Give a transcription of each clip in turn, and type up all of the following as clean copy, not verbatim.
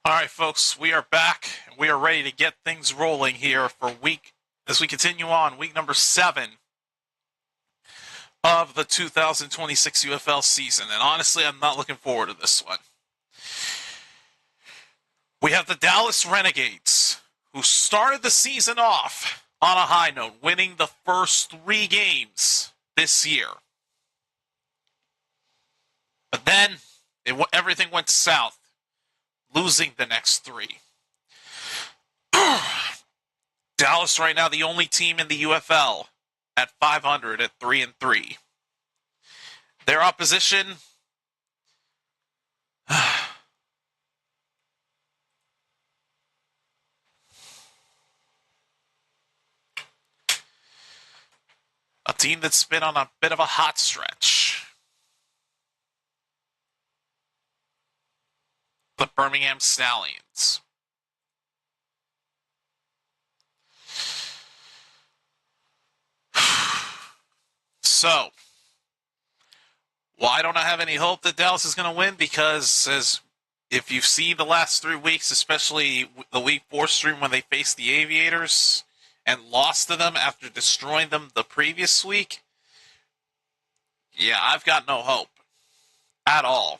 All right, folks, we are back. We are ready to get things rolling here for as we continue on week number 7 of the 2026 UFL season. And honestly, I'm not looking forward to this one. We have the Dallas Renegades, who started the season off on a high note, winning the first 3 games this year. But then everything went south, losing the next 3. Dallas right now the only team in the UFL at 500 at 3-3. Their opposition a team that's been on a bit of a hot stretch. The Renegades-Stallions. So, why don't I have any hope that Dallas is going to win? Because if you've seen the last 3 weeks, especially the Week 4 stream when they faced the Aviators and lost to them after destroying them the previous week, yeah, I've got no hope at all.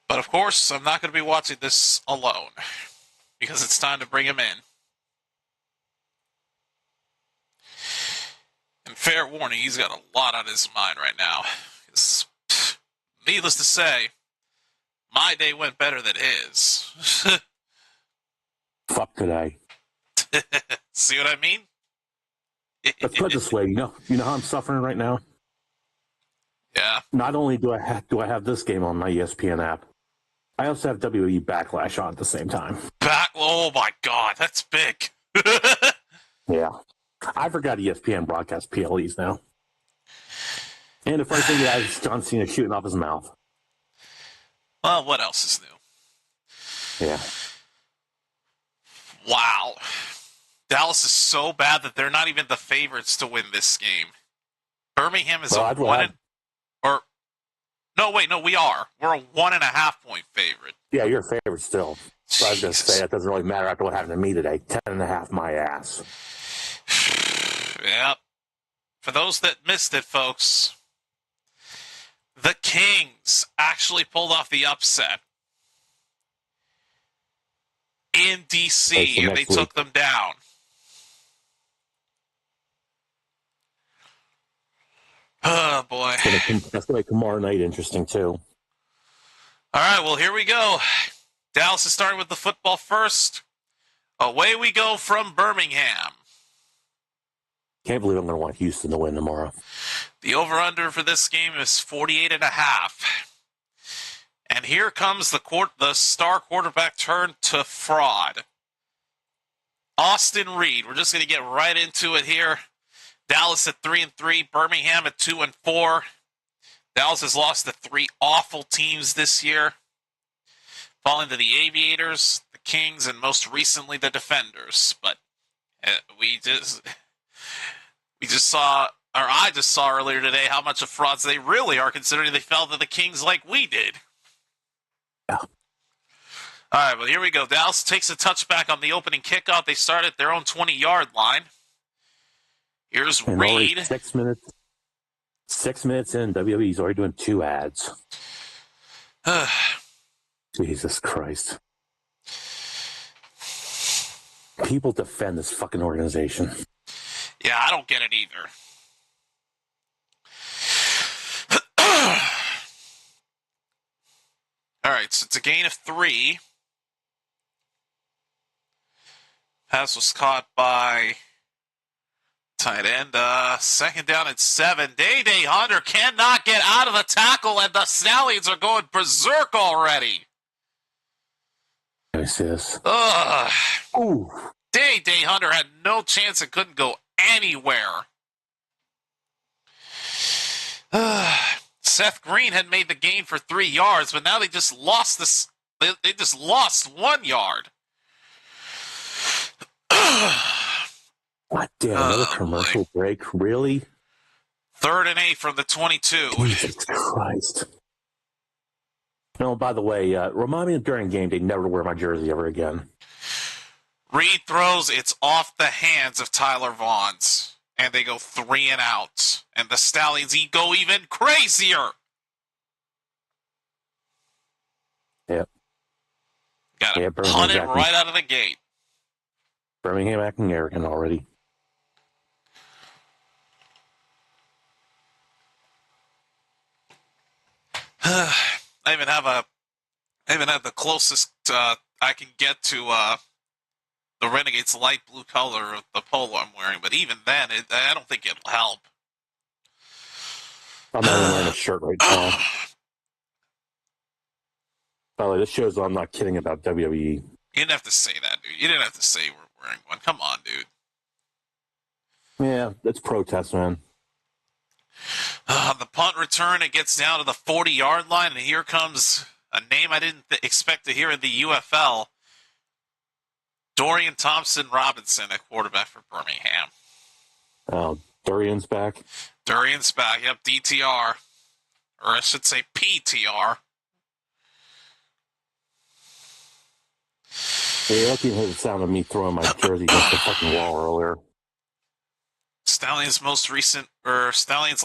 But of course, I'm not going to be watching this alone, because it's time to bring him in. And fair warning, he's got a lot on his mind right now. Needless to say, my day went better than his. Fuck today. See what I mean? Let's put it this way, you know how I'm suffering right now? Yeah. Not only do I have this game on my ESPN app, I also have WWE Backlash on at the same time. Oh my god, that's big. Yeah. I forgot ESPN broadcast PLEs now. And the first thing you have is John Cena shooting off his mouth. Well, what else is new? Yeah. Wow. Dallas is so bad that they're not even the favorites to win this game. Birmingham is we are. We're a 1.5 point favorite. Yeah, you're a favorite still. So I was going to say, that doesn't really matter after what happened to me today. 10.5 my ass. Yep. For those that missed it, folks, the Kings actually pulled off the upset in D.C., and they took them down. Oh, boy. That's going to make tomorrow night interesting, too. All right, well, here we go. Dallas is starting with the football first. Away we go from Birmingham. Can't believe I'm going to want Houston to win tomorrow. The over-under for this game is 48.5. And here comes the star quarterback turn to fraud. Austin Reed. We're just going to get right into it here. Dallas at 3-3, Birmingham at 2-4. Dallas has lost to 3 awful teams this year, falling to the Aviators, the Kings, and most recently the Defenders. But I just saw earlier today how much of frauds they really are, considering they fell to the Kings like we did. Yeah. All right, well, here we go. Dallas takes a touchback on the opening kickoff. They start at their own 20-yard line. Here's and Reed. 6 minutes in, WWE's already doing 2 ads. Jesus Christ. People defend this fucking organization. Yeah, I don't get it either. All right, so it's a gain of 3. Pass was caught by tight end. Second down and 7. Day Hunter cannot get out of the tackle, and the Stallions are going berserk already. Let me see this. Ooh. Day Hunter had no chance and couldn't go anywhere. Seth Green had made the gain for 3 yards, but now they just lost this. They just lost 1 yard. God damn, another commercial break? Really? 3rd and 8 from the 22. Jesus Christ. No, by the way, remind me during game day never wear my jersey ever again. Reed throws, it's off the hands of Tyler Vaughns. And they go 3 and out. And the Stallions go even crazier. Yep. Got him punted right out of the gate. Birmingham acting arrogant already. I even have the closest I can get to the Renegades light blue color of the polo I'm wearing, but even then, I don't think it'll help. I'm not even wearing a shirt right now. By the way, this shows I'm not kidding about WWE. You didn't have to say that, dude. You didn't have to say we're wearing one. Come on, dude. Yeah, it's protest, man. The punt return, it gets down to the 40-yard line, and here comes a name I didn't expect to hear in the UFL. Dorian Thompson-Robinson, a quarterback for Birmingham. Oh, Dorian's back? Dorian's back, yep, DTR. Or I should say PTR. Yeah, lucky you heard the sound of me throwing my jersey against the fucking wall earlier. Stallions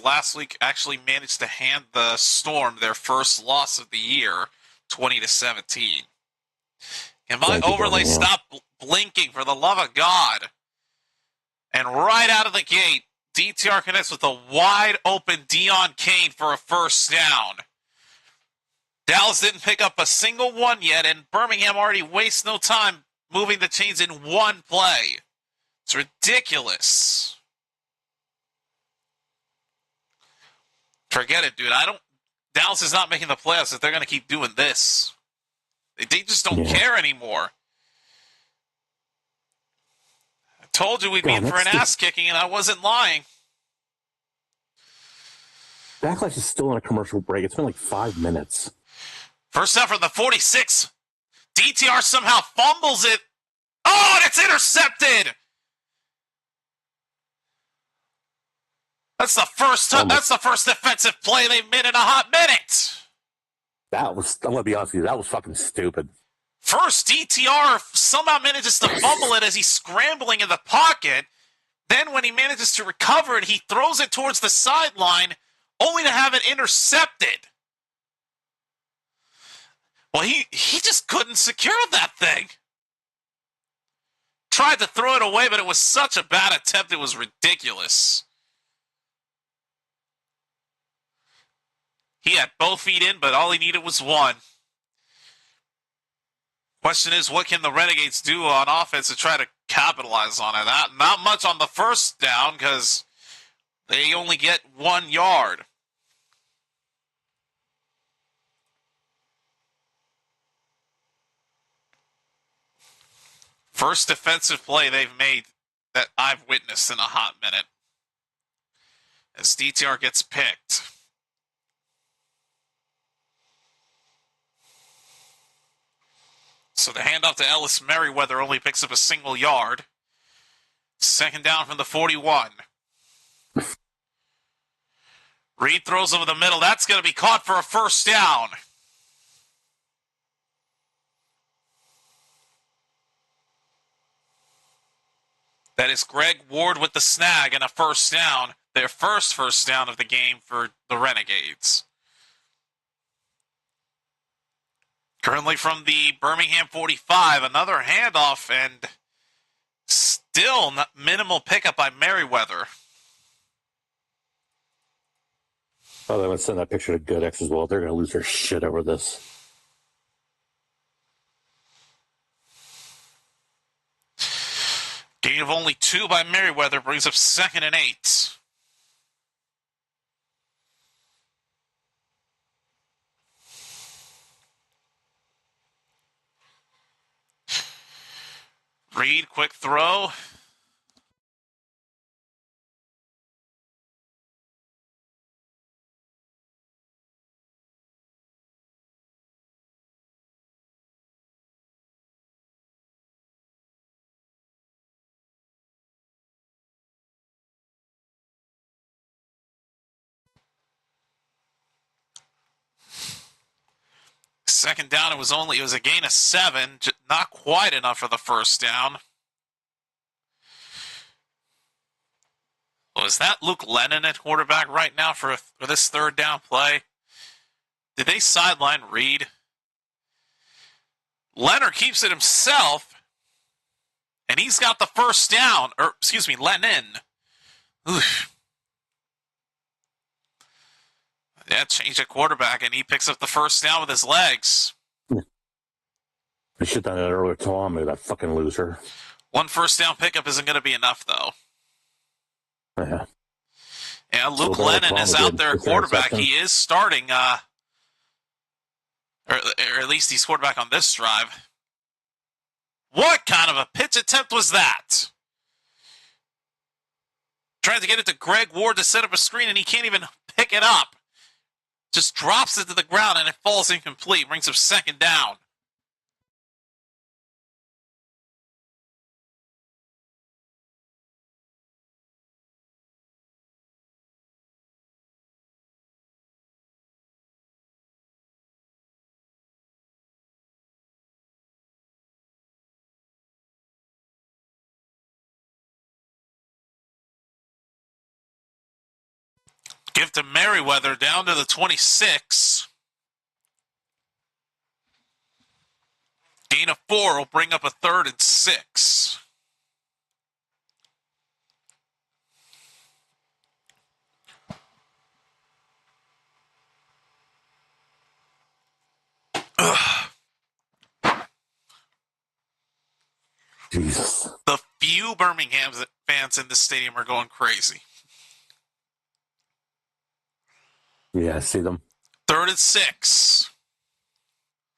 last week actually managed to hand the Storm their first loss of the year, 20-17. Can my overlay stop blinking, for the love of God? And right out of the gate, DTR connects with a wide open Dion Kane for a first down. Dallas didn't pick up a single one yet, and Birmingham already wastes no time moving the chains in one play. It's ridiculous. Forget it, dude. Dallas is not making the playoffs if they're going to keep doing this. They just don't care anymore. I told you we'd be in for an ass kicking, and I wasn't lying. Backlash is still in a commercial break. It's been like 5 minutes. First down from the 46. DTR somehow fumbles it. Oh, and it's intercepted. That's the first defensive play they've made in a hot minute. I'm going to be honest with you, that was fucking stupid. First, DTR somehow manages to fumble it as he's scrambling in the pocket. Then when he manages to recover it, he throws it towards the sideline, only to have it intercepted. Well, he just couldn't secure that thing. Tried to throw it away, but it was such a bad attempt, it was ridiculous. He had both feet in, but all he needed was one. Question is, what can the Renegades do on offense to try to capitalize on it? Not much on the first down, because they only get 1 yard. First defensive play they've made that I've witnessed in a hot minute. As DTR gets picked. So the handoff to Ellis Merriweather only picks up a single yard. Second down from the 41. Reed throws over the middle. That's going to be caught for a first down. That is Greg Ward with the snag and a first down. Their first down of the game for the Renegades. Currently from the Birmingham 45, another handoff and still minimal pickup by Merriweather. Oh, I'm going to send that picture to GoodX as well. They're going to lose their shit over this. Gain of only 2 by Merriweather brings up 2nd and 8. Reed, quick throw. Second down, it was a gain of 7, not quite enough for the first down. Well, is that Luke Lennon at quarterback right now for this third down play? Did they sideline Reed? Leonard keeps it himself, and he's got the first down. Lennon. Oof. Yeah, change at quarterback, and he picks up the first down with his legs. I should have done that earlier. Tom, that fucking loser. One first down pickup isn't going to be enough, though. Yeah. Yeah, Luke Lennon is out there at quarterback. He is starting, or at least he's quarterback on this drive. What kind of a pitch attempt was that? Trying to get it to Greg Ward to set up a screen, and he can't even pick it up. Just drops it to the ground, and it falls incomplete. Brings up second down. Give to Merriweather down to the 26. Gain of 4 will bring up a 3rd and 6. Jesus. The few Birmingham fans in this stadium are going crazy. Yeah, I see them. 3rd and 6.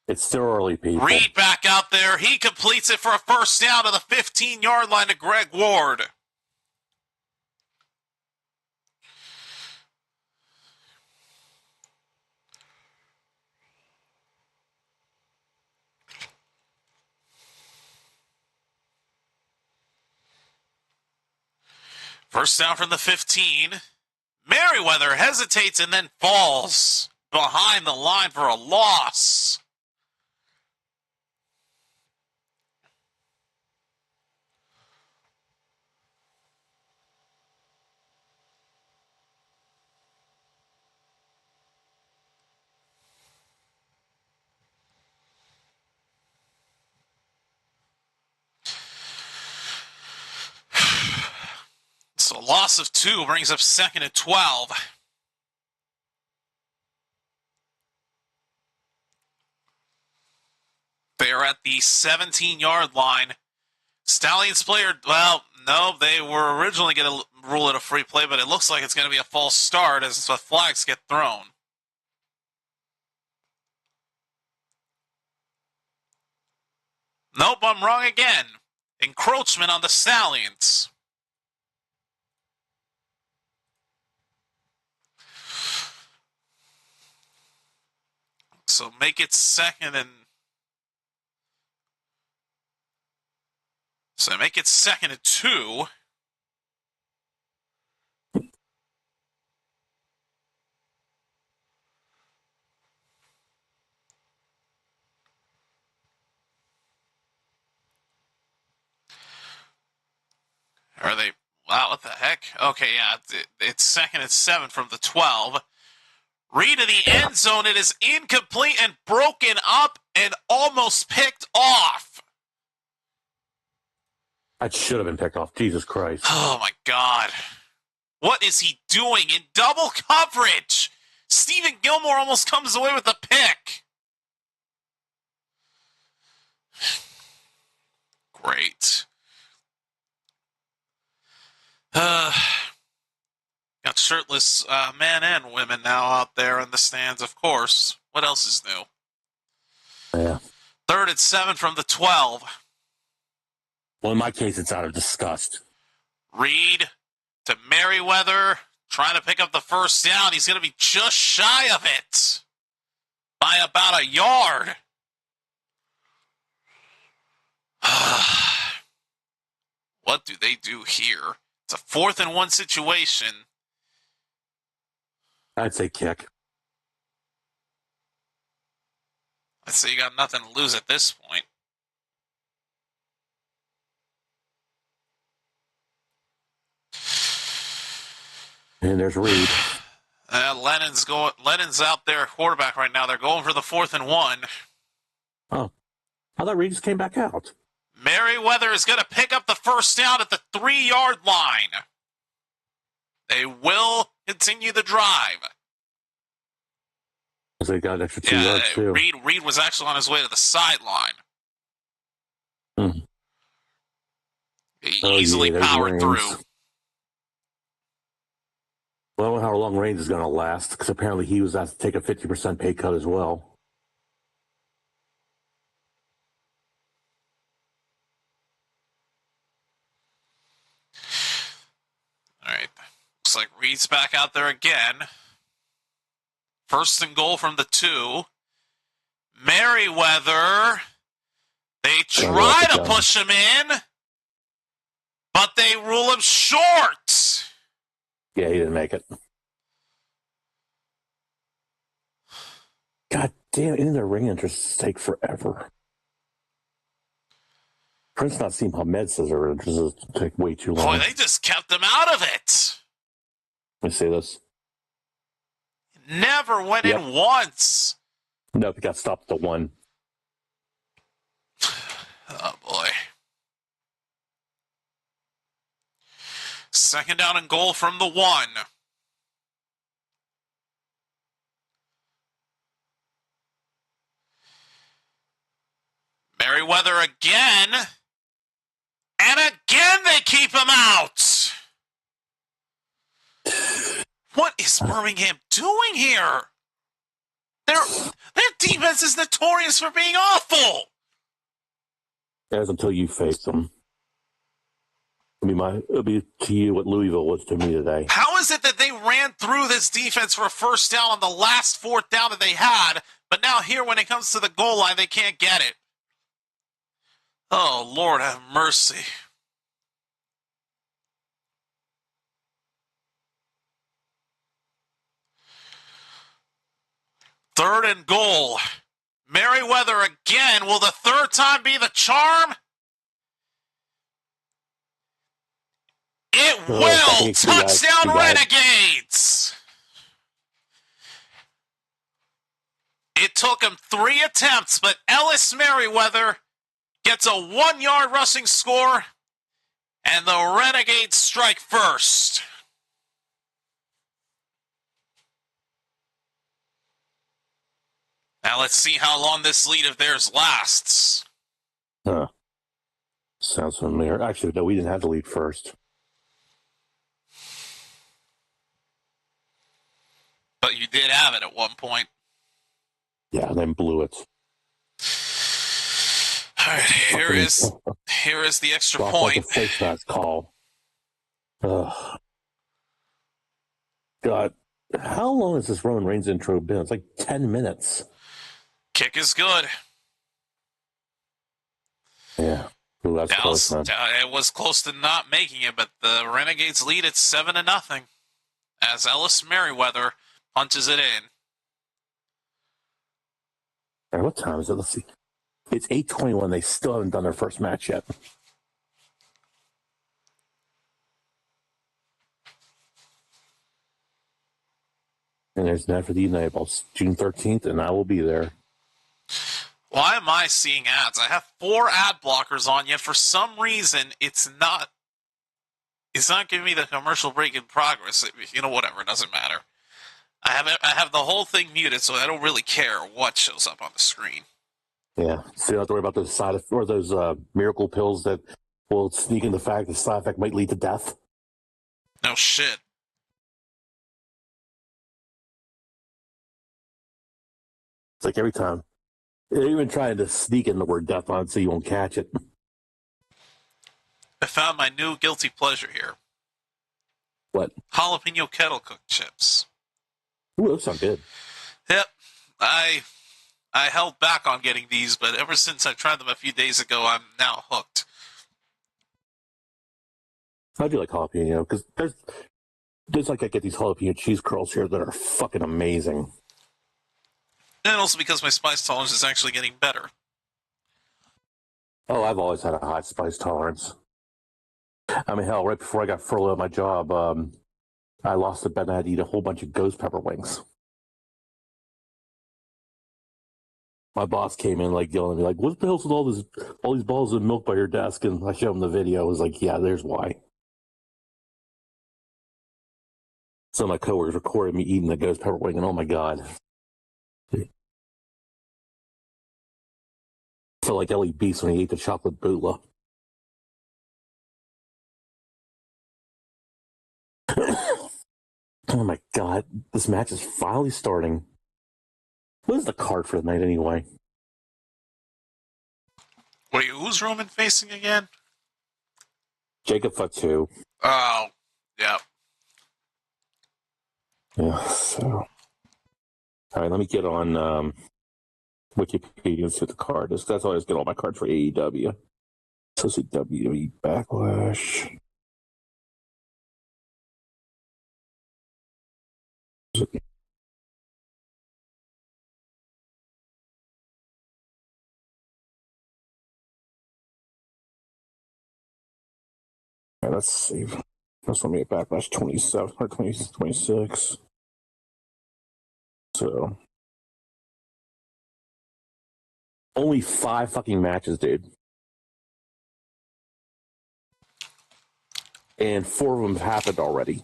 It's still early, people. Reed back out there. He completes it for a first down to the 15-yard line to Greg Ward. First down from the 15. Merriweather hesitates and then falls behind the line for a loss. So a loss of 2 brings up 2nd and 12. They are at the 17-yard line. Stallions player, well, no, they were originally going to rule it a free play, but it looks like it's going to be a false start as the flags get thrown. Nope, I'm wrong again. Encroachment on the Stallions. So make it 2nd and... So make it 2nd and 2. Are they... Wow, what the heck? Okay, yeah, it's 2nd and 7 from the 12. Reed in the end zone. It is incomplete and broken up and almost picked off. That should have been picked off. Jesus Christ. Oh, my God. What is he doing in double coverage? Stephen Gilmore almost comes away with the pick. Great. Got shirtless men and women now out there in the stands, of course. What else is new? Yeah. 3rd and 7 from the 12. Well, in my case, it's out of disgust. Reed to Merriweather, trying to pick up the first down. He's going to be just shy of it by about a yard. What do they do here? It's a 4th and 1 situation. I'd say kick. So you got nothing to lose at this point. And there's Reed. Lennon's out there quarterback right now. They're going for the 4th and 1. Oh, I thought Reed just came back out. Merriweather is going to pick up the first down at the 3-yard line. They will continue the drive. So they got an extra 2 yards too. Reed was actually on his way to the sideline. He easily powered through. Well, I don't know how long Reigns is going to last, because apparently he was asked to take a 50% pay cut as well. All right. Looks like Reed's back out there again. 1st and goal from the 2. Merriweather. They try to push him in, but they rule him short. Yeah, he didn't make it. God damn, isn't the ring interests take forever? Prince not seeing Hamed says their interests take way too long. Boy, they just kept him out of it. Let me see this. Never went in once. Nope, he got stopped at the 1. Oh, boy. 2nd down and goal from the 1. Merriweather again. And again they keep him out. What is Birmingham doing here? Their defense is notorious for being awful. As until you face them. It'll be to you what Louisville was to me today. How is it that they ran through this defense for a first down on the last 4th down that they had, but now here when it comes to the goal line, they can't get it? Oh, Lord have mercy. Third and goal. Merriweather again. Will the 3rd time be the charm? It will. Touchdown, Renegades. It took him 3 attempts, but Ellis Merriweather gets a 1-yard rushing score, and the Renegades strike first. Now let's see how long this lead of theirs lasts. Sounds familiar. Actually, no, we didn't have the lead first. But you did have it at one point. Yeah, then blew it. All right, here is the extra point. Like a face mask call. God, how long has this Roman Reigns intro been? It's like 10 minutes. Kick is good. Yeah. Ooh, that's close, man. It was close to not making it, but the Renegades lead at 7-0 as Ellis Merriweather punches it in. All right, what time is it? Let's see. It's 8:21. They still haven't done their first match yet. And there's an ad for the United Balls, June 13th, and I will be there. Why am I seeing ads? I have 4 ad blockers on, yet for some reason it's not giving me the commercial break in progress. Whatever, it doesn't matter. I have the whole thing muted, so I don't really care what shows up on the screen. Yeah, so you don't have to worry about those miracle pills that will sneak in the fact the side effect might lead to death. No shit. It's like every time. They're even trying to sneak in the word death on it so you won't catch it. I found my new guilty pleasure here. What? Jalapeno kettle cooked chips. Ooh, those sound good. Yep. I held back on getting these, but ever since I tried them a few days ago, I'm now hooked. I do like jalapeno, because there's I get these jalapeno cheese curls here that are fucking amazing. And also because my spice tolerance is actually getting better. Oh, I've always had a high spice tolerance. I mean, hell, right before I got furloughed at my job, I lost a bet and I had to eat a whole bunch of ghost pepper wings. My boss came in like yelling at me, like, "What the hell's with all these balls of milk by your desk?" And I showed him the video. I was like, "Yeah, there's why." So my coworkers recorded me eating the ghost pepper wing, and oh my god, I felt like Ellie Beast when he ate the chocolate bootla. Oh my god, this match is finally starting. What is the card for the night anyway? Wait, who's Roman facing again? Jacob Fatu. Oh, yeah. Yeah, so. All right, let me get on Wikipedia and see what the card is. That's always get all my cards for AEW. So see WWE Backlash. Right, let's see. That's going to be a Backlash 27 or 26. So only 5 fucking matches, dude. And 4 of them have happened already.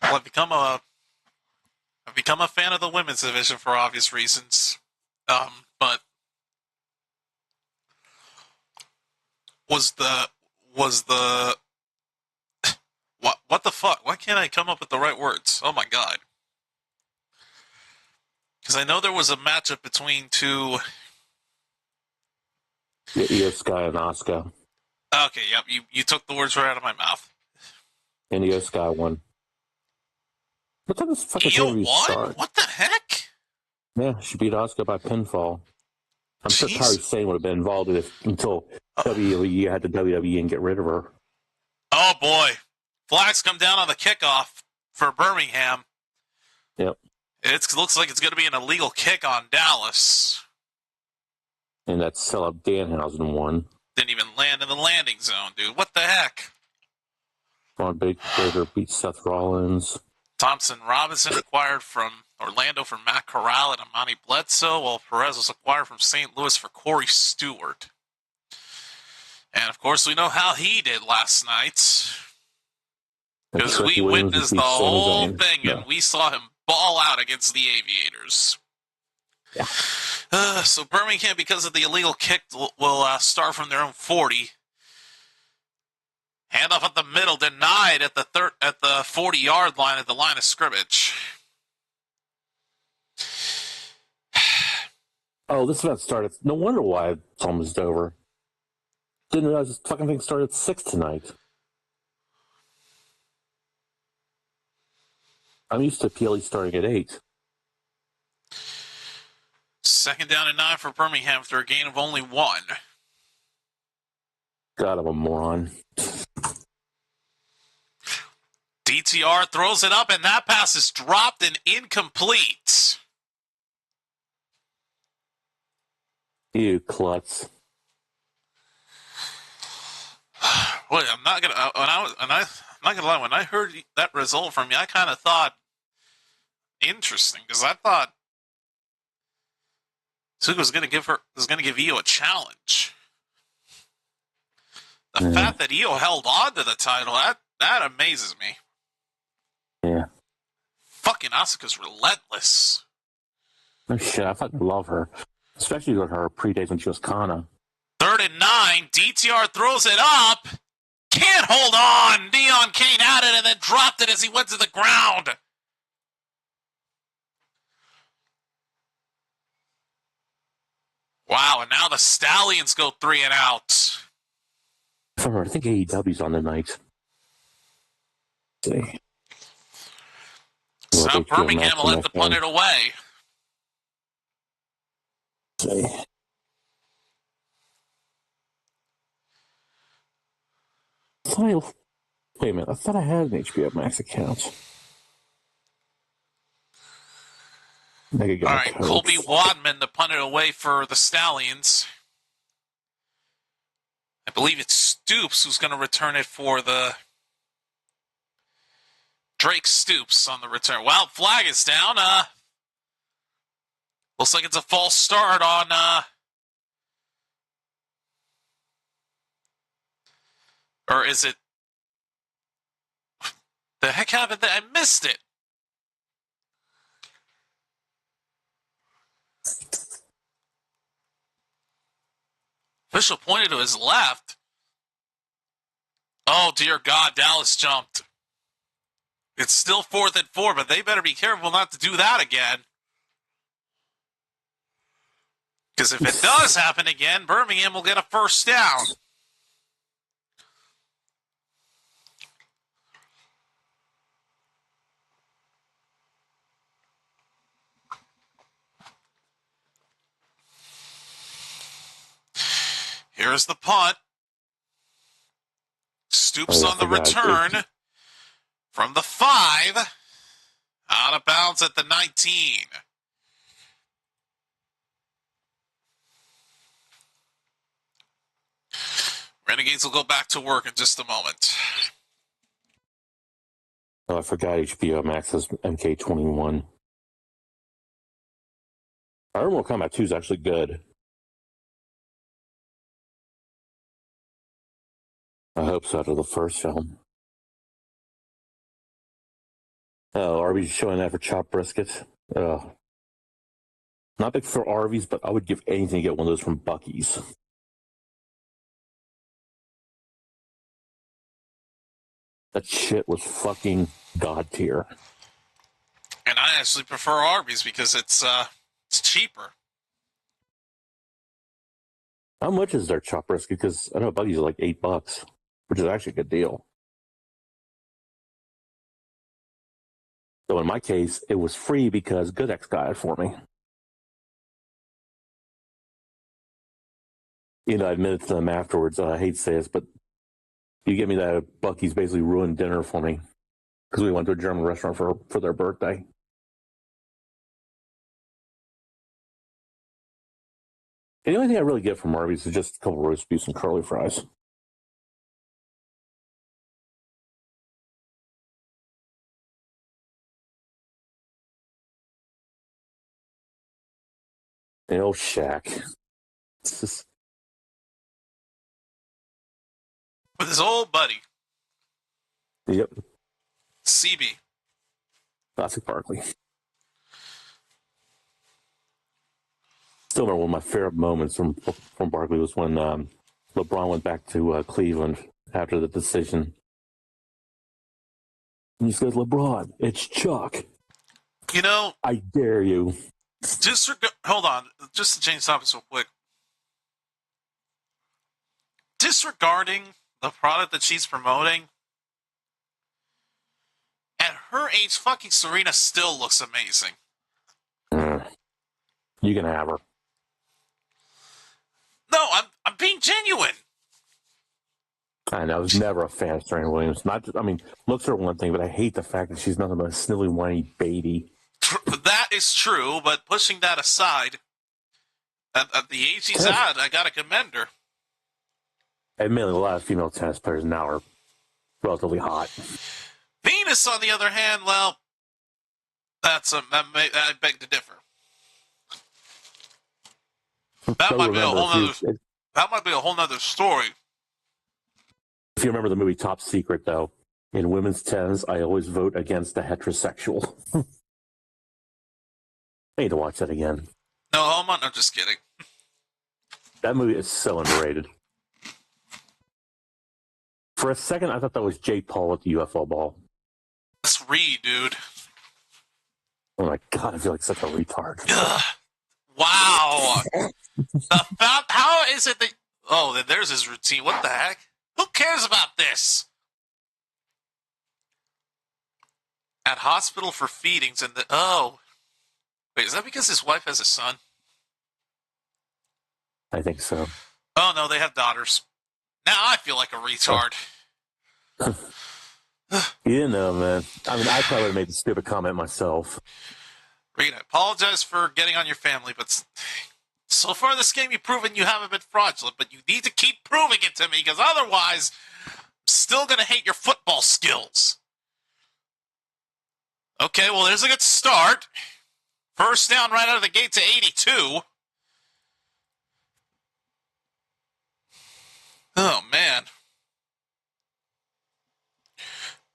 Well, I've become a fan of the women's division for obvious reasons. But was the what the fuck? Why can't I come up with the right words? Oh my god. Because I know there was a matchup between two. Yeah, Io Sky and Asuka. Okay, yep, you took the words right out of my mouth. And Io Sky won. What time does fucking Io pay-per-view won? start? What the heck? Yeah, she beat Asuka by pinfall. I'm sure Jeez. Kairi Sane would have been involved in it until WWE had to WWE and get rid of her. Oh boy. Flags come down on the kickoff for Birmingham. Yep. It looks like it's going to be an illegal kick on Dallas. And that sellout Danhausen won. Didn't even land in the landing zone, dude. What the heck? Braun Breaker beat Seth Rollins. Thompson Robinson acquired from Orlando for Matt Corral and Amani Bledsoe, while Perez was acquired from St. Louis for Corey Stewart. And of course, we know how he did last night. Because we witnessed the whole thing and we saw him ball out against the Aviators. Yeah. So Birmingham, because of the illegal kick, will start from their own 40. Handoff at the middle, denied at the 40-yard line at the line of scrimmage. Oh, this event started. No wonder why it's almost over. Didn't realize this fucking thing started at 6 tonight. I'm used to PLE starting at 8. Second down and 9 for Birmingham after a gain of only 1. God, I'm a moron. DTR throws it up, and that pass is dropped and incomplete. You klutz. Wait, I'm not gonna. I'm not gonna lie. When I heard that result from you, I kind of thought interesting because I thought Suga was gonna give Io a challenge. The fact that Io held on to the title, that amazes me. Yeah. Fucking Asuka's relentless. No shit, I fucking love her. Especially with her pre-days when she was Kana. 3rd and 9, DTR throws it up. Can't hold on. Neon Kane had it and then dropped it as he went to the ground. Wow, and now the Stallions go 3 and out. I think AEW's on the night. Let's see. So Birmingham will let the punt it away. See. Wait a minute. I thought I had an HBO Max account. I could get All my right, coat. Colby Wadman to punt it away for the Stallions. I believe it's Stoops who's going to return it for the Drake Stoops on the return. Well, flag is down. Looks like it's a false start on. Or is it? The heck happened there? I missed it. Official pointed to his left. Oh, dear God, Dallas jumped. It's still 4th and 4, but they better be careful not to do that again. Because if it does happen again, Birmingham will get a first down. Here's the punt. Stoops on the return from the 5. Out of bounds at the 19. Renegades will go back to work in just a moment. Oh, I forgot HBO Max has MK21. Mortal Kombat 2 is actually good. I hope so, after the first film. Oh, Arby's showing that for chopped brisket. Not big for Arby's, but I would give anything to get one of those from Buc-ee's. That shit was fucking god tier. And I actually prefer Arby's because it's cheaper. How much is their chopped brisket? Because I know Buc-ee's are like $8, which is actually a good deal. So in my case, it was free because GoodX got it for me. You know, I admitted to them afterwards, I hate to say this, but you get me that Buc-ee's basically ruined dinner for me because we went to a German restaurant for their birthday. And the only thing I really get from Arby's is just a couple of roast beefs and curly fries. And old Shaq. It's just, With his old buddy, yep, CB. classic Barkley. Still remember one of my favorite moments from Barkley was when LeBron went back to Cleveland after the decision. And he says, LeBron, it's Chuck. You know, I dare you. hold on, just to change topics real quick. Disregarding the product that she's promoting, at her age, fucking Serena still looks amazing. You can have her. No, I'm being genuine. And I was never a fan of Serena Williams. Not just, I mean, looks are one thing, but I hate the fact that she's nothing but a snilly, whiny baby. That is true, but pushing that aside, at the age she's at, I gotta commend her. Admittedly, a lot of female tennis players now are relatively hot. Venus, on the other hand, well, I beg to differ. That might be a whole nother story. If you remember the movie Top Secret, though, in women's tennis, I always vote against the heterosexual. I need to watch that again. No, I'm just kidding. That movie is so underrated. For a second, I thought that was Jake Paul with the UFO ball. That's Reed, dude. Oh my god, I feel like such a retard. Ugh. Wow. How is it that... Oh, then there's his routine. What the heck? Who cares about this? At hospital for feedings and the... Oh. Wait, is that because his wife has a son? I think so. Oh, no, they have daughters. Now I feel like a retard. You didn't know, man. I mean, I probably would have made the stupid comment myself. Rita, I apologize for getting on your family, but so far this game you've proven you haven't been fraudulent, but you need to keep proving it to me, because otherwise I'm still going to hate your football skills. Okay, well, there's a good start. First down right out of the gate to 82. Oh, man.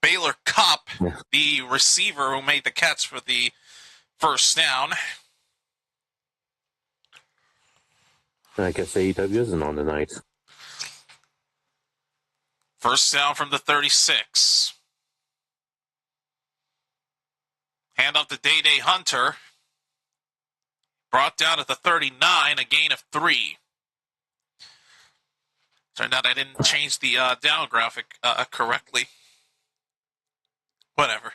Baylor Cupp, the receiver who made the catch for the first down. I guess AEW isn't on tonight. First down from the 36. Hand off to Day-Day Hunter. Brought down at the 39, a gain of 3. Turned out I didn't change the down graphic correctly. Whatever.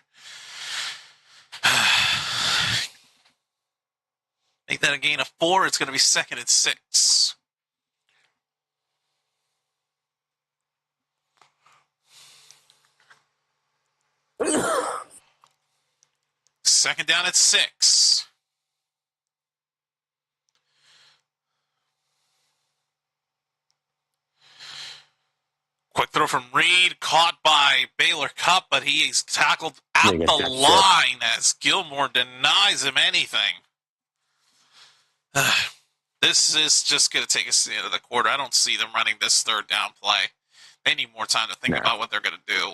Make that a gain of 4. It's going to be 2nd and 6. Second down at 6. Quick throw from Reed, caught by Baylor Cupp, but he is tackled at the line as Gilmore denies him anything. This is just going to take us to the end of the quarter. I don't see them running this third down play. They need more time to think about what they're going to do.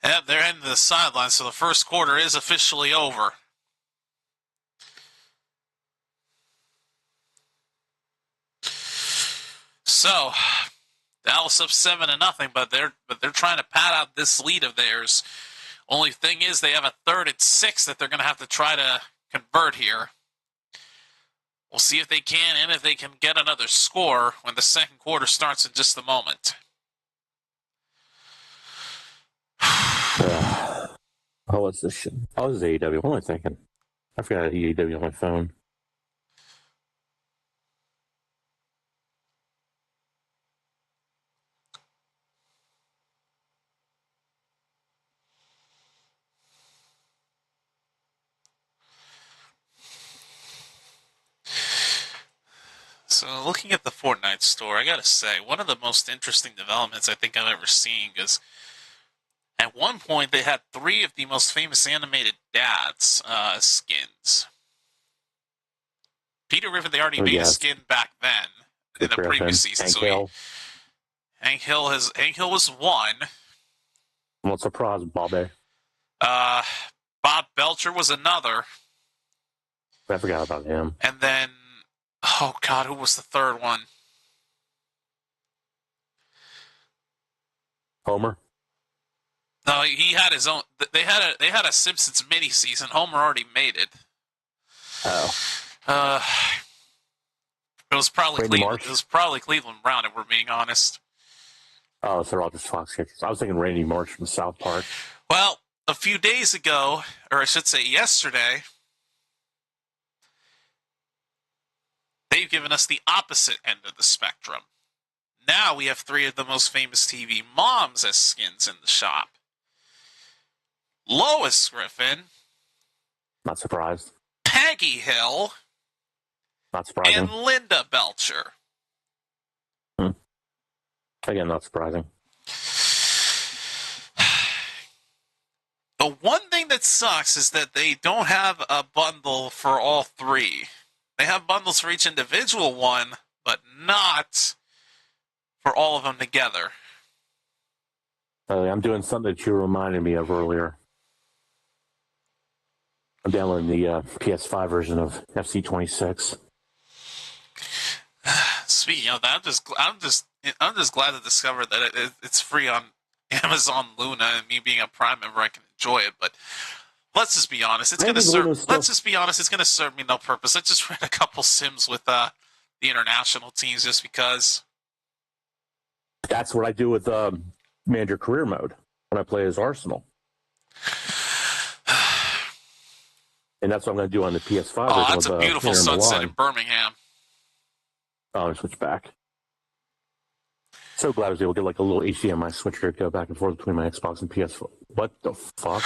Yep, they're heading to the sideline, so the first quarter is officially over. So, Dallas up 7-0, but they're trying to pad out this lead of theirs. Only thing is, they have a 3rd and 6 that they're going to have to try to convert here. We'll see if they can, and if they can get another score when the second quarter starts in just a moment. Oh, what's this shit? Oh, this is AEW. What am I thinking? I forgot I had AEW on my phone. So, looking at the Fortnite store, I gotta say, one of the most interesting developments I think I've ever seen is at one point they had 3 of the most famous animated dads skins. Peter Griffin, they already made a skin back then in the previous season. Hank Hill was 1. I'm not surprised, Bobby. Bob Belcher was another. I forgot about him. And then, oh God, who was the 3rd one? Homer. No, he had his own. They had a Simpsons mini season. Homer already made it. Oh. It was probably Randy Cleveland. Marsh? It was probably Cleveland Brown, if we're being honest. Oh, so they're all just Fox characters. I was thinking Randy Marsh from South Park. Well, a few days ago, or I should say yesterday, they've given us the opposite end of the spectrum. Now we have 3 of the most famous TV moms as skins in the shop. Lois Griffin. Not surprised. Peggy Hill. Not surprising. And Linda Belcher. Again, not surprising. The one thing that sucks is that they don't have a bundle for all 3. They have bundles for each individual one, but not for all of them together. I'm doing something that you reminded me of earlier. I'm downloading the PS5 version of FC26. Speaking of that, I'm just glad to discover that it's free on Amazon Luna, and me being a Prime member, I can enjoy it. But let's just be honest, it's going to serve. Let's just be honest, it's going to serve me no purpose. I just ran a couple sims with the international teams just because. That's what I do with Manager Career Mode when I play as Arsenal. And that's what I'm going to do on the PS5 Oh, version that's a with beautiful Inter sunset Milan. in Birmingham. Oh, I'm switch back. So glad I was able to get like a little HDMI switcher to go back and forth between my Xbox and PS4. What the fuck?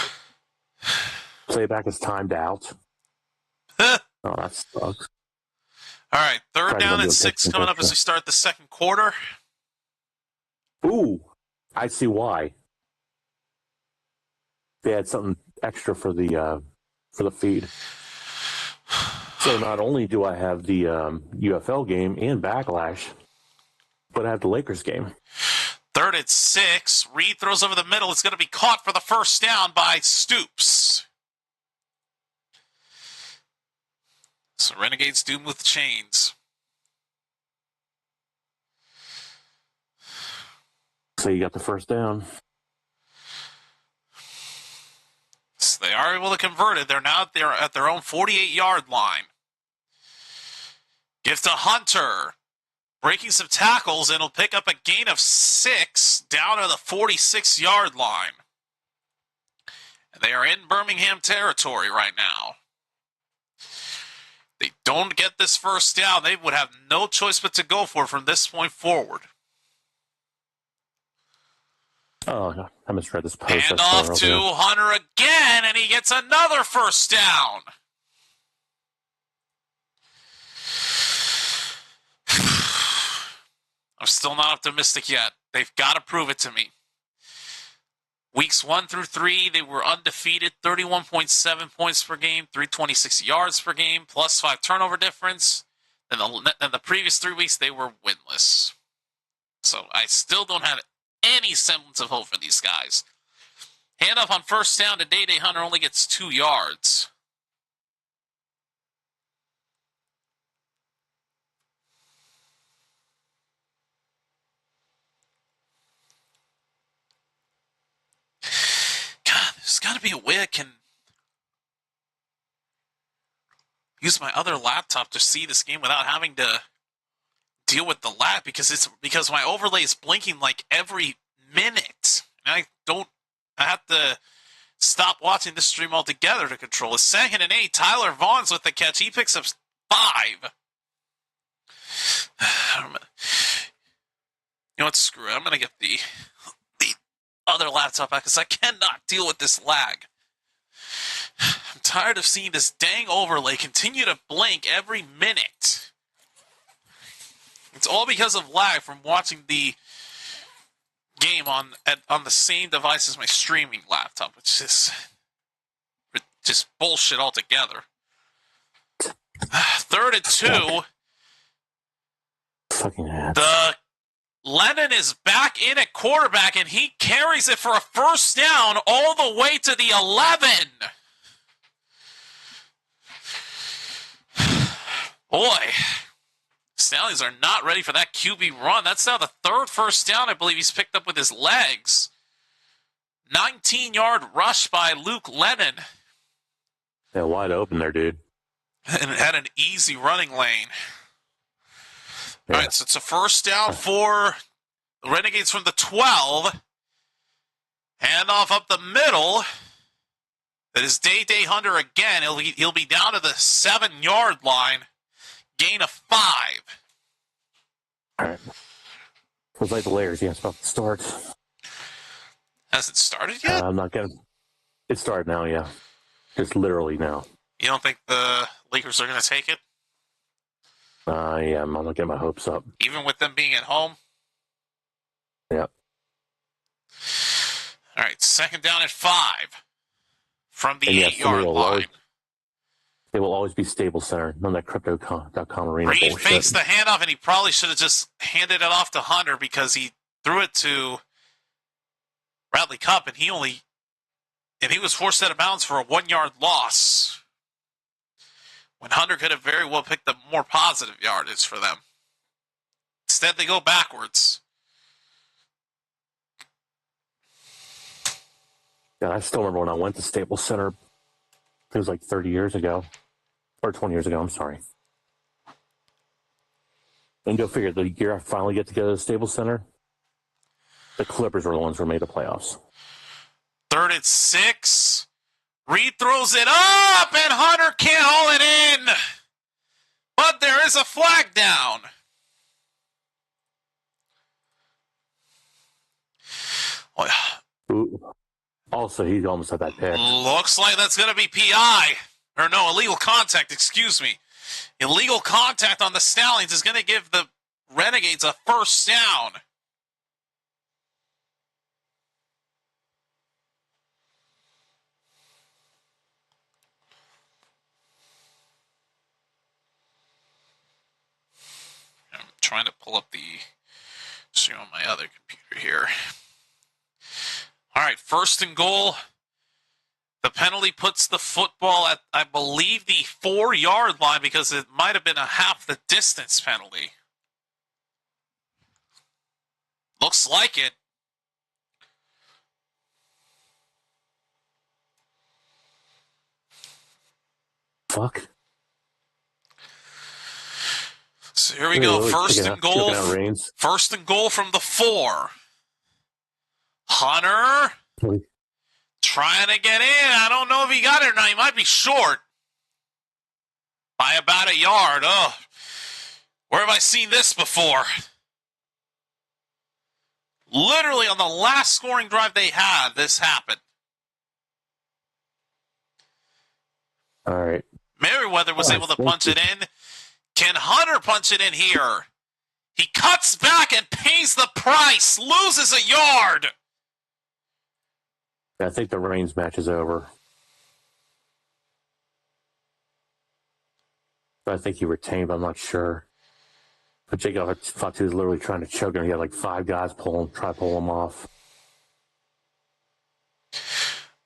Playback is timed out. Oh, that sucks. All right, third Trying to down do and a 6 picture coming up as we start the second quarter. Ooh, I see why. They had something extra for the feed. So not only do I have the UFL game and Backlash, but I have the Lakers game. Third and 6. Reed throws over the middle. It's going to be caught for the first down by Stoops. So Renegades doomed with the chains. So you got the first down. So they are able to convert it. They're now at their own 48-yard line. Give to Hunter. Breaking some tackles, and he'll pick up a gain of 6 down to the 46-yard line. And they are in Birmingham territory right now. They don't get this first down, they would have no choice but to go for it from this point forward. Oh, I misread this post. Hand off to Hunter again, and he gets another first down. I'm still not optimistic yet. They've got to prove it to me. Weeks 1 through 3, they were undefeated, 31.7 points per game, 326 yards per game, plus 5 turnover difference. Then the previous 3 weeks, they were winless. So I still don't have any semblance of hope for these guys. Handoff on first down to Day Hunter only gets 2 yards. God, there's got to be a way I can use my other laptop to see this game without having to deal with the lag, because my overlay is blinking like every minute. And I have to stop watching this stream altogether to control it. Second and 8, Tyler Vaughn's with the catch. He picks up 5. You know what, screw it. I'm going to get the other laptop back because I cannot deal with this lag. I'm tired of seeing this dang overlay continue to blink every minute. It's all because of lag from watching the game on the same device as my streaming laptop, which is just bullshit altogether. Third and 2. Fucking ass. The Lennon is back in at quarterback, and he carries it for a first down all the way to the 11. Boy, Stallions are not ready for that QB run. That's now the 3rd first down I believe he's picked up with his legs. 19-yard rush by Luke Lennon. Yeah, wide open there, dude. And it had an easy running lane. Yeah. All right, so it's a first down for the Renegades from the 12. Handoff up the middle. That is Day Hunter again. He'll be down to the 7-yard line. Gain of 5. All right. Feels like the layers. Yeah, it's about to start. Has it started yet? I'm not getting. It started now. Yeah, just literally now. You don't think the Lakers are going to take it? Yeah, I'm not getting my hopes up. Even with them being at home? Yeah. All right, second down at 5 from the 8-yard line. It will always be Staples Center, on that Crypto.com arena Reed bullshit. faced the handoff, and he probably should have just handed it off to Hunter because he threw it to Bradley Cup, and he was forced out of bounds for a 1-yard loss. When Hunter could have very well picked up more positive yardage for them. Instead, they go backwards. Yeah, I still remember when I went to Staples Center. It was like 30 years ago. Or 20 years ago, I'm sorry. And go figure, the year I finally get to go to the Staples Center, the Clippers were the ones who made the playoffs. 3rd and 6. Reed throws it up, and Hunter can't haul it in. But there is a flag down. Ooh. Also, he almost had that pick. Looks like that's going to be PI. Or no, illegal contact, excuse me. Illegal contact on the Stallions is going to give the Renegades a first down. I'm trying to pull up the stream on my other computer here. All right, 1st and goal. The penalty puts the football at, I believe, the 4-yard line because it might have been a half the distance penalty. Looks like it. Fuck. So here we go. Really 1st and goal. 1st and goal from the 4. Hunter trying to get in. I don't know if he got it or not. He might be short by about a yard. Oh, where have I seen this before? Literally on the last scoring drive they had, this happened. All right. Merriweather was able to punch it in. Can Hunter punch it in here? He cuts back and pays the price. Loses a yard. I think the Reigns match is over. I think he retained, but I'm not sure. But Jacob, I thought he was literally trying to choke him. He had like 5 guys try to pull him off.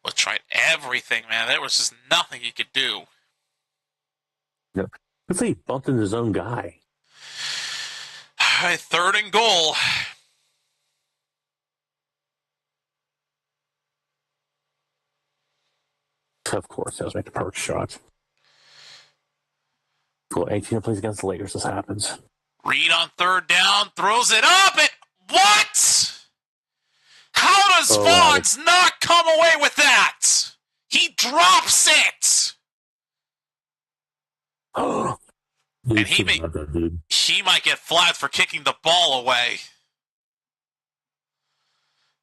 Well, tried everything, man. There was just nothing he could do. No. Looks like he bumped into his own guy. All right, 3rd and goal. Of course, that was make the perfect shot. Cool. 18 plays against the Lakers. This happens. Reed on 3rd down, throws it up. And what? How does Vaughns not come away with that? He drops it. And he might get flagged for kicking the ball away.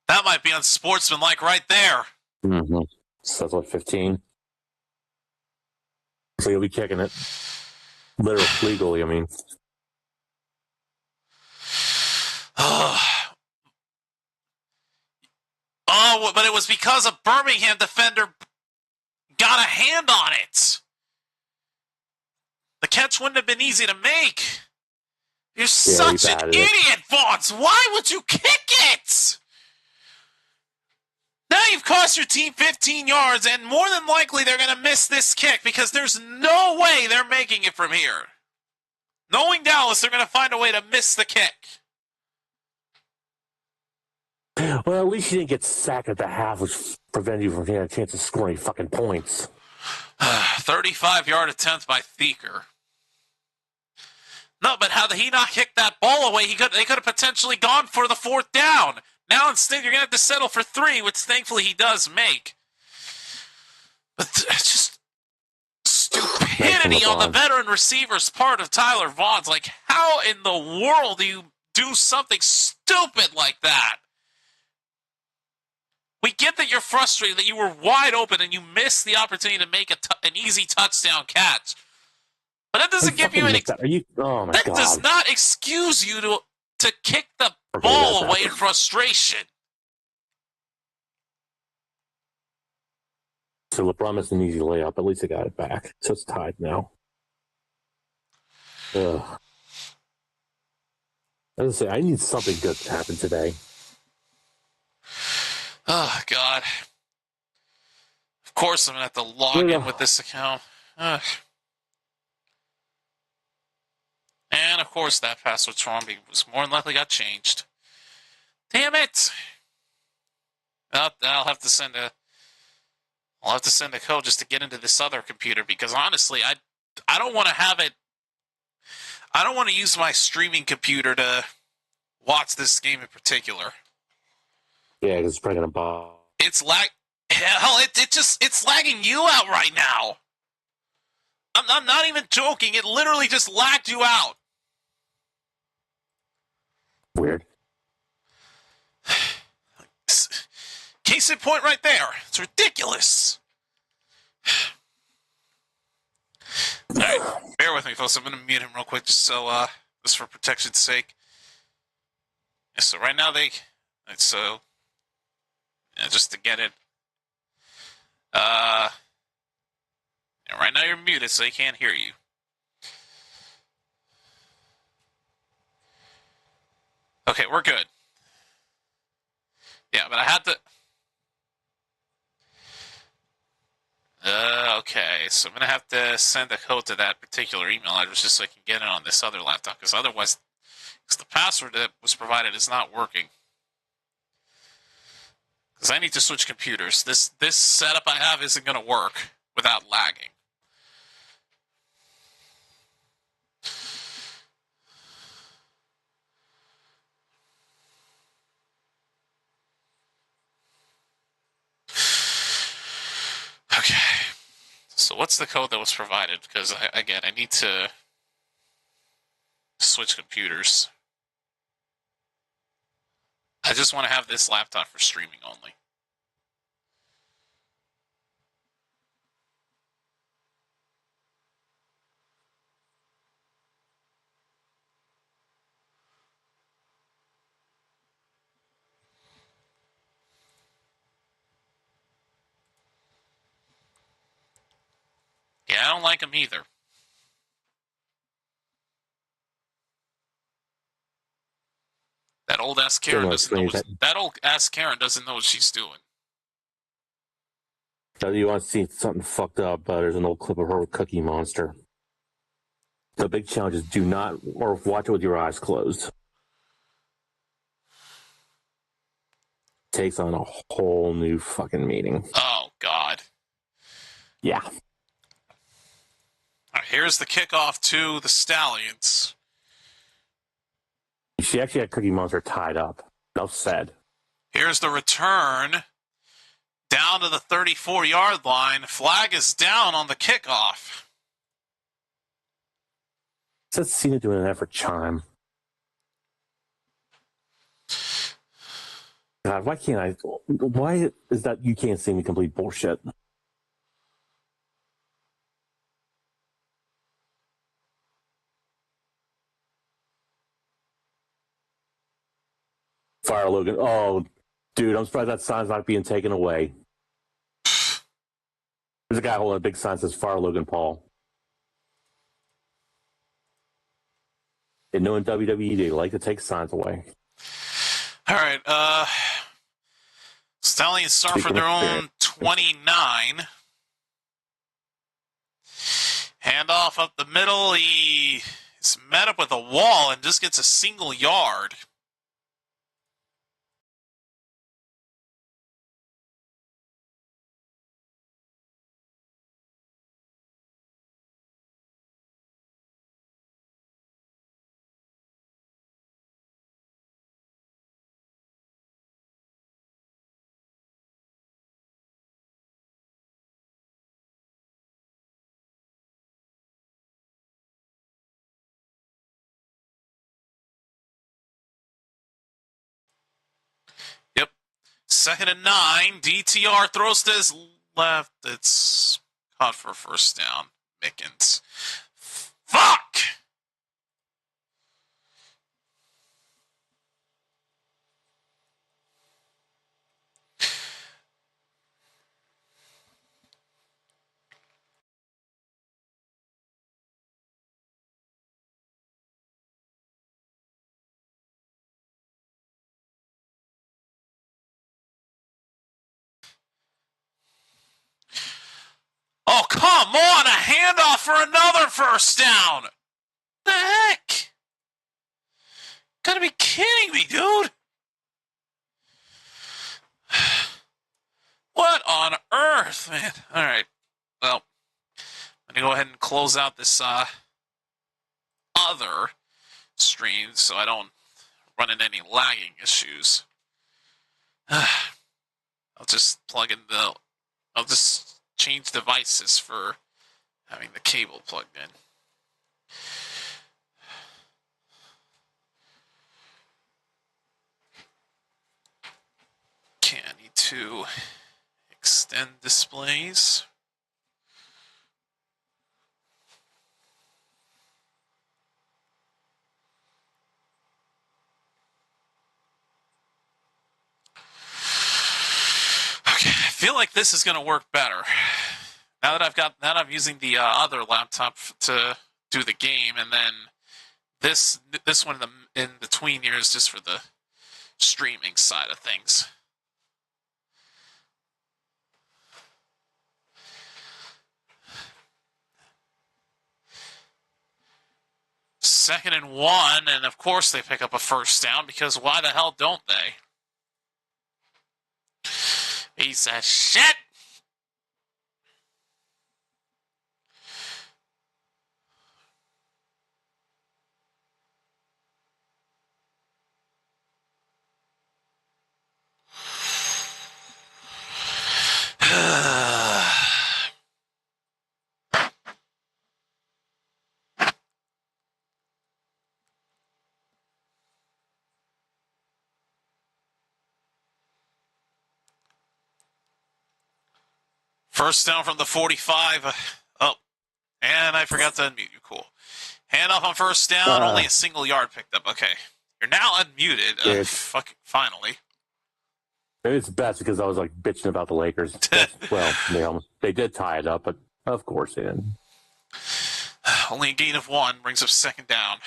That might be unsportsmanlike right there. Mm-hmm. So that's what, 15? So he'll be kicking it. Literally, legally, I mean. Oh, but it was because a Birmingham defender got a hand on it. The catch wouldn't have been easy to make. You're such an idiot, Vaughns. Why would you kick it? Now you've cost your team 15 yards, and more than likely they're going to miss this kick because there's no way they're making it from here. Knowing Dallas, they're going to find a way to miss the kick. Well, at least you didn't get sacked at the half, which prevented you from getting a chance of scoring fucking points. 35-yard attempt by Thieker. No, but how did he not kick that ball away? They could have potentially gone for the 4th down. Now instead, you're going to have to settle for 3, which thankfully he does make. But just stupidity on the veteran receiver's part of Tyler Vaughns. Like, how in the world do you do something stupid like that? We get that you're frustrated, that you were wide open and you missed the opportunity to make an easy touchdown catch. But that doesn't give you any... that does not excuse you to kick the ball away in frustration. So LeBron missed an easy layup. At least they got it back. So it's tied now. Ugh. As I say, I need something good to happen today. Oh, God. Of course I'm going to have to log in with this account. Ugh. And, of course, that password's wrong because more than likely got changed. Damn it! I'll have to send a code just to get into this other computer because, honestly, I don't want to have it... I don't want to use my streaming computer to watch this game in particular. Yeah, because it's probably going to bug. It's lag. hell? It's lagging you out right now. I'm not even joking. It literally just lagged you out. Weird. Case in point right there. It's ridiculous. All right, bear with me, folks. I'm going to mute him real quick just for protection's sake. Yeah, so right now just to get it. Right now you're muted, so they can't hear you. Okay, we're good. Yeah, but I had to... Okay, so I'm going to have to send a code to that particular email address just so I can get it on this other laptop, because otherwise the password that was provided is not working. Because I need to switch computers. This setup I have isn't going to work without lagging. Okay. So what's the code that was provided? Because, I need to switch computers. I just want to have this laptop for streaming only. Yeah, I don't like him either. That old ass Karen doesn't know what she's doing. You want to see something fucked up? There's an old clip of her with Cookie Monster. The big challenge is do not or watch it with your eyes closed. Takes on a whole new fucking meaning. Oh God. Yeah. All right, here's the kickoff to the Stallions. She actually had Cookie Monster tied up. Enough said. Here's the return down to the 34-yard line. Flag is down on the kickoff. Says Cena doing an effort chime. God, why can't I? Why is that you can't see me complete bullshit? Fire Logan. Oh, dude, I'm surprised that sign's not being taken away. There's a guy holding a big sign that says Fire Logan Paul. And knowing WWE, they like to take signs away. All right, Stallions start for their own 29. Handoff up the middle. He's met up with a wall and just gets a single yard. Yep. 2nd and 9. DTR throws to his left. It's caught for a first down. Mickens. Fuck! Oh, come on! A handoff for another first down! What the heck? Gotta be kidding me, dude! What on earth, man? Alright. Well, I'm gonna go ahead and close out this other stream so I don't run into any lagging issues. I'll just plug in the I'll just change devices for having the cable plugged in. Okay, I need to extend displays. Okay, I feel like this is going to work better. Now that I'm using the other laptop to do the game, and then this one in between here is just for the streaming side of things. Second and 1, and of course they pick up a first down, because why the hell don't they? Piece of shit! First down from the 45. Oh, and I forgot to unmute you. Cool. Handoff on first down. Only a single yard picked up. Okay. You're now unmuted. Finally. Maybe it's best because I was like bitching about the Lakers. Well, they did tie it up, but of course they didn't. Only a gain of 1 brings up second down.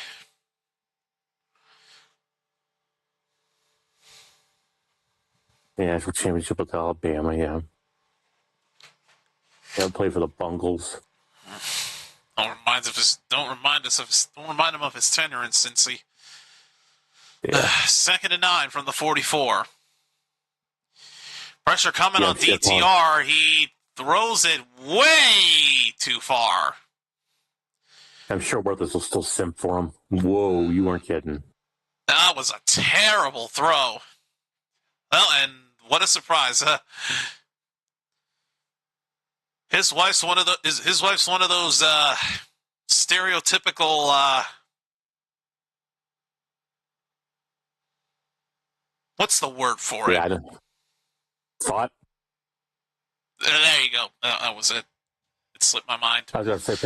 Yeah, national championship with Alabama. Yeah. Yeah, play for the Bungles. Don't remind him of his tenure in Cincy. Yeah. Second and 9 from the 44. Pressure coming on DTR. He throws it way too far. I'm sure Worthless will still simp for him. Whoa, you weren't kidding. That was a terrible throw. Well, and what a surprise! His wife's one of those stereotypical. What's the word for it? I don't. Thought. There you go. That was it. It slipped my mind. I was going to say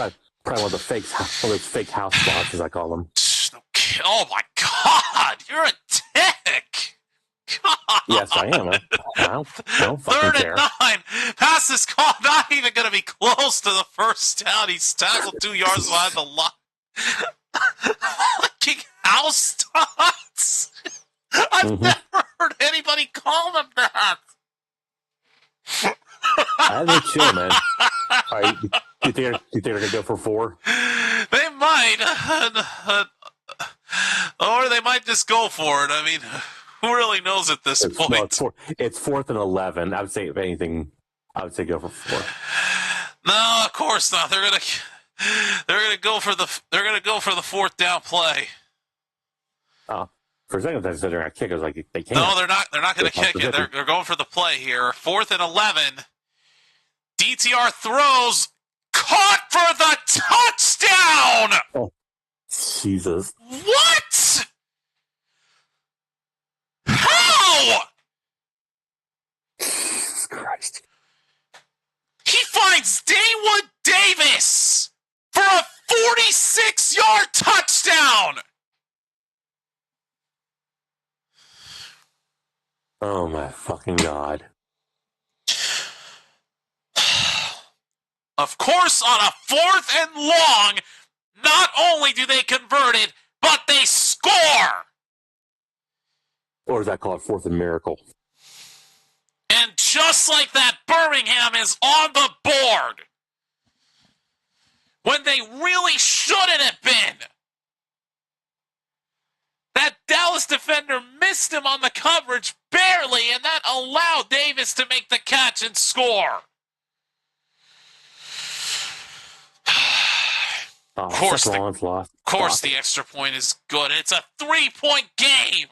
probably one of those fake house spots, as I call them. Oh my God! You're a dick. God. Yes, I am. I don't fucking Third care. and 9. Pass is called. Not even going to be close to the first down. He's tackled 2 yards behind the line. Fucking house spots. I've never heard anybody call them that. I think chill, man. All right, you think they're going to go for 4? They might. Or they might just go for it. I mean, who really knows at this point? No, it's 4th and 11. I would say, if anything, I would say go for 4. No, of course not. They're gonna go for the 4th down play. For a second, I said they're gonna kick. I was like, they can't. No, they're not. They're not gonna kick it. They're going for the play here. 4th and 11. DTR throws, caught for the touchdown. Oh, Jesus! What? How? Jesus Christ! He finds Dawood Davis for a 46-yard touchdown. Oh my fucking God! Of course, on a 4th and long, not only do they convert it, but they score. Or is that called 4th and miracle? And just like that, Birmingham is on the board when they really shouldn't have been. That Dallas defender missed him on the coverage barely, and that allowed Davis to make the catch and score. Of course, the extra point is good. It's a 3-point game.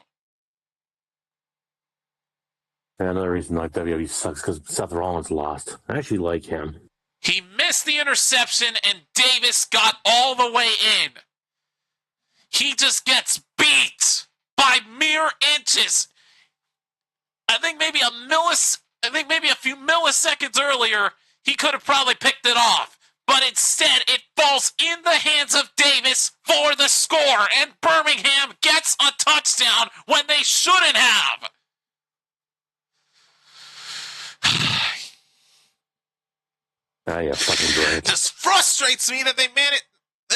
And another reason like WWE sucks because Seth Rollins lost. I actually like him. He missed the interception, and Davis got all the way in. He just gets beat by mere inches. I think maybe a few milliseconds earlier, he could have probably picked it off. But instead, it falls in the hands of Davis for the score, and Birmingham gets a touchdown when they shouldn't have. Yeah, fucking great. It just frustrates me that they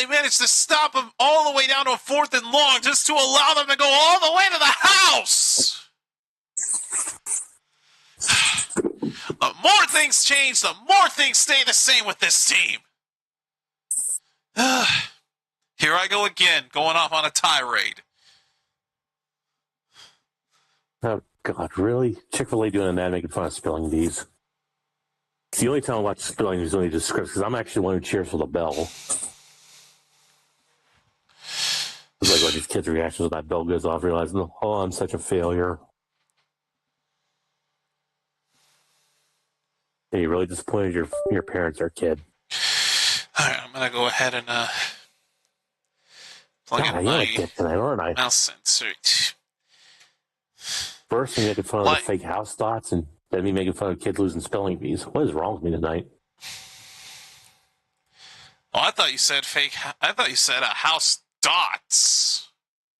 managed to stop him all the way down to a 4th and long just to allow them to go all the way to the house. The more things change, the more things stay the same with this team. Here I go again, going off on a tirade. Oh, God, really? Chick-fil-A doing that, making fun of spelling bees. It's the only time I watch spelling bees only just scripts, because I'm actually one who cheers for the bell. It's like these kids' reactions when that bell goes off, realizing, oh, I'm such a failure. Are you really disappointed your parents are kid? All right, I'm going to go ahead and plug God, in my tonight, aren't I? mouse sensor. First, me making fun of the fake house thoughts, and then me making fun of kids losing spelling bees. What is wrong with me tonight? Oh, I thought you said fake. I thought you said house dots.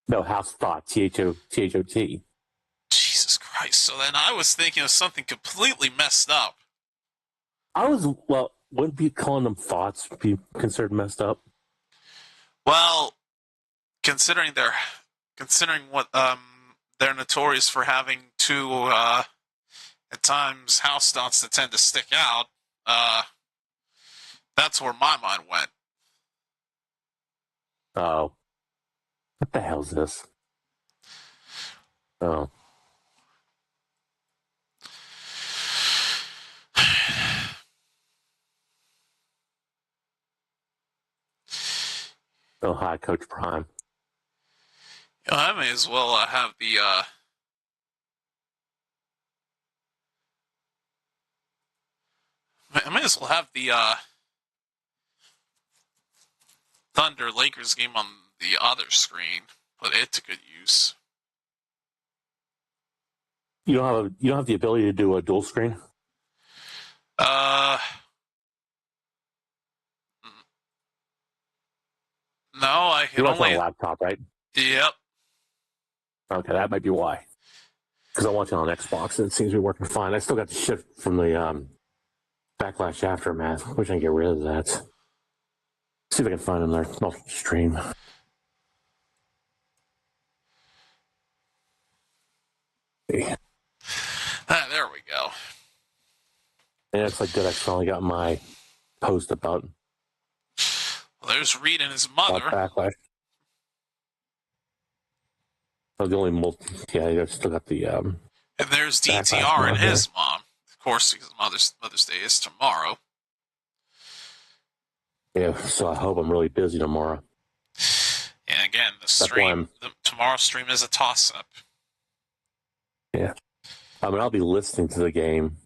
No, house thought. Thot. Jesus Christ. So then I was thinking of something completely messed up. Wouldn't be calling them thoughts be considered messed up? Well, considering what they're notorious for having two at times house dots that tend to stick out, that's where my mind went. Oh. What the hell's this? Oh. Oh, hi, Coach Prime. I may as well have the Thunder Lakers game on the other screen. Put it to good use. You don't have the ability to do a dual screen? No, I can You're only on a laptop, right? Yep. Okay, that might be why. Because I watch it on Xbox and it seems to be working fine. I still got the shit from the Backlash Aftermath. I wish I could get rid of that. See if I can find them there. Multiple stream. There we go. And it's like good I finally got my post about There's Reed and his mother. Backlash. Oh, the only yeah, I still got the and there's DTR and his mom. Of course, because Mother's Day is tomorrow. Yeah, so I hope I'm really busy tomorrow. And again, tomorrow's stream is a toss-up. Yeah. I mean, I'll be listening to the game.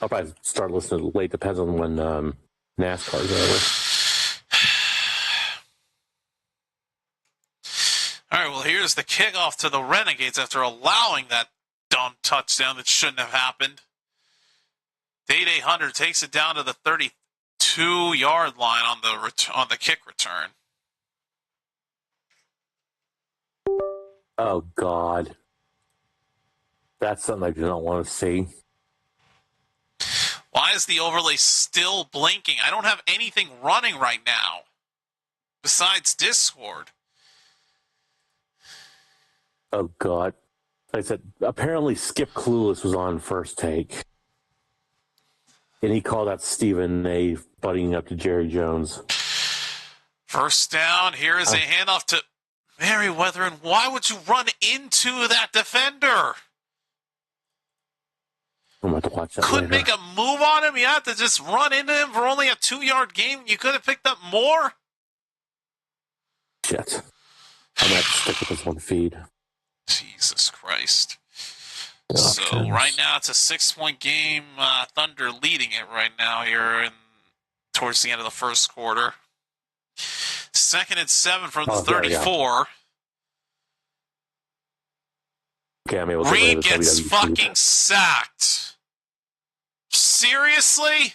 I'll probably start listening late. Depends on when NASCAR's over. All right, well, here's the kickoff to the Renegades after allowing that dumb touchdown that shouldn't have happened. Day-Day Hunter takes it down to the 32-yard line on the kick return. Oh, God. That's something I do not want to see. Why is the overlay still blinking? I don't have anything running right now besides Discord. Oh, God. Like I said, apparently Skip Clueless was on First Take. And he called out Stephen A. butting up to Jerry Jones. First down. Here is a handoff to Merriweather. And why would you run into that defender? I'm about to watch that Couldn't later. make a move on him. You had to just run into him for only a 2-yard gain. You could have picked up more. Shit. I'm going to have to stick with this one feed. Jesus Christ. So right now it's a 6-point game. Thunder leading it right now here towards the end of the first quarter. 2nd and 7 from the 34. Okay, I'm able to Reed gets fucking sacked. Seriously?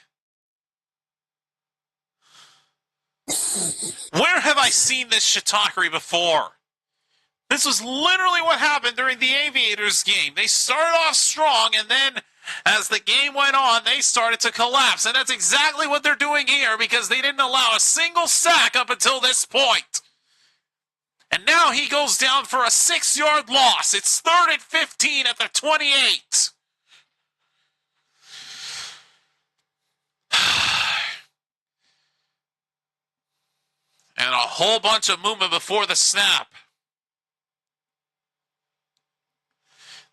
Where have I seen this shiitake before? This was literally what happened during the Aviators game. They started off strong, and then as the game went on, they started to collapse. And that's exactly what they're doing here because they didn't allow a single sack up until this point. And now he goes down for a 6-yard loss. It's 3rd and 15 at the 28. And a whole bunch of movement before the snap.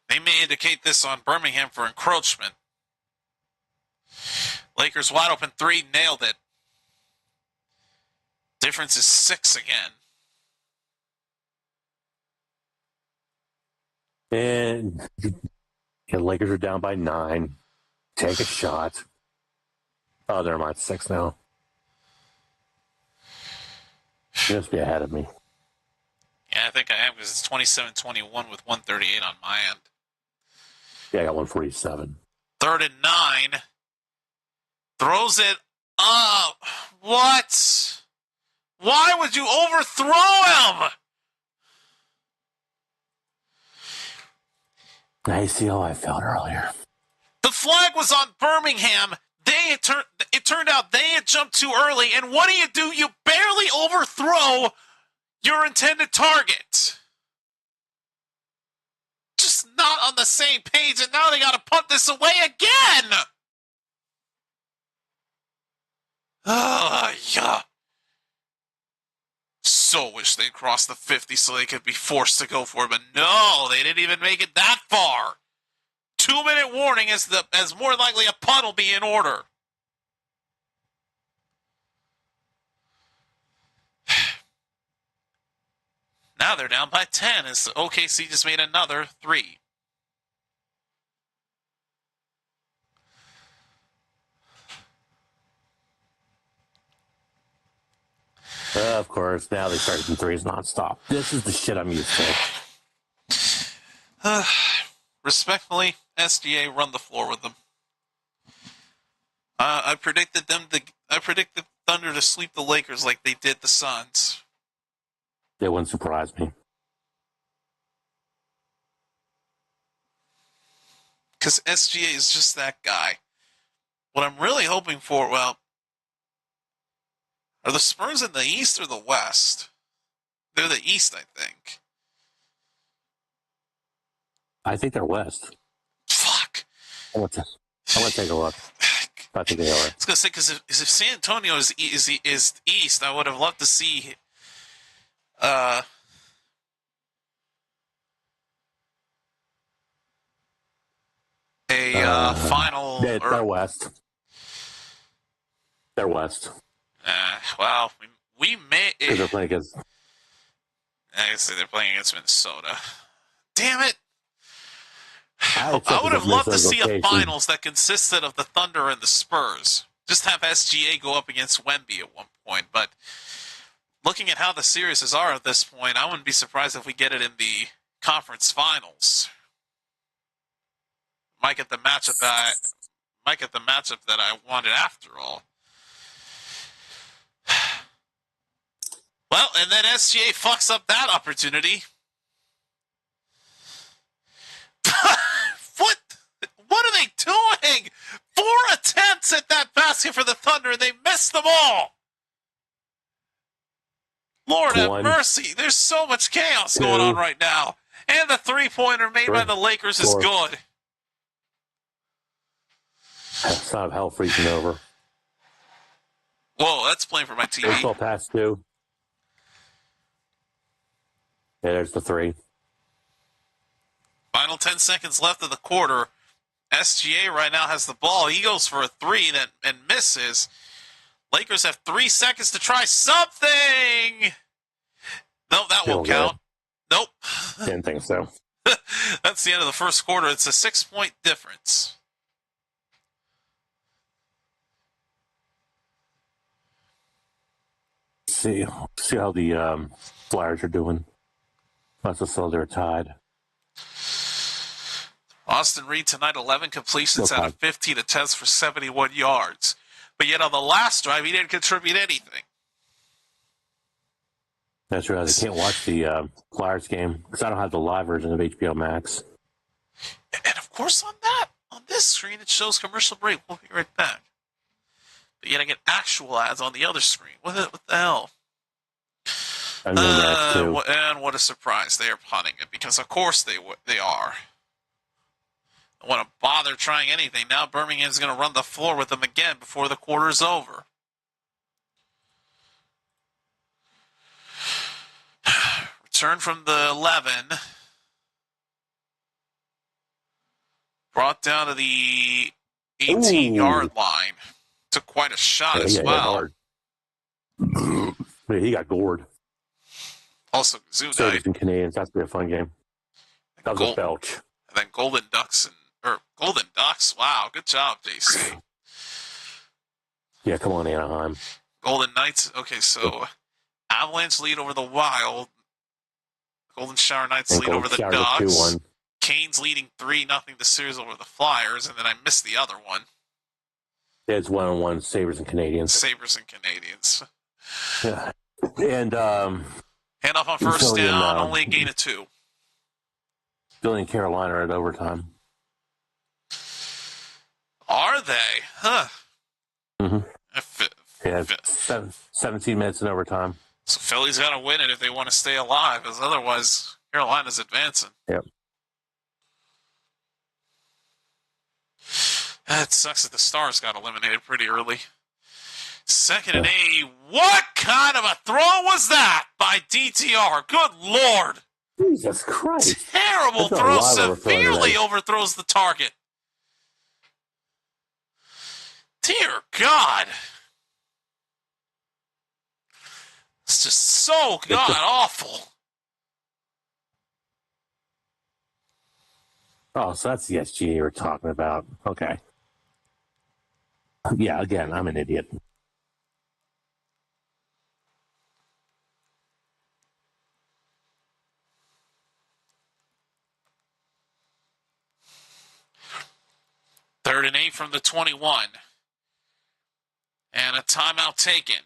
They may indicate this on Birmingham for encroachment. Lakers wide open 3, nailed it. Difference is 6 again. And the Lakers are down by 9. Take a shot. Oh, never mind. 6 now. You must be ahead of me. Yeah, I think I am because it's 27-21 with 138 on my end. Yeah, I got 147. 3rd and 9. Throws it up. What? Why would you overthrow him? I see how I felt earlier. The flag was on Birmingham. It turned out they had jumped too early. And what do? You barely overthrow your intended target. Just not on the same page. And now they got to punt this away again. Yeah. So wish they'd crossed the 50 so they could be forced to go for it. But no, they didn't even make it that far. 2-minute warning as more likely a punt will be in order. Now they're down by 10 as OKC just made another 3. Of course, now they start hitting 3s nonstop. This is the shit I'm used to. Respectfully, SGA run the floor with them. I predicted Thunder to sweep the Lakers like they did the Suns. They wouldn't surprise me. Because SGA is just that guy. What I'm really hoping for, well, are the Spurs in the East or the West? They're the East, I think. I think they're West. Fuck. I'm gonna take a look. I think they are. I was gonna say because if San Antonio is East, I would have loved to see. Final. They're West. They're West. Well, we may. Because they're playing against. I guess they're playing against Minnesota. Damn it! I would have loved to see a finals that consisted of the Thunder and the Spurs. Just have SGA go up against Wemby at one point. But looking at how the series are at this point, I wouldn't be surprised if we get it in the conference finals. Might get the matchup that I wanted after all. Well, and then SGA fucks up that opportunity. What are they doing? 4 attempts at that basket for the Thunder, and they missed them all. Lord have mercy. There's so much chaos going on right now. And the 3-pointer made by the Lakers is good. It's not hell freezing over. Whoa, that's playing for my TV. Baseball pass 2. Yeah, there's the 3. Final 10 seconds left of the quarter. SGA right now has the ball. He goes for a 3 and misses. Lakers have 3 seconds to try something. No, that won't count. Nope. Didn't think so. That's the end of the first quarter. It's a 6-point difference. See how the Flyers are doing. That's so they're tied. Austin Reed tonight, 11 completions out of 15 attempts for 71 yards. But yet on the last drive, he didn't contribute anything. That's right. I can't watch the Flyers game because I don't have the live version of HBO Max. And of course, on this screen, it shows commercial break. We'll be right back. But yet I get actual ads on the other screen. What the hell? I know that too. And what a surprise. They are punting it because, of course, they are. I want to bother trying anything. Now Birmingham's going to run the floor with them again before the quarter's over. Return from the 11. Brought down to the 18-yard line. Took quite a shot as well. Yeah, he got gored. Also, Zoo Sabres and Canadians. That's going to be a fun game. That was a belch. And then Golden Ducks. Wow, good job, JC. Yeah, come on, Anaheim. Golden Knights. Okay, so Avalanche lead over the Wild. Golden Shower Knights lead over the Ducks. Canes leading 3-0 the series over the Flyers, and then I missed the other one. Yeah, it's 1-on-1, Sabres and Canadians. Sabres and Canadians. Yeah. And handoff on first down, only a gain of 2. Philly and Carolina are at overtime. Are they? Huh. Mm-hmm. Yeah, 17 minutes in overtime. So Philly's got to win it if they want to stay alive, because otherwise Carolina's advancing. Yep. That sucks that the Stars got eliminated pretty early. Second and 8. What kind of a throw was that by DTR? Good Lord. Jesus Christ. Terrible throw. Severely overthrows the target. Dear God. It's just so god-awful. Oh, so that's the SGA you were talking about. Okay. Yeah, again, I'm an idiot. Third and 8 from the 21. And a timeout taken.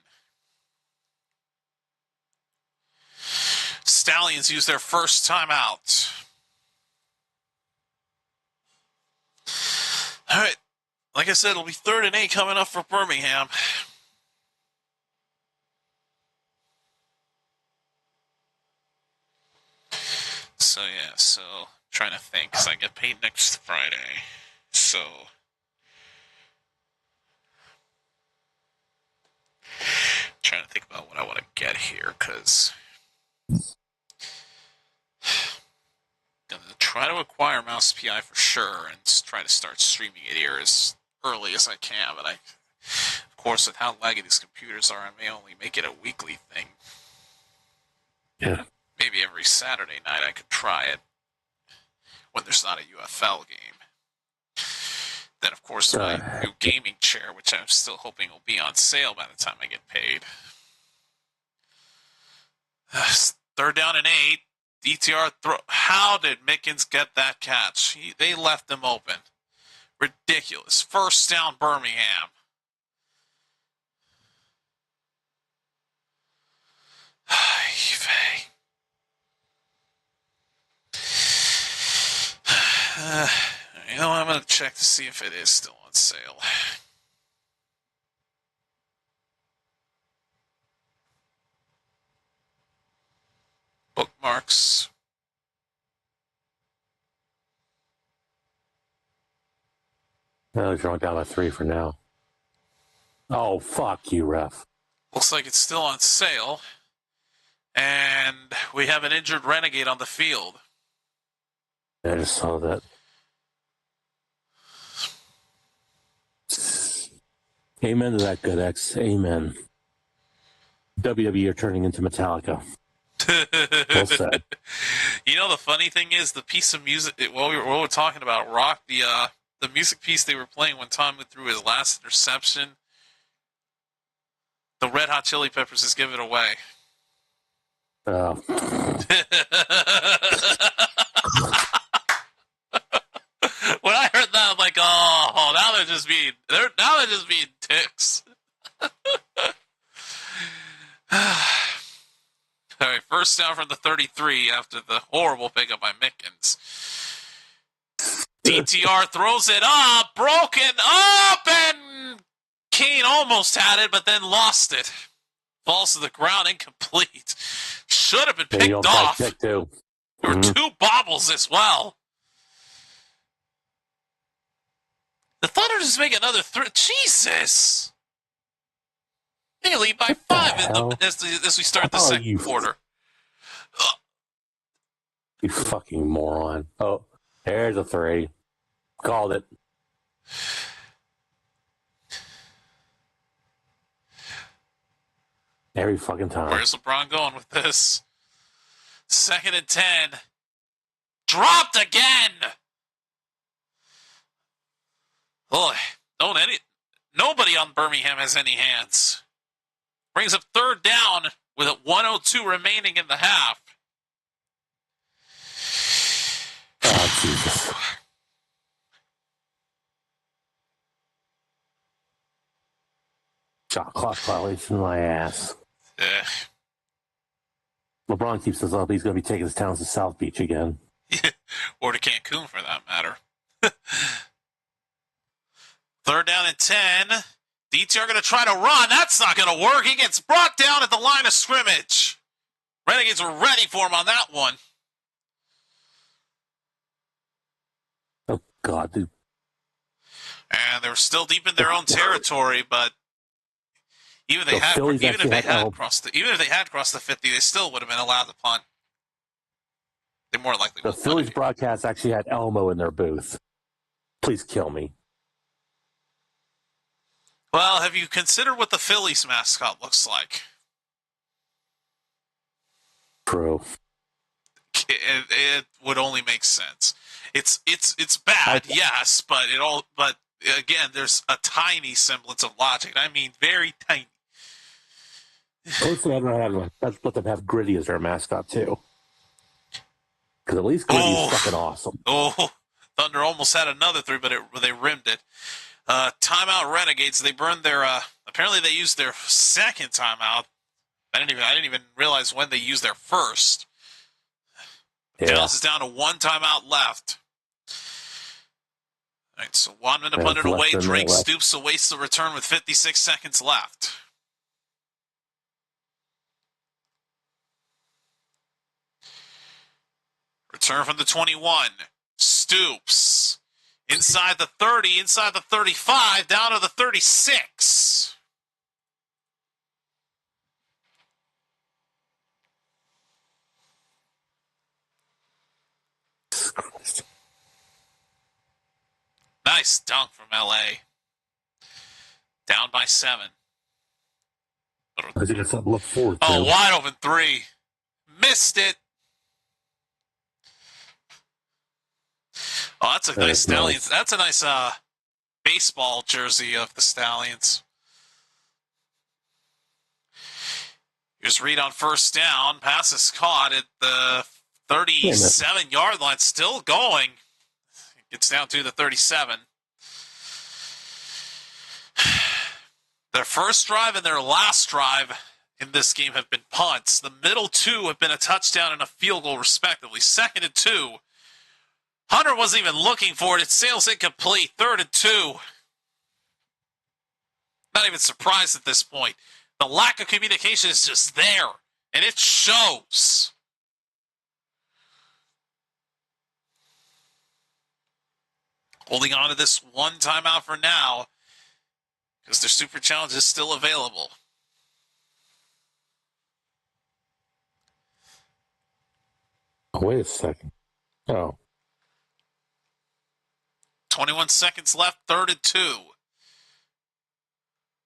Stallions use their first timeout. All right. Like I said, it'll be 3rd and 8 coming up for Birmingham. So, trying to think, because I get paid next Friday. So, trying to think about what I want to get here, because I'm going to try to acquire Mouse PI for sure and try to start streaming it here as early as I can, but of course, with how laggy these computers are, I may only make it a weekly thing. Yeah. Maybe every Saturday night I could try it when there's not a UFL game. Then, of course, my new gaming chair, which I'm still hoping will be on sale by the time I get paid. 3rd down and 8. DTR throw. How did Mickens get that catch? They left him open. Ridiculous. First down, Birmingham. You know, I'm going to check to see if it is still on sale. Bookmarks. No, they're drawing down by 3 for now. Oh, fuck you, ref. Looks like it's still on sale. And we have an injured Renegade on the field. I just saw that. Amen to that, good X. Amen. WWE are turning into Metallica. Well said. You know, the funny thing is, the piece of music, while we were talking about rock, the music piece they were playing when Tom threw his last interception, the Red Hot Chili Peppers is Give It Away. Uh, When I heard that, I'm like, oh, now they're just being dicks. All right, first down from the 33 after the horrible pickup by Mickens. DTR throws it up, broken up, and Kane almost had it, but then lost it. Falls to the ground, incomplete. Should have been picked off. There were two bobbles as well. The Thunder just make another three. Jesus! They lead by 5 as we start the second quarter. You fucking moron. Oh, there's a 3. Called it. Every fucking time. Where's LeBron going with this? 2nd and 10. Dropped again! Boy, nobody on Birmingham has any hands. Brings up 3rd down with a 1:02 remaining in the half. Oh, Jesus. Shot clock violation, my ass. LeBron keeps this up. He's going to be taking his talents to South Beach again. Or to Cancun, for that matter. 3rd down and 10. DTR going to try to run. That's not going to work. He gets brought down at the line of scrimmage. Renegades were ready for him on that one. Oh, God, dude. And they were still deep in their own territory, but even if they had crossed the 50, they still would have been allowed to punt. They more likely. The Phillies broadcast actually had Elmo in their booth. Please kill me. Well, have you considered what the Phillies mascot looks like? True. It would only make sense. It's bad, yes, but again, there's a tiny semblance of logic. I mean, very tiny. Personally, I'd let them have Gritty as their mascot too, because at least Gritty's fucking awesome. Oh, Thunder almost had another 3, but they rimmed it. Timeout Renegades. They burned their. Apparently, they used their second timeout. I didn't even realize when they used their first. Yeah. Dallas is down to 1 timeout left. All right, so 1 minute punted away. Drake Stoops awaits the return with 56 seconds left. Return from the 21. Stoops. Inside the 30, inside the 35, down to the 36. Nice dunk from LA. Down by 7. I think it's up left forward. Oh, wide open 3. Missed it. Oh, that's a nice Stallions. Nice. That's a nice baseball jersey of the Stallions. Here's Reed on first down. Pass is caught at the 37-yard line. Still going. Gets down to the 37. Their first drive and their last drive in this game have been punts. The middle 2 have been a touchdown and a field goal, respectively. 2nd and 2. Hunter wasn't even looking for it. It sails incomplete. 3rd and 2. Not even surprised at this point. The lack of communication is just there, and it shows. Holding on to this 1 timeout for now, because their super challenge is still available. Wait a second. Oh. 21 seconds left, 3rd and 2.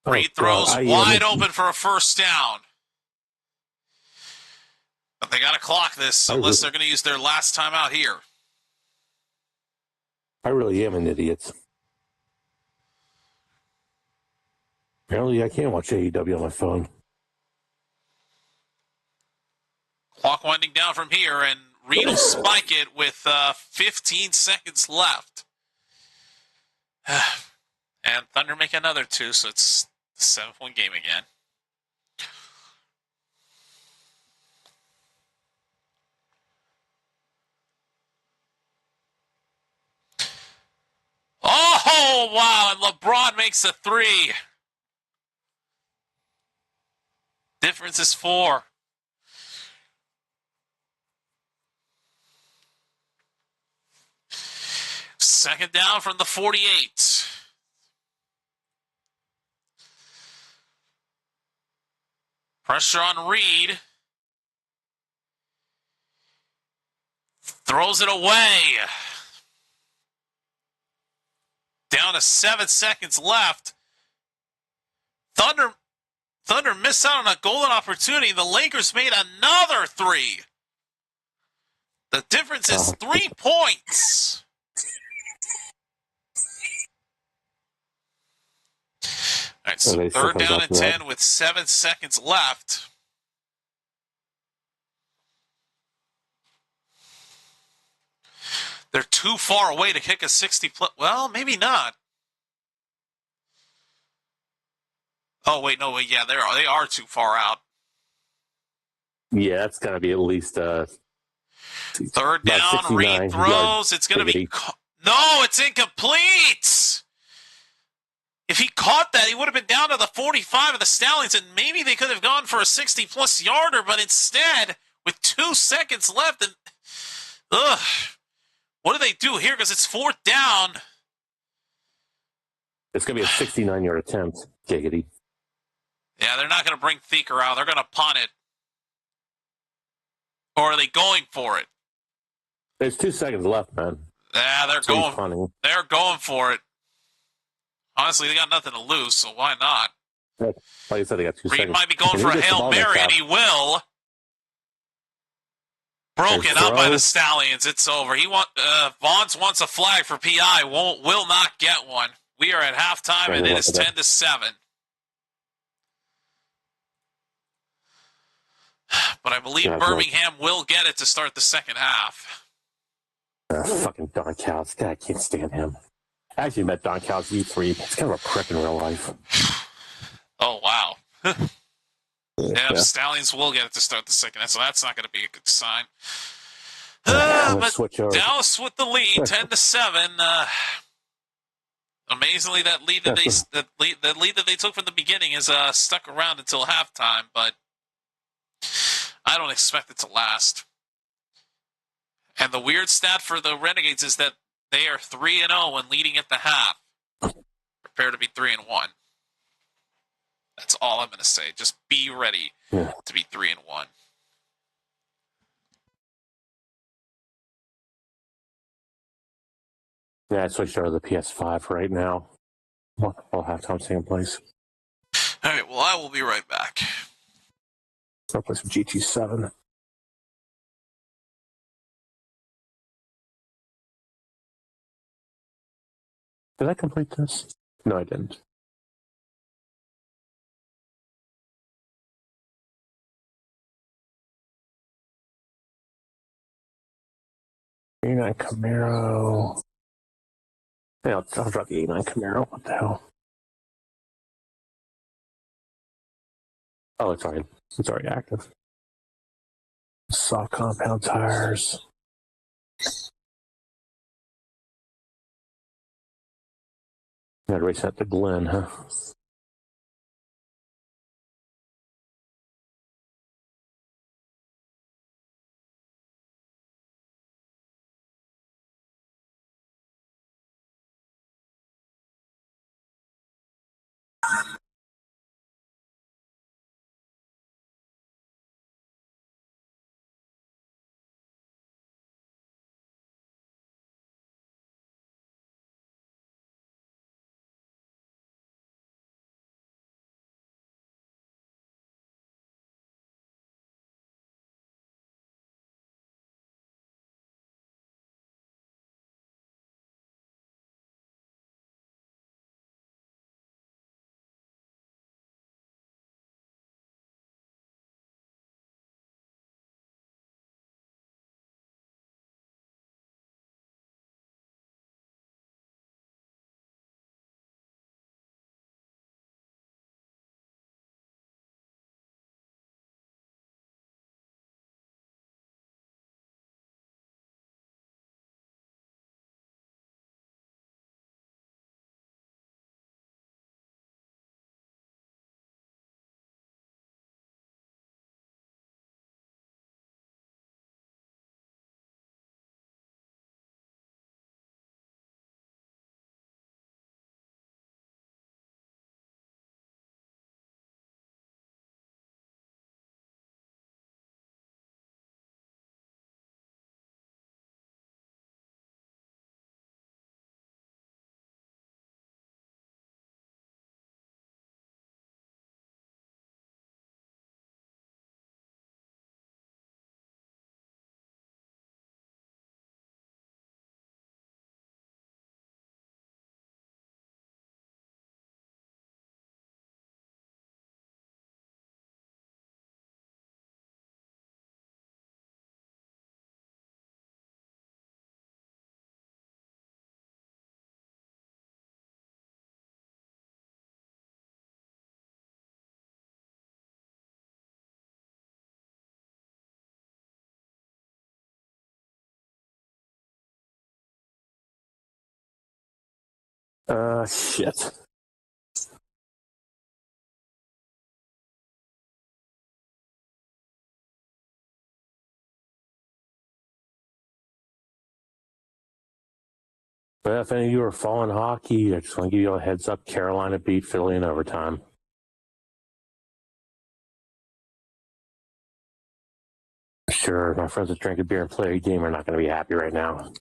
Reed throws wide open for a first down. But they got to clock this unless they're going to use their last time out here. I really am an idiot. Apparently, I can't watch AEW on my phone. Clock winding down from here, and Reed will spike it with 15 seconds left. And Thunder make another 2, so it's a 7-point game again. Oh, wow, and LeBron makes a 3. Difference is 4. Second down from the 48. Pressure on Reed. Throws it away. Down to 7 seconds left. Thunder missed out on a golden opportunity. The Lakers made another 3. The difference is 3 points. All right, so third down and 10 with 7 seconds left. They're too far away to kick a 60 plus. Well, maybe not. Oh, wait, no, wait, yeah, they are too far out. Yeah, that's got to be at least third down, Reed throws. It's going to be... No, it's incomplete! If he caught that, he would have been down to the 45 of the Stallions, and maybe they could have gone for a 60-plus yarder, but instead, with 2 seconds left, and... Ugh. What do they do here? Because it's fourth down. It's going to be a 69-yard attempt, giggity. Yeah, they're not going to bring Theaker out. They're going to punt it. Or are they going for it? There's 2 seconds left, man. Yeah, they're going. They're going for it. Honestly, they got nothing to lose, so why not? Like I said, they got 2 seconds. Reed might be going for a Hail Mary, and he will. Broken up by the Stallions. It's over. Vaughns wants a flag for PI. Will not get one. We are at halftime, and it is 10-7. But I believe Birmingham will get it to start the second half. Fucking Don Callis. God, I can't stand him. I actually met Don Callis E3. He's kind of a prick in real life. Oh, wow. Yeah, Stallions will get it to start the second half, so that's not going to be a good sign. But Dallas with the lead, 10-7. Amazingly, that lead that they took from the beginning is stuck around until halftime, but I don't expect it to last. And the weird stat for the Renegades is that they are 3-0 when leading at the half. Prepare to be 3-1. That's all I'm going to say. Just be ready to be 3-1. Yeah, I switched over to the PS5 right now. While halftime's taking place. All right, well, I will be right back. I'll play some GT7. Did I complete this? No, I didn't. '89 Camaro. Yeah, I'll drop the '89 Camaro. What the hell? Oh, it's already active. Soft compound tires. Gotta race that to Glen, huh? Shit. But if any of you are following hockey, I just want to give you a heads up. Carolina beat Philly in overtime. Sure, my friends that drink a beer and play a game are not going to be happy right now.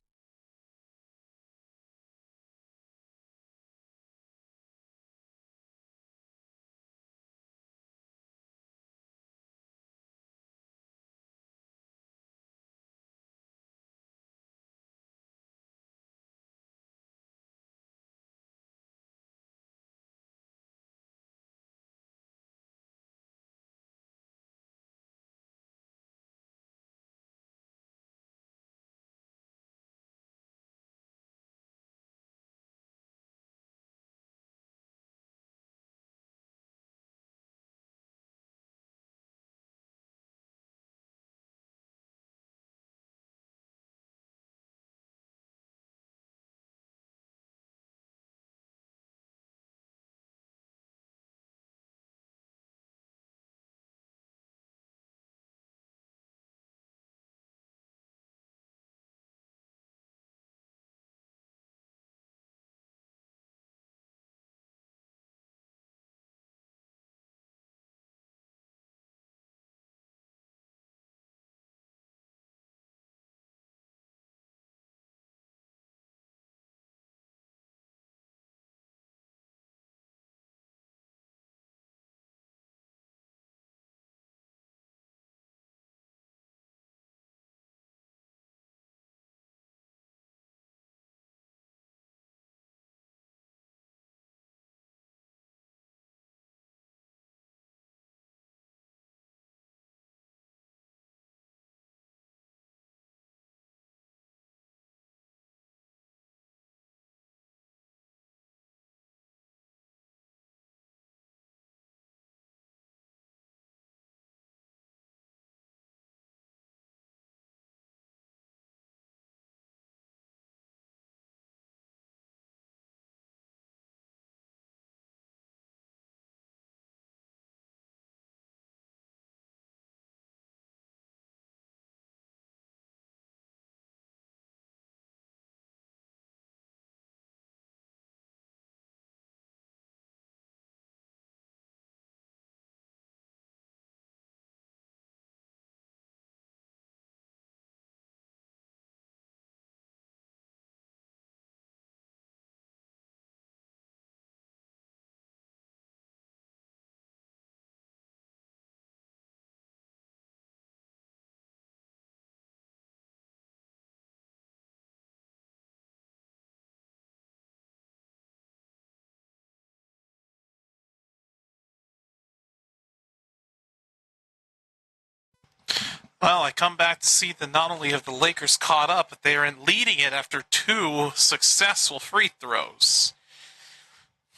Well, I come back to see that not only have the Lakers caught up, but they are leading it after 2 successful free throws.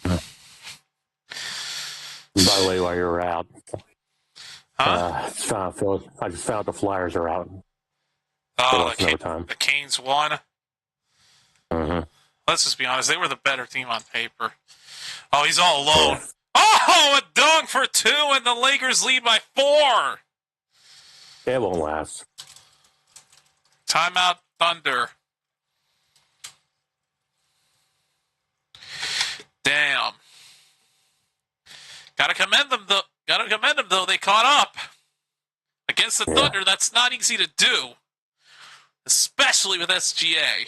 By the way, while you're out, Huh? I just found the Flyers are out. Oh, Overtime. the Canes won. Mm-hmm. Let's just be honest, they were the better team on paper. Oh, he's all alone. Yeah. Oh, a dunk for 2, and the Lakers lead by 4. It won't last. Timeout, Thunder. Damn. Gotta commend them though. They caught up against the Thunder. That's not easy to do, especially with SGA.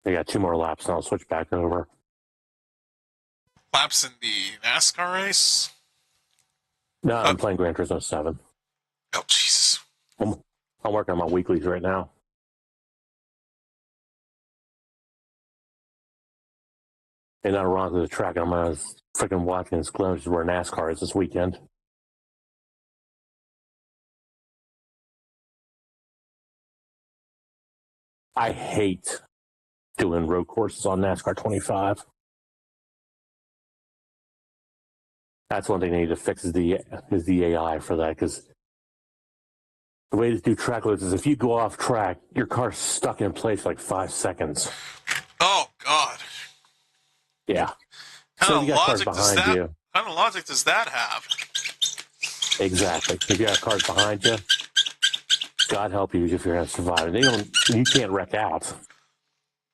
They got 2 more laps, and I'll switch back over. Laps in the NASCAR race. No, I'm playing Gran Turismo 7. Oh, Jesus. I'm working on my weeklies right now. And now Ron's at the track, and I'm freaking watching his glimpses where NASCAR is this weekend. I hate doing road courses on NASCAR 25. That's one thing they need to fix is the AI for that, because the way to do track loads is if you go off track, your car's stuck in place for like 5 seconds. Oh God! Yeah. What So kind if of you got cars logic does behind that? you, What kind of logic does that have? exactly. If you got cars behind you, God help you if you're going to survive. You can't wreck out.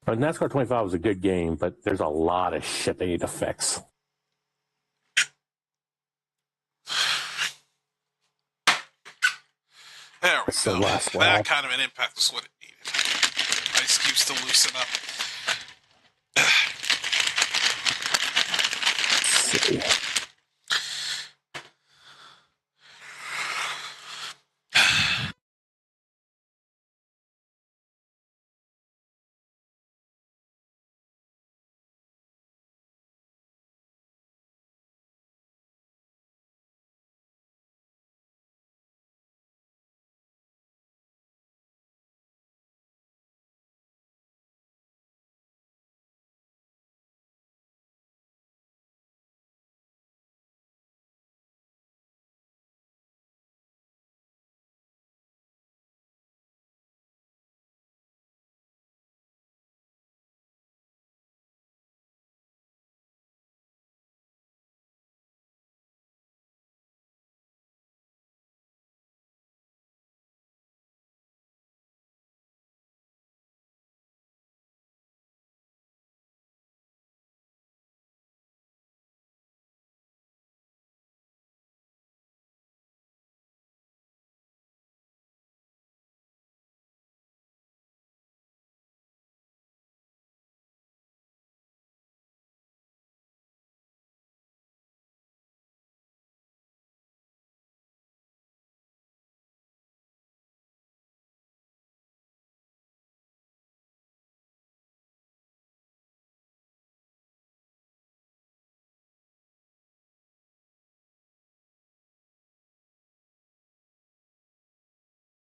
But NASCAR 25 was a good game, but there's a lot of shit they need to fix. There we It's the go. last That lap. kind of an impact is what it needed. Ice cubes to loosen up. Let's see.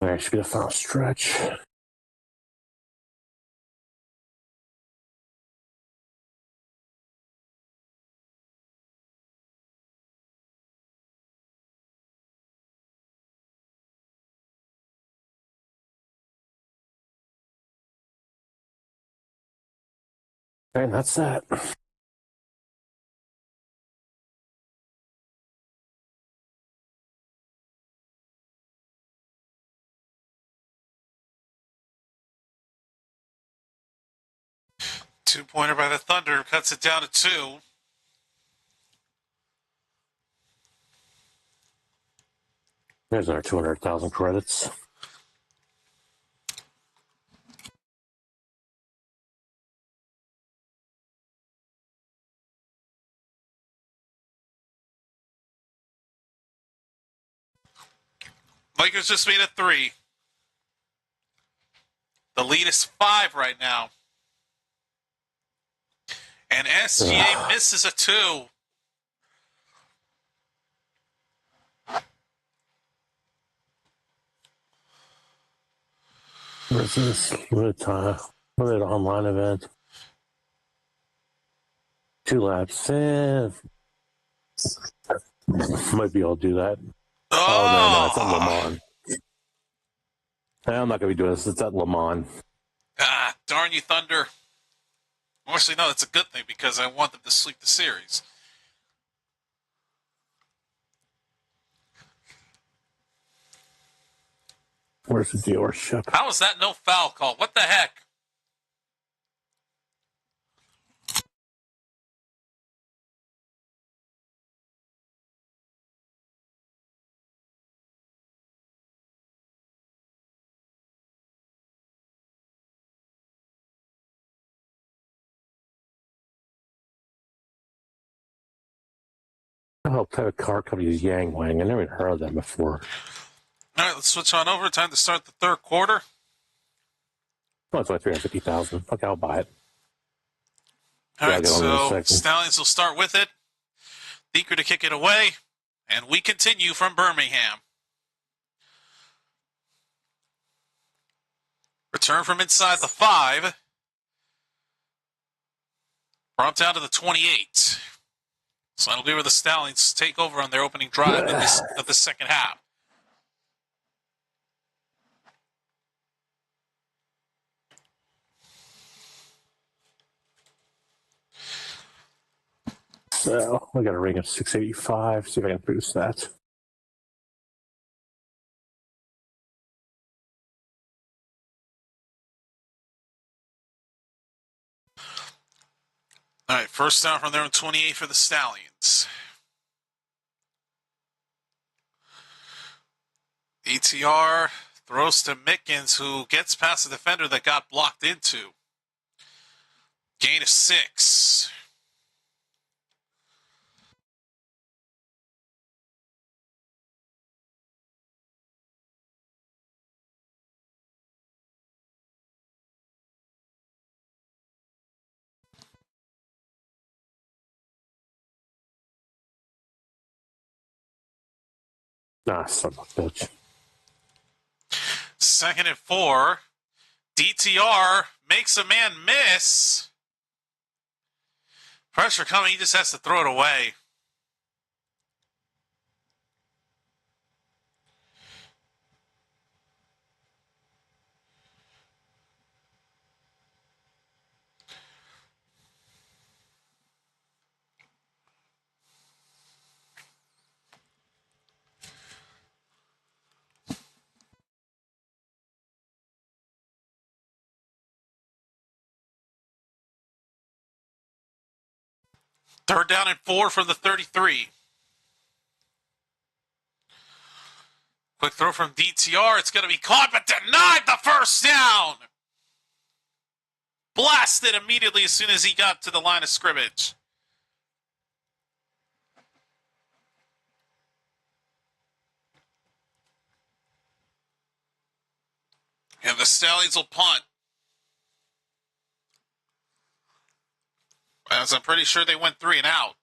That should be the final stretch. And that's that. Two-pointer by the Thunder cuts it down to 2. There's our 200,000 credits. Lakers just made it 3. The lead is 5 right now. And SGA misses a 2. Where's this? What an online event. 2 laps. Might be able to do that. Oh, no, it's at Le Mans. I'm not going to be doing this. It's at Le Mans. Darn you, Thunder. Actually, no, that's a good thing because I want them to sweep the series. Where's the dealership? How is that no foul call? What the heck? Oh, what type of car company is Yang Wang? I never even heard of them before. All right, let's switch on over. Time to start the third quarter. Oh, it's only 350,000. Okay, I'll buy it. All right, so Stallions will start with it. Beaker to kick it away, and we continue from Birmingham. Return from inside the 5. Brought down to the 28. So that'll be where the Stallions take over on their opening drive of the second half. So we got a ring of 685. See if I can boost that. All right, first down from their own 28 for the Stallions. ETR throws to Mickens, who gets past the defender that got blocked into. Gain of 6. Son of a bitch. 2nd and 4. DTR makes a man miss. Pressure coming, he just has to throw it away. Third down and 4 from the 33. Quick throw from DTR. It's going to be caught, but denied the first down. Blasted immediately as soon as he got to the line of scrimmage. And the Stallions will punt. As I'm pretty sure they went 3 and out.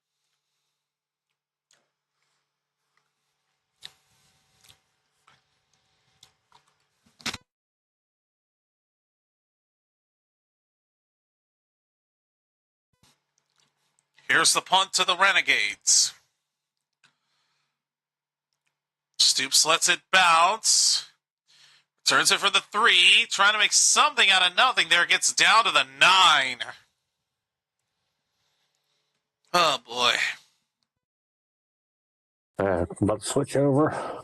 Here's the punt to the Renegades. Stoops lets it bounce. Turns it for the 3. Trying to make something out of nothing there. Gets down to the 9. Oh, boy. I'm about to switch over.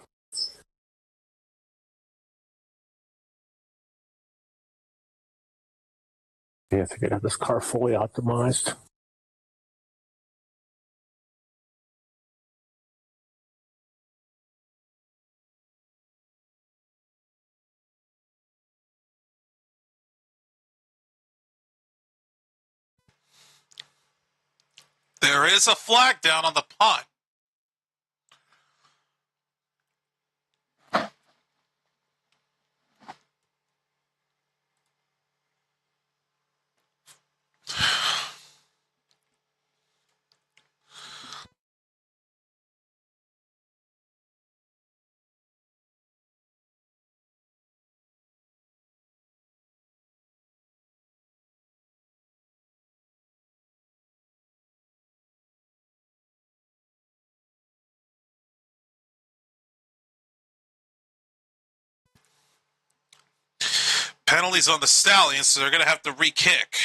Yeah, I think I got this car fully optimized. There is a flag down on the punt. Penalties on the Stallions, so they're going to have to re-kick.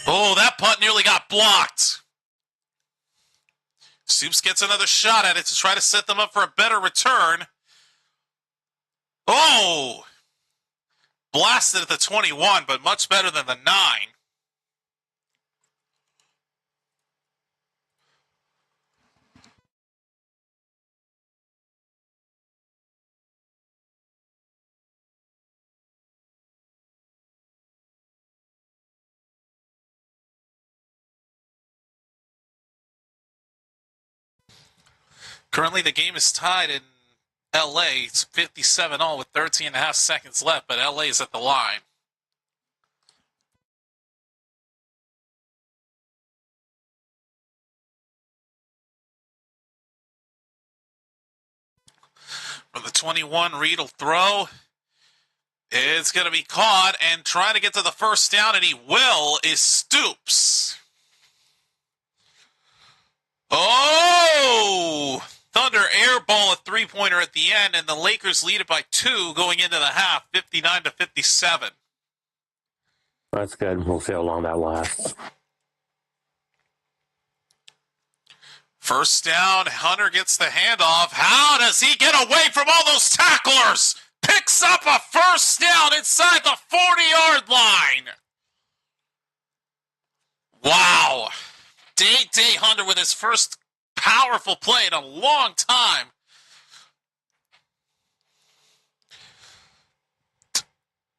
Oh, that punt nearly got blocked. Stoops gets another shot at it to try to set them up for a better return. Oh! Blasted at the 21, but much better than the 9. Currently, the game is tied in LA. It's 57-all with 13 and a half seconds left, but LA is at the line. For the 21, Reed will throw. It's going to be caught and trying to get to the first down, and he will, is Stoops. Oh! Thunder air ball, a three-pointer at the end, and the Lakers lead it by 2 going into the half, 59-57. That's good. We'll see how long that lasts. First down, Hunter gets the handoff. How does he get away from all those tacklers? Picks up a first down inside the 40-yard line. Wow. Day Hunter with his first powerful play in a long time.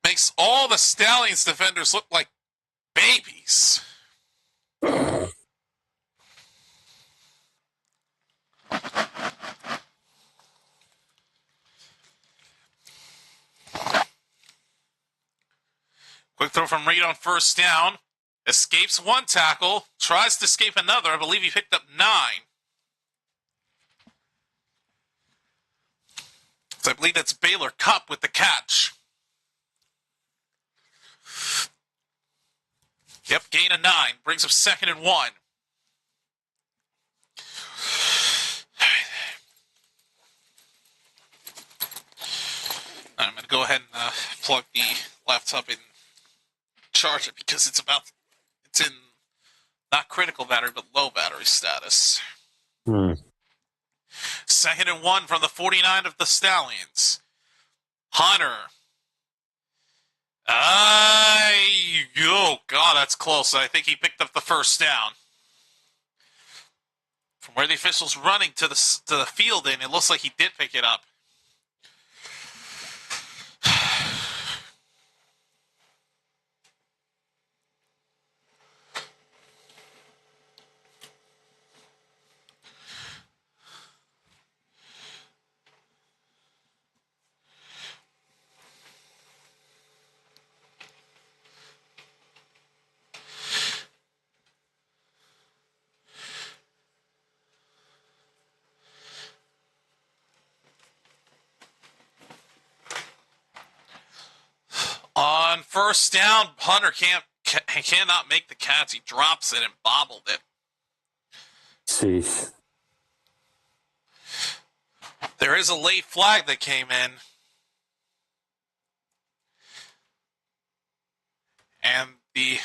Makes all the Stallions defenders look like babies. Quick throw from Reed on first down. Escapes one tackle. Tries to escape another. I believe he picked up 9. So I believe that's Baylor Cup with the catch. Yep, gain of 9. Brings up 2nd and 1. I'm going to go ahead and plug the laptop in, charge it, because it's in not critical battery, but low battery status. 2nd and 1 from the 49 of the Stallions. Hunter. Oh, God, that's close. I think he picked up the first down. From where the official's running to the field in, it looks like he did pick it up. On first down, Hunter cannot make the catch. He drops it and bobbled it. Jeez. There is a late flag that came in. And the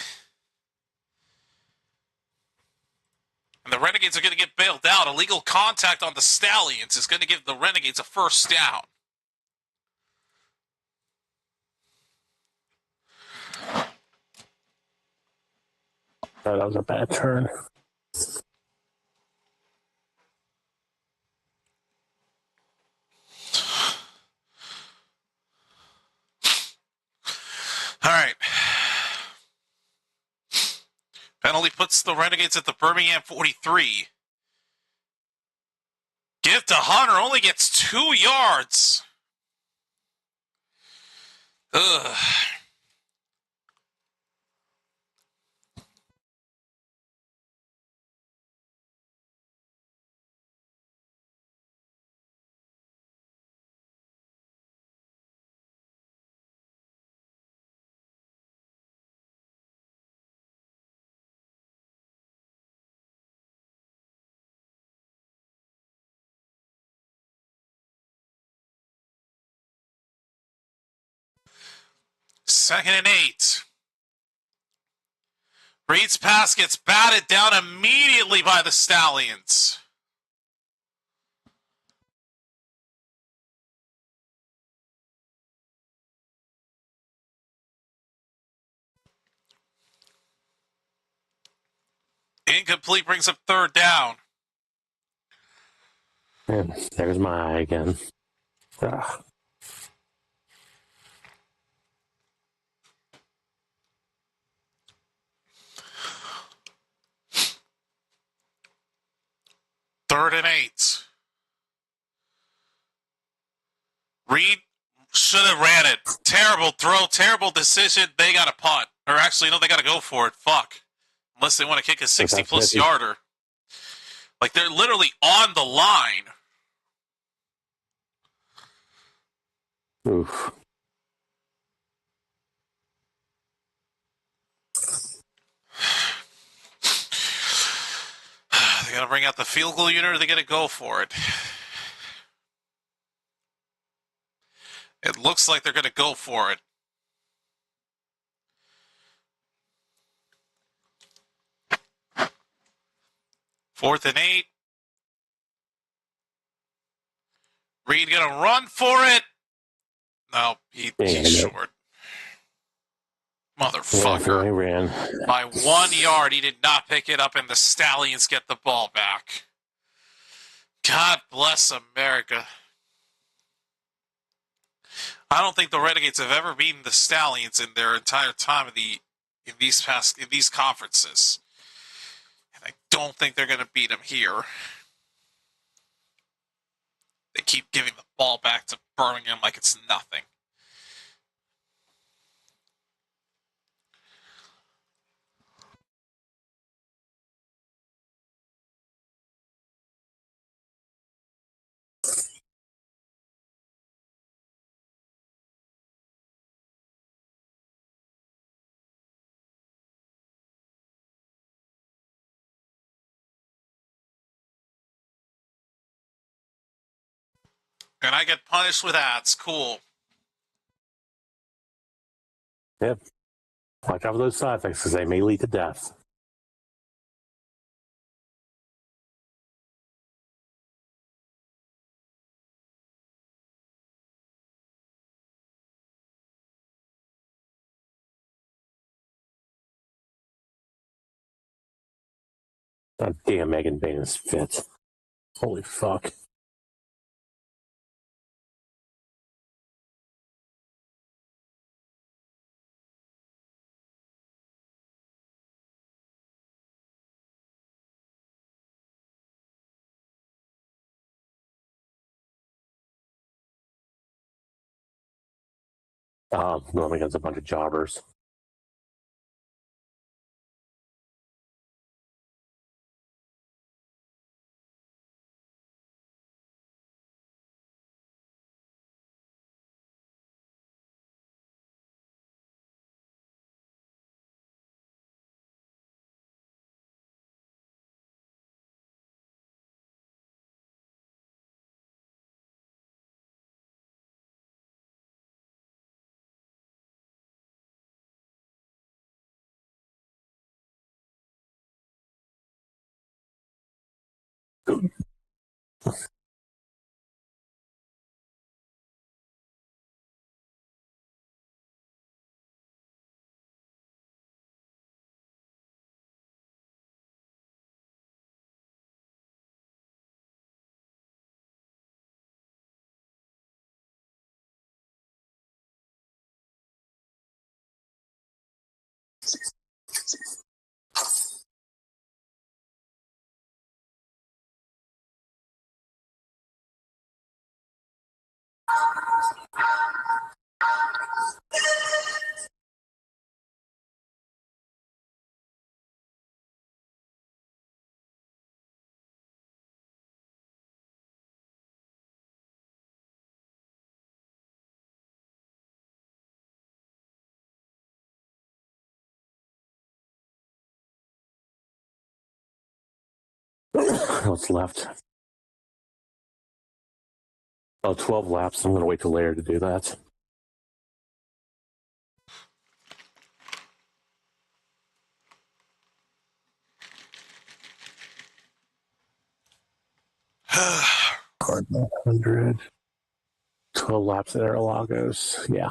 Renegades are going to get bailed out. Illegal contact on the Stallions is going to give the Renegades a first down. That was a bad turn. All right. Penalty puts the Renegades at the Birmingham 43. Give to Hunter, only gets 2 yards. Ugh. Second and 8. Reed's pass gets batted down immediately by the Stallions. Incomplete, brings up 3rd down. And there's my eye again. Ugh. Third and 8. Reed should have ran it. Terrible throw, terrible decision. They got a punt. Or actually, no, they got to go for it. Fuck. Unless they want to kick a 60-plus yarder. Like, they're literally on the line. Oof. They're going to bring out the field goal unit, or they're going to go for it. It looks like they're going to go for it. Fourth and 8. Reed going to run for it. No, he's short. Motherfucker. Yeah, he ran. By 1 yard, he did not pick it up, and the Stallions get the ball back. God bless America. I don't think the Renegades have ever beaten the Stallions in their entire time in these conferences. And I don't think they're going to beat them here. They keep giving the ball back to Birmingham like it's nothing. And I get punished with ads. Cool. Yep. Watch out for those side effects because they may lead to death. God damn, Megan Bain is fit. Holy fuck. Going against a bunch of jobbers. What's left? Oh, 12 laps. I'm going to wait till later to do that. Cardinal 100. 12 laps at Interlagos. Yeah.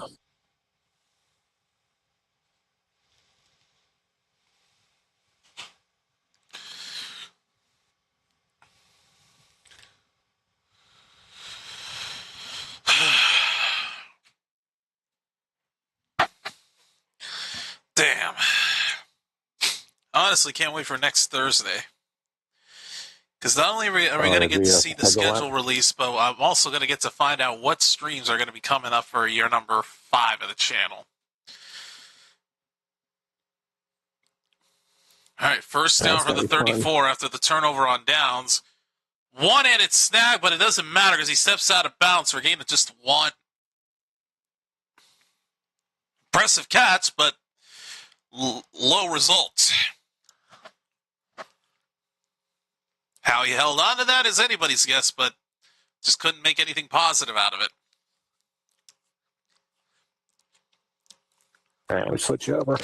Damn. Honestly, can't wait for next Thursday. Because not only are we going to get to see the schedule release, but I'm also going to get to find out what streams are going to be coming up for year number 5 of the channel. All right, first down for the 34 after the turnover on downs. One-handed snag, but it doesn't matter because he steps out of bounds for a gain of just 1. Impressive catch, but low results. How he held on to that is anybody's guess, but just couldn't make anything positive out of it. All right, we switch over.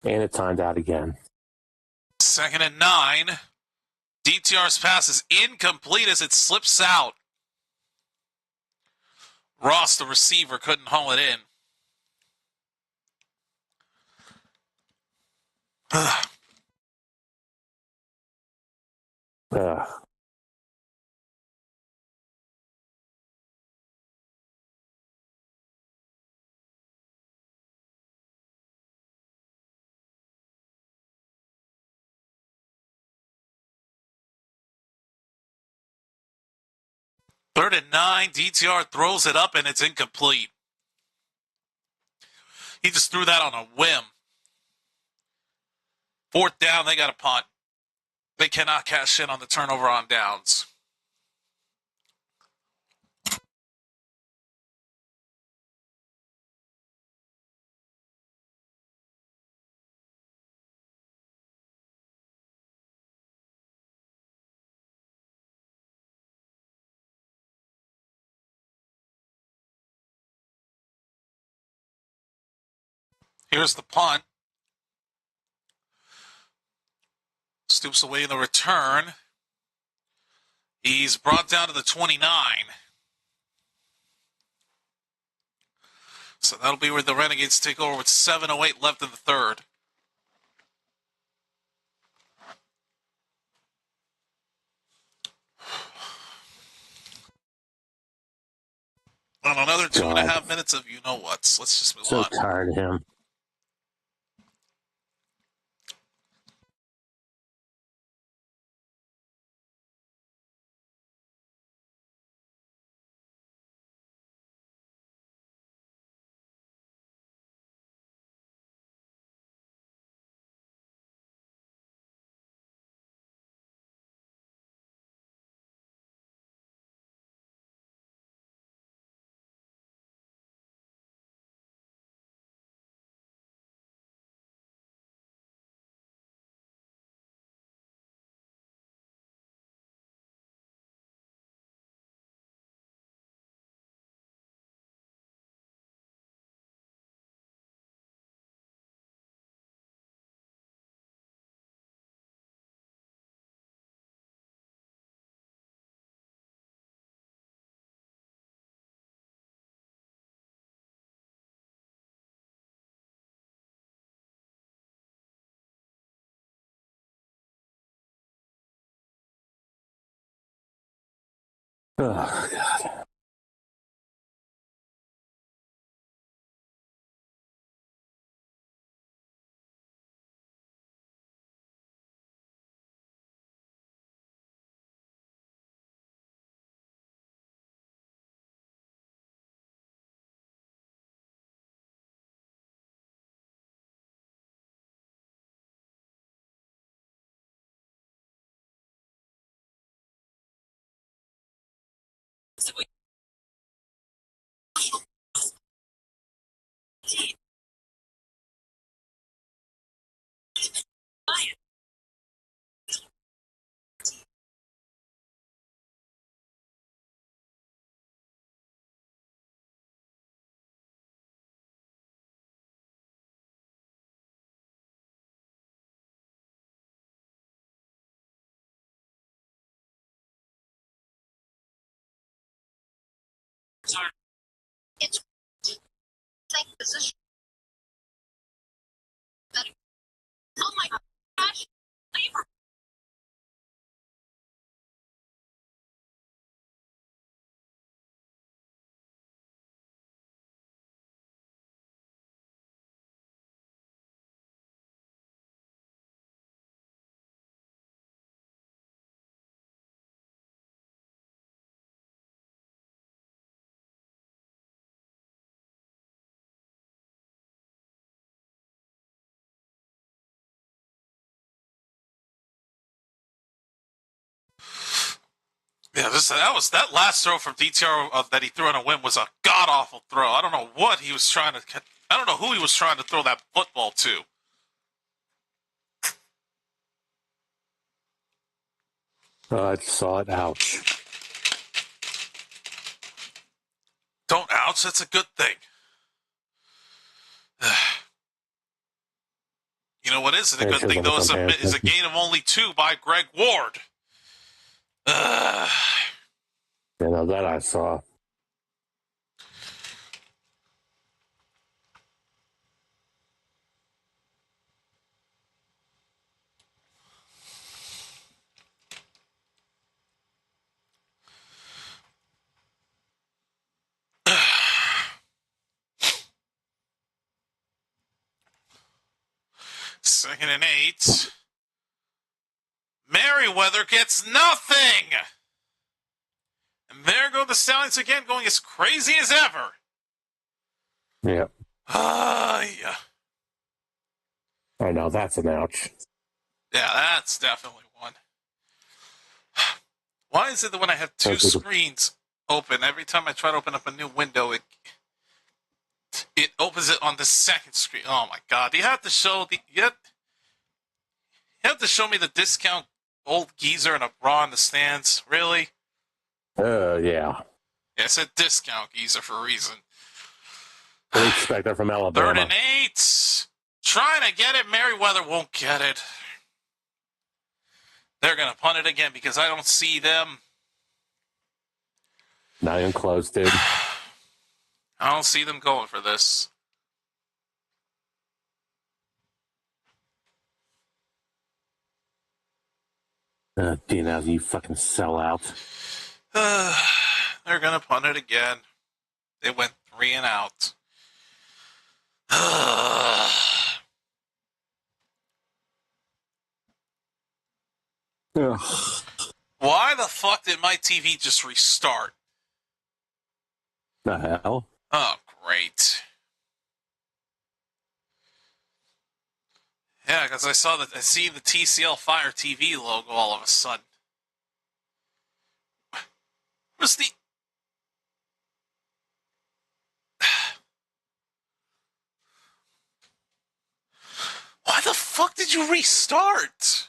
And it timed out again. 2nd and 9. DTR's pass is incomplete as it slips out. Ross, the receiver, couldn't haul it in. Ugh. Third and 9, DTR throws it up and it's incomplete. He just threw that on a whim. 4th down, they got a punt. They cannot cash in on the turnover on downs. Here's the punt. Stoops away in the return. He's brought down to the 29. So that'll be where the Renegades take over with 7:08 left in the third. On another 2.5 minutes of you-know-whats. Let's just move So on. tired of him. Oh, God. It's same position. Oh my gosh. Yeah, that last throw from DTR that he threw on a whim was a god awful throw. I don't know what he was trying to. I don't know who he was trying to throw that football to. I just saw it. Ouch. Don't ouch, that's a good thing. You know what isn't a Yeah, good sure, thing, though, is something a gain of only 2 by Greg Ward. Yeah, no, that I saw. Second and 8. Merriweather gets nothing. And there go the Stallions again, going as crazy as ever. Yeah. Yeah. I know, that's an ouch. Yeah, that's definitely one. Why is it that when I have 2 screens open, every time I try to open up a new window, it opens it on the second screen? Oh my god! You have to show me the discount old geezer in a bra in the stands. Really? Yeah. Yeah, it's a discount geezer for a reason. What do you expect that from Alabama? 3rd and 8. Trying to get it. Merriweather won't get it. They're going to punt it again because I don't see them. Not even close, dude. I don't see them going for this. Now you fucking sell out. They're going to punt it again. They went 3 and out. Why the fuck did my TV just restart? The hell? Oh, great. Yeah, because I see the TCL Fire TV logo all of a sudden. Where's the... Why the fuck did you restart?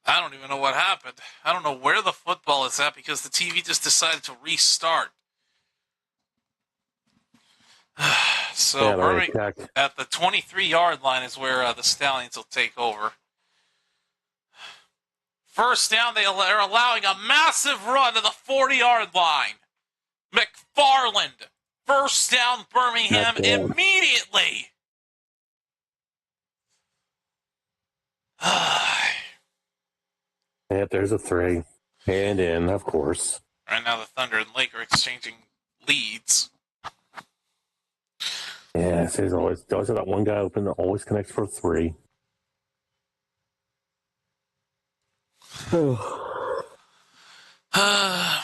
I don't even know what happened. I don't know where the football is at because the TV just decided to restart. So, Yeah, Birmingham at the 23-yard line is where the Stallions will take over. First down, they are allowing a massive run to the 40-yard line. McFarland, first down, Birmingham immediately. Yep, there's a 3. And in, of course. Right now, the Thunder and Lake are exchanging leads. Yeah, there's always have that one guy open that always connects for 3.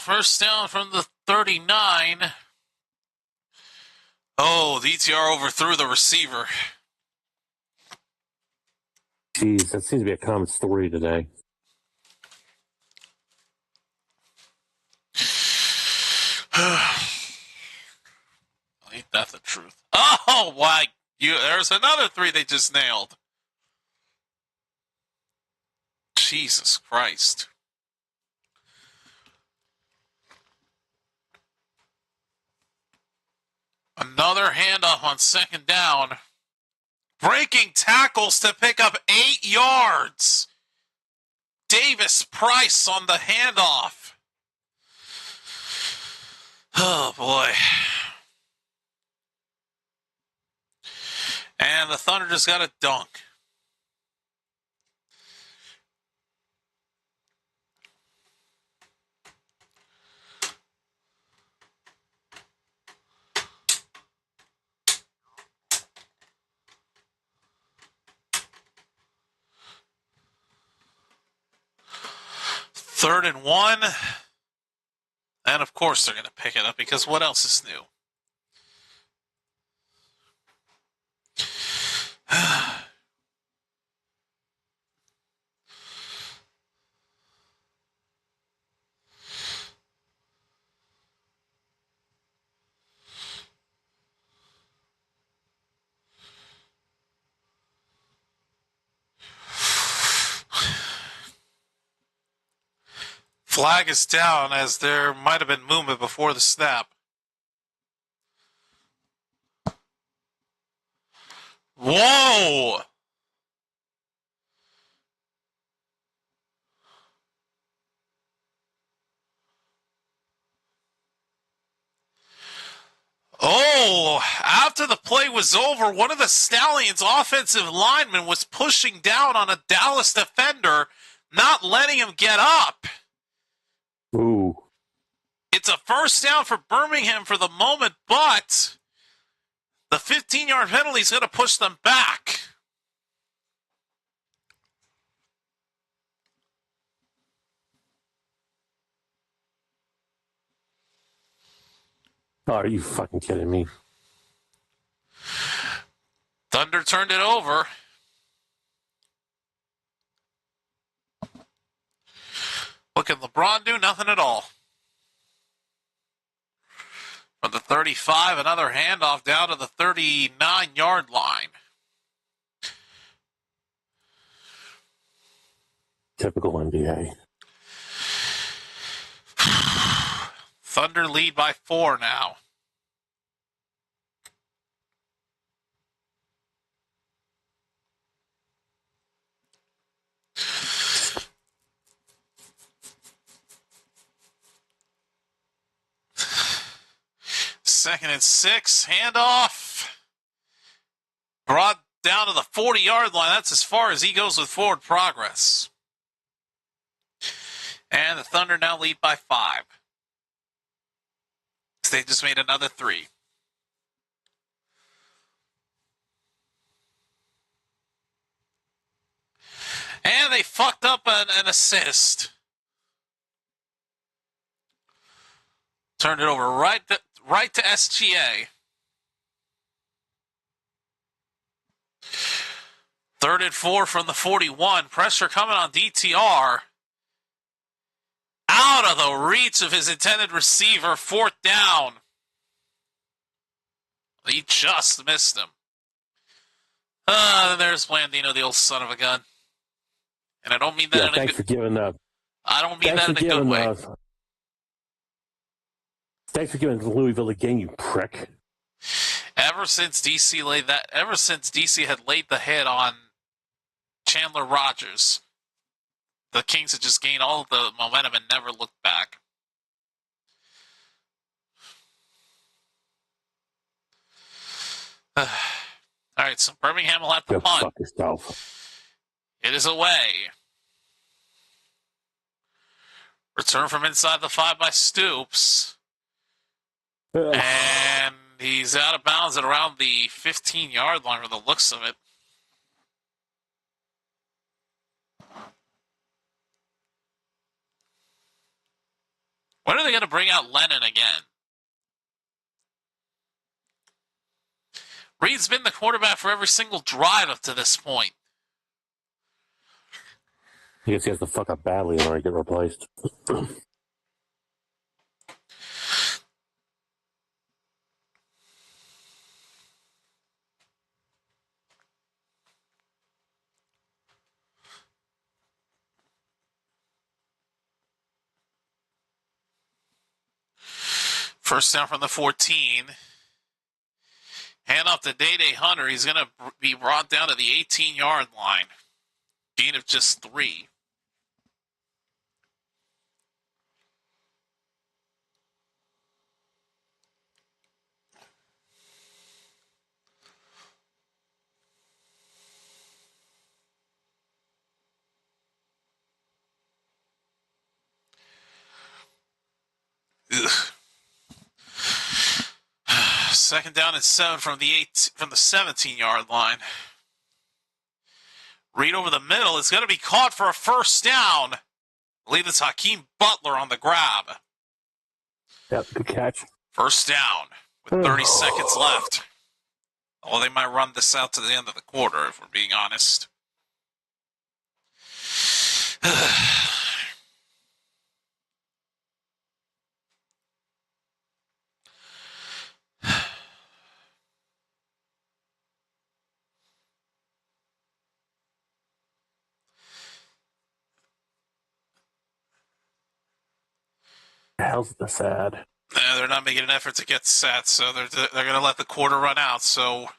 First down from the 39. Oh, the ETR overthrew the receiver. Jeez, that seems to be a common story today. Ain't that the truth? Oh, why? There's another 3 they just nailed. Jesus Christ. Another handoff on second down. Breaking tackles to pick up 8 yards. Davis Price on the handoff. Oh, boy. And the Thunder just got a dunk. Third and 1. And of course they're going to pick it up because what else is new? Flag is down as there might have been movement before the snap. Whoa! Oh, after the play was over, one of the Stallions' offensive linemen was pushing down on a Dallas defender, not letting him get up. Ooh. It's a first down for Birmingham for the moment, but the 15-yard penalty is going to push them back. Oh, are you fucking kidding me? Thunder turned it over. What can LeBron do? Nothing at all. From the 35, another handoff down to the 39-yard line. Typical NBA. Thunder lead by 4 now. Second and 6, handoff. Brought down to the 40-yard line. That's as far as he goes with forward progress. And the Thunder now lead by 5. They just made another 3. And they fucked up an assist. Turned it over right to SGA. Third and 4 from the 41. Pressure coming on DTR. Out of the reach of his intended receiver. 4th down. He just missed him. Then there's Blandino, the old son of a gun. And I don't mean that in a thanks for giving up. I don't mean that in a good way. Thanks for giving Louisville a game, you prick. Ever since DC had laid the hit on Chandler Rogers, the Kings had just gained all of the momentum and never looked back. All right, so Birmingham will have to punt. Fuck yourself. It is away. Return from inside the 5 by Stoops. Ugh. And he's out of bounds at around the 15-yard line from the looks of it. When are they going to bring out Lennon again? Reed's been the quarterback for every single drive up to this point. I guess he has to fuck up badly in order to get replaced. First down from the 14. Hand off to Day-Day Hunter. He's going to be brought down to the 18-yard line. Gain of just 3. Ugh. Second down and 7 from the 17-yard line. Reed over the middle is going to be caught for a first down. I believe it's Hakeem Butler on the grab. Yep, good catch. First down with 30 seconds left. Well, they might run this out to the end of the quarter, if we're being honest. The hell's the sad? They're not making an effort to get set, so they're going to let the quarter run out. So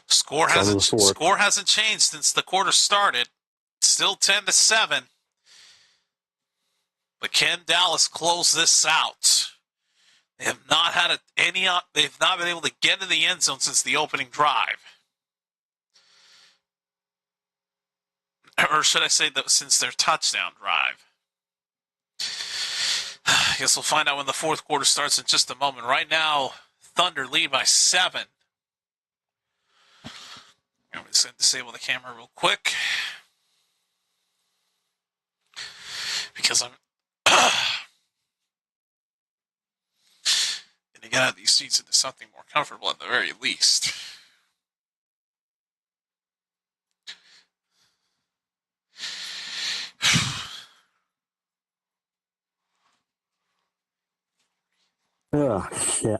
score hasn't changed since the quarter started. Still 10-7. But can Dallas close this out? They have not had they've not been able to get in the end zone since the opening drive. Or should I say that since their touchdown drive? I guess we'll find out when the fourth quarter starts in just a moment. Right now, Thunder lead by 7. I'm just going to disable the camera real quick. Because I'm going to get out of these seats into something more comfortable at the very least. Oh, shit.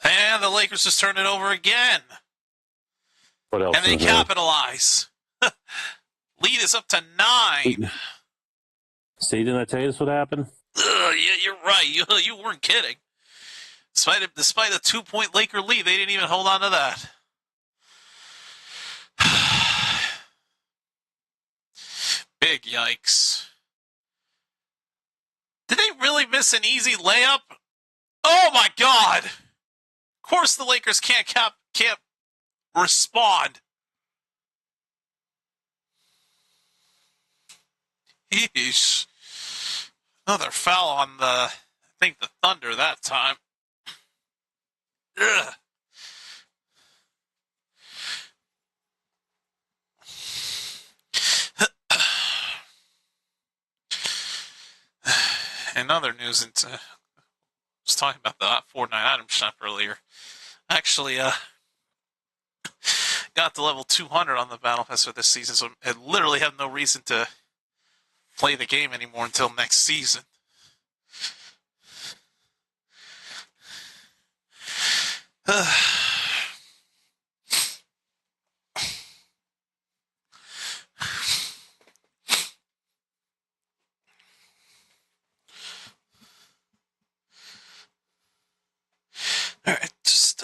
And the Lakers just turned it over again. What else? And they capitalize. Lead is up to 9. See, didn't I tell you this would happen? Yeah, you're right. You weren't kidding. Despite a 2-point Laker lead, they didn't even hold on to that. Big yikes. Did they really miss an easy layup? Oh my God! Of course the Lakers can't respond. Yeesh. Another foul on I think the Thunder that time. Ugh. In other news, I was talking about the Fortnite item shop earlier. Actually, got to level 200 on the Battle Pass for this season, so I literally have no reason to play the game anymore until next season. All right, just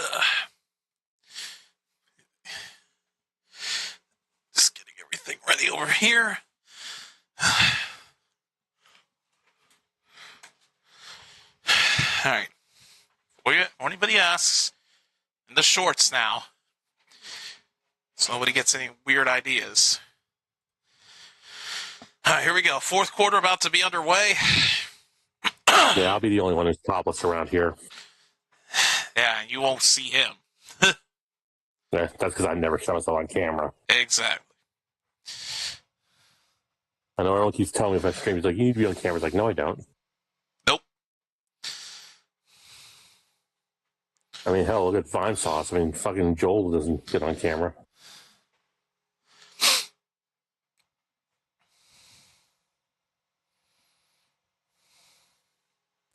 getting everything ready over here. All right. Before anybody asks, in the shorts now, so nobody gets any weird ideas. All right, here we go. Fourth quarter about to be underway. Yeah, I'll be the only one who's topless around here. Yeah, you won't see him. Yeah, that's because I never show myself on camera. Exactly. I know everyone keeps telling me if I stream, he's like, you need to be on camera. It's like, no, I don't. Nope. I mean, hell, look at Vine Sauce. I mean, fucking Joel doesn't get on camera.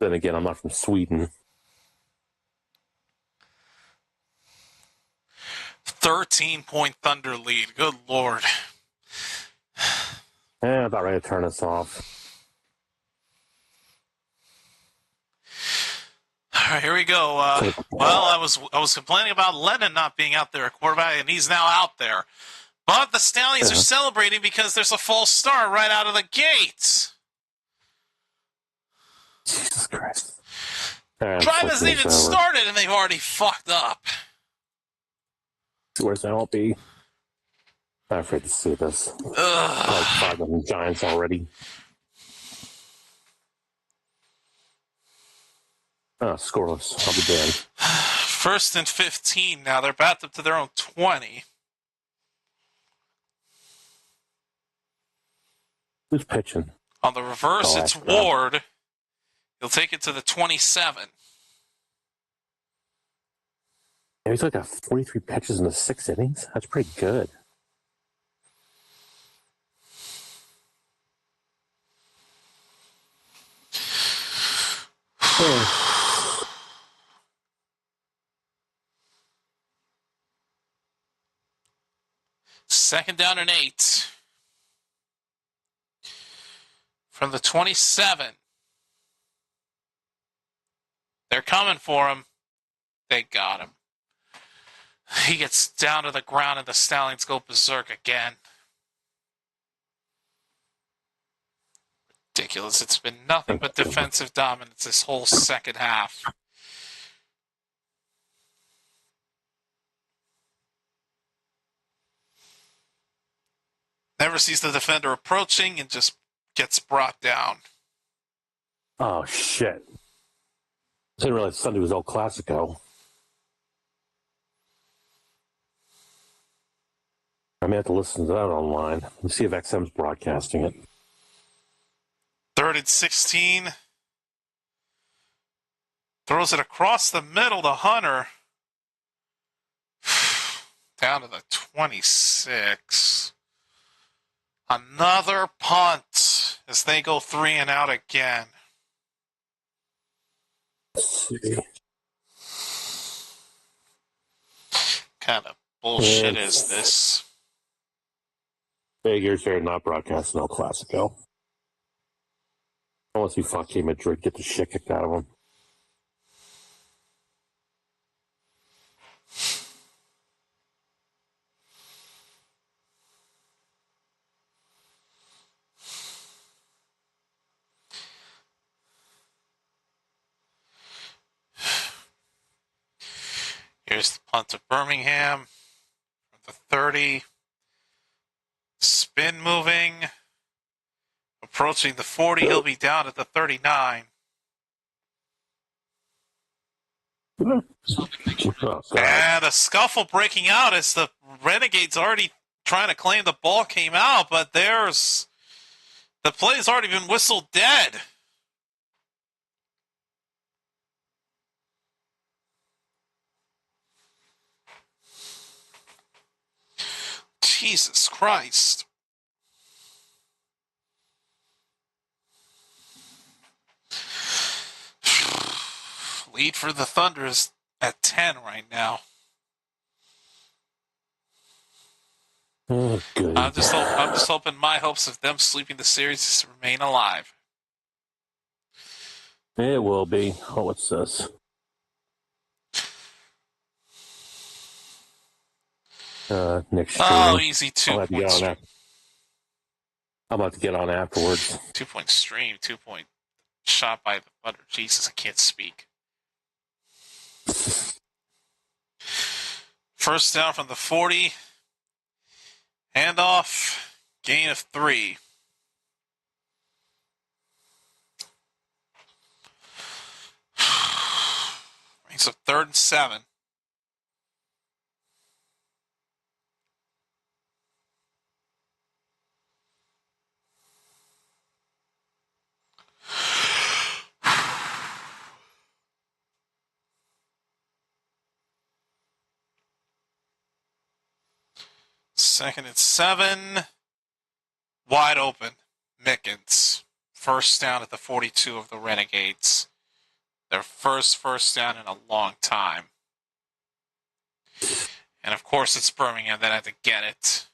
Then again, I'm not from Sweden. 13-point Thunder lead. Good Lord. I'm about ready to turn this off. All right, here we go. Well, I was complaining about Lennon not being out there at quarterback, and he's now out there. But the Stallions are celebrating because there's a false start right out of the gates. Jesus Christ. Drive hasn't even started, and they've already fucked up. Where's LB? I'm afraid to see this. Like 5 of them Giants already. Scoreless. I'll be damned. 1st and 15 now. They're backed up to their own 20. Who's pitching? On the reverse, it's Ward. He'll take it to the 27. Yeah, he's got 43 pitches in the 6 innings. That's pretty good. Second down and 8. From the 27. They're coming for him. They got him. He gets down to the ground and the Stallions go berserk again. Ridiculous. It's been nothing but defensive dominance this whole second half. Never sees the defender approaching and just gets brought down. Oh, shit. I didn't realize Sunday was El Clasico. I may have to listen to that online. Let's see if XM's broadcasting it. 3rd and 16. Throws it across the middle to Hunter. Down to the 26. Another punt as they go 3 and out again. Let's see. Kind of bullshit is this? Figures they're not broadcasting El Clasico. I want to see fucking Madrid get the shit kicked out of them. Here's the punt to Birmingham from the 30. Spin moving. Approaching the 40. He'll be down at the 39. Oh, And a scuffle breaking out as the Renegades already trying to claim the ball came out, but the play's already been whistled dead. Jesus Christ. Lead for the Thunder is at 10 right now. Oh, good. I'm just hoping my hopes of them sweeping the series remain alive. It will be. Oh, what's this? Next stream. Oh, easy I'll have to get 2-point on stream. that. I'm about to get on afterwards. 2-point stream, 2-point shot by the Thunder. Jesus, I can't speak. First down from the 40. Handoff. Gain of 3. It's a 3rd and 7. Second and 7. Wide open. Mickens. First down at the 42 of the Renegades. Their first down in a long time. And of course it's Birmingham that had to get it.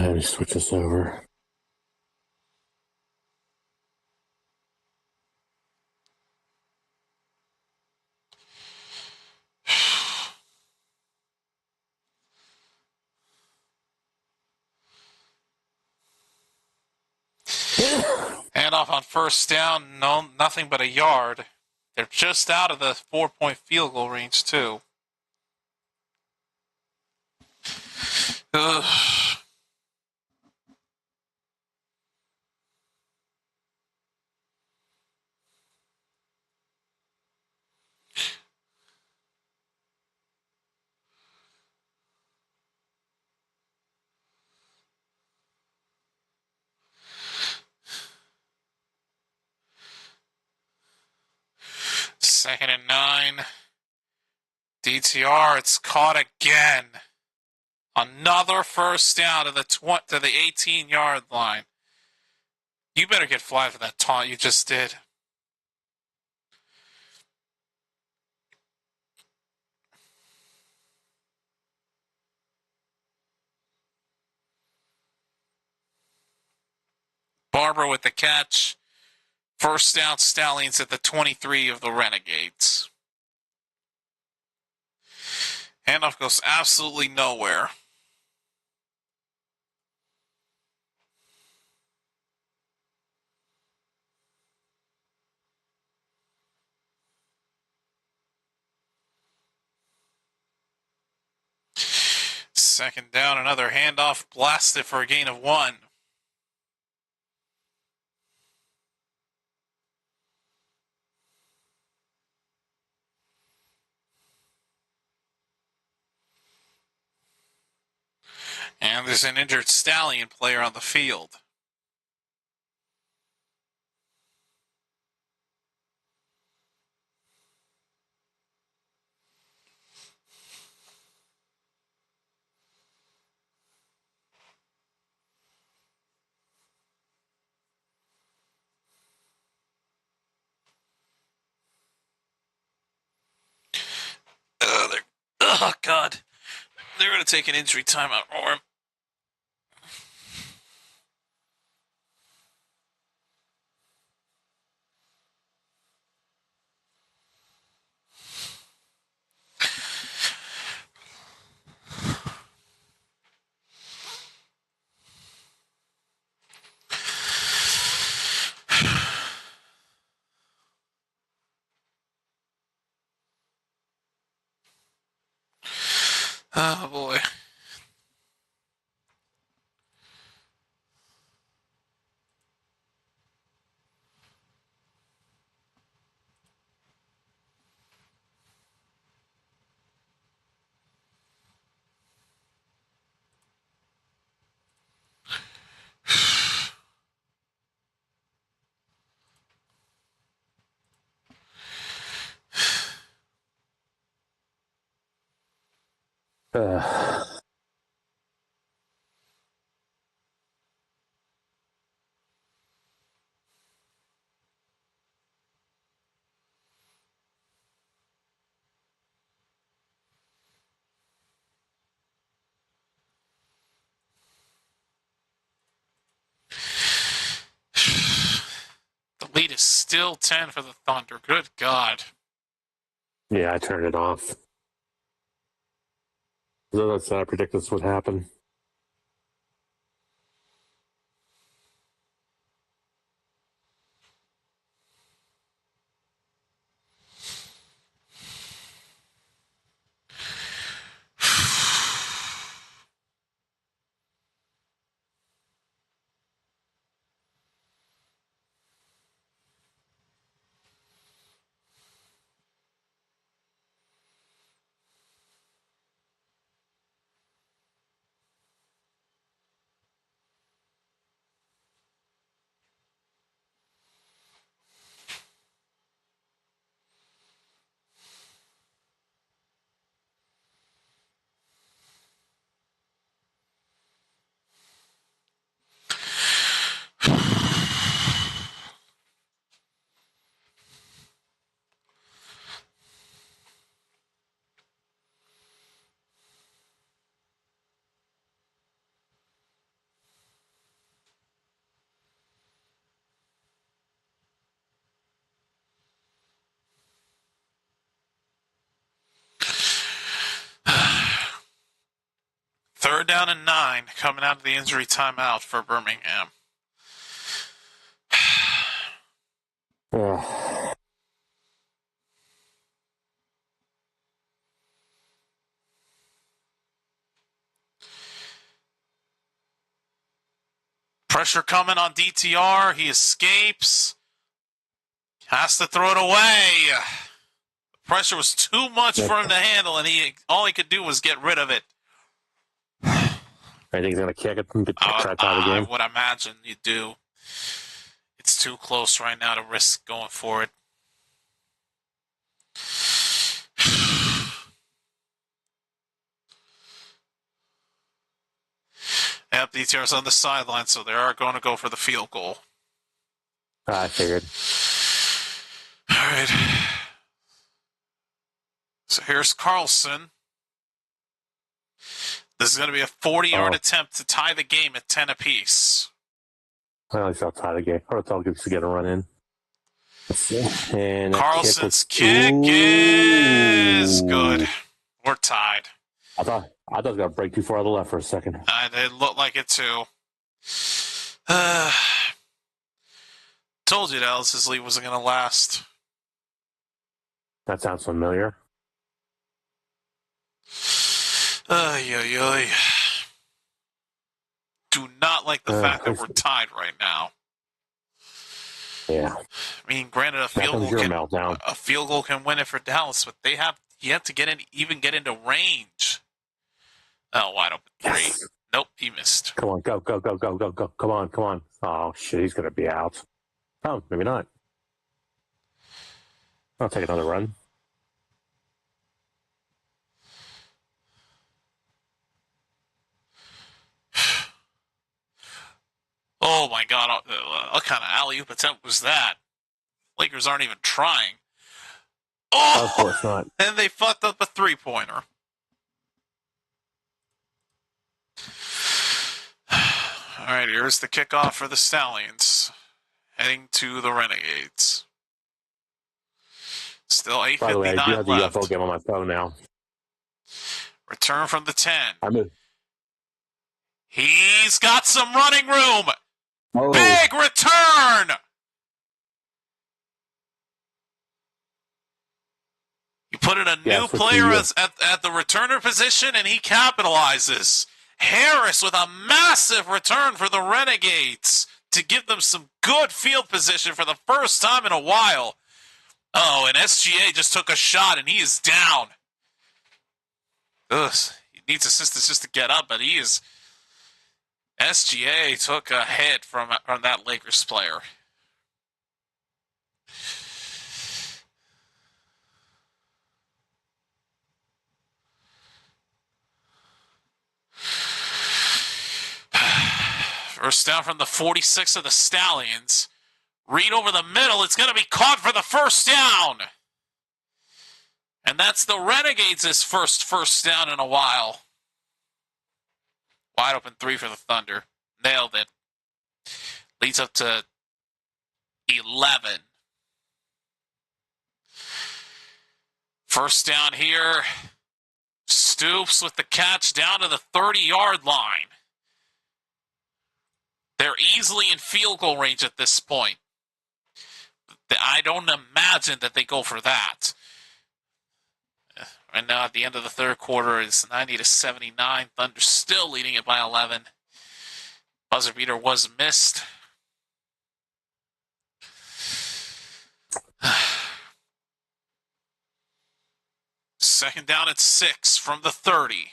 Let me switch this over. Handoff on first down, no, nothing but a yard. They're just out of the 4-point field goal range, too. Ugh. Second and 9. DTR, it's caught again Another first down to the 18-yard line. You better get flagged for that taunt you just did. Barber with the catch. First down, Stallions at the 23 of the Renegades. Handoff goes absolutely nowhere. Second down, another handoff, blasted for a gain of 1. And there's an injured Stallion player on the field. Oh, God. They're going to take an injury timeout for him. Oh, boy. The lead is still 10 for the Thunder. Good God. Yeah, I turned it off. So I predict this would happen. Third down and 9 coming out of the injury timeout for Birmingham. Pressure coming on DTR. He escapes. Has to throw it away. The pressure was too much for him to handle, and all he could do was get rid of it. I think he's going to kick it and get kicked right out of the game. I would imagine you do. It's too close right now to risk going for it. Yep, DTR's on the sideline, so they are going to go for the field goal. I figured. All right. So here's Carlson. This is going to be a 40-yard attempt to tie the game at 10 apiece. Well, at least I'll tie the game. Or I'll get to get a run in. Let's see. And Carlson's kick is good. We're tied. I thought I was going to break too far to the left for a second. It looked like it too. Told you that Ellis's lead wasn't going to last. That sounds familiar. Ay. Do not like the fact that we're tied right now. Yeah. I mean, granted, a field goal can win it for Dallas, but they have yet to even get into range. Oh, wide open three. Yes. Nope, he missed. Come on, go. Come on. Oh, shit, he's going to be out. Oh, maybe not. I'll take another run. Oh, my God. What kind of alley-oop attempt was that? Lakers aren't even trying. Oh, of course not. And they fucked up a three-pointer. All right, here's the kickoff for the Stallions. Heading to the Renegades. Still 8:59 left. By the way, I do have the UFO game on my phone now. Return from the 10. I'm in. He's got some running room. Oh. Big return. You put in a new player at the returner position, and he capitalizes. Harris with a massive return for the Renegades to give them some good field position for the first time in a while. Oh, and SGA just took a shot, and he is down. Ugh, he needs assistance just to get up, but he is... SGA took a hit from that Lakers player. First down from the 46 of the Stallions. Reed over the middle. It's going to be caught for the first down. And that's the Renegades' first down in a while. Wide open three for the Thunder. Nailed it. Leads up to 11. First down here. Stoops with the catch down to the 30-yard line. They're easily in field goal range at this point. I don't imagine that they go for that. Right now, at the end of the third quarter, it's 90-79. Thunder still leading it by 11. Buzzer beater was missed. Second down at 6 from the 30.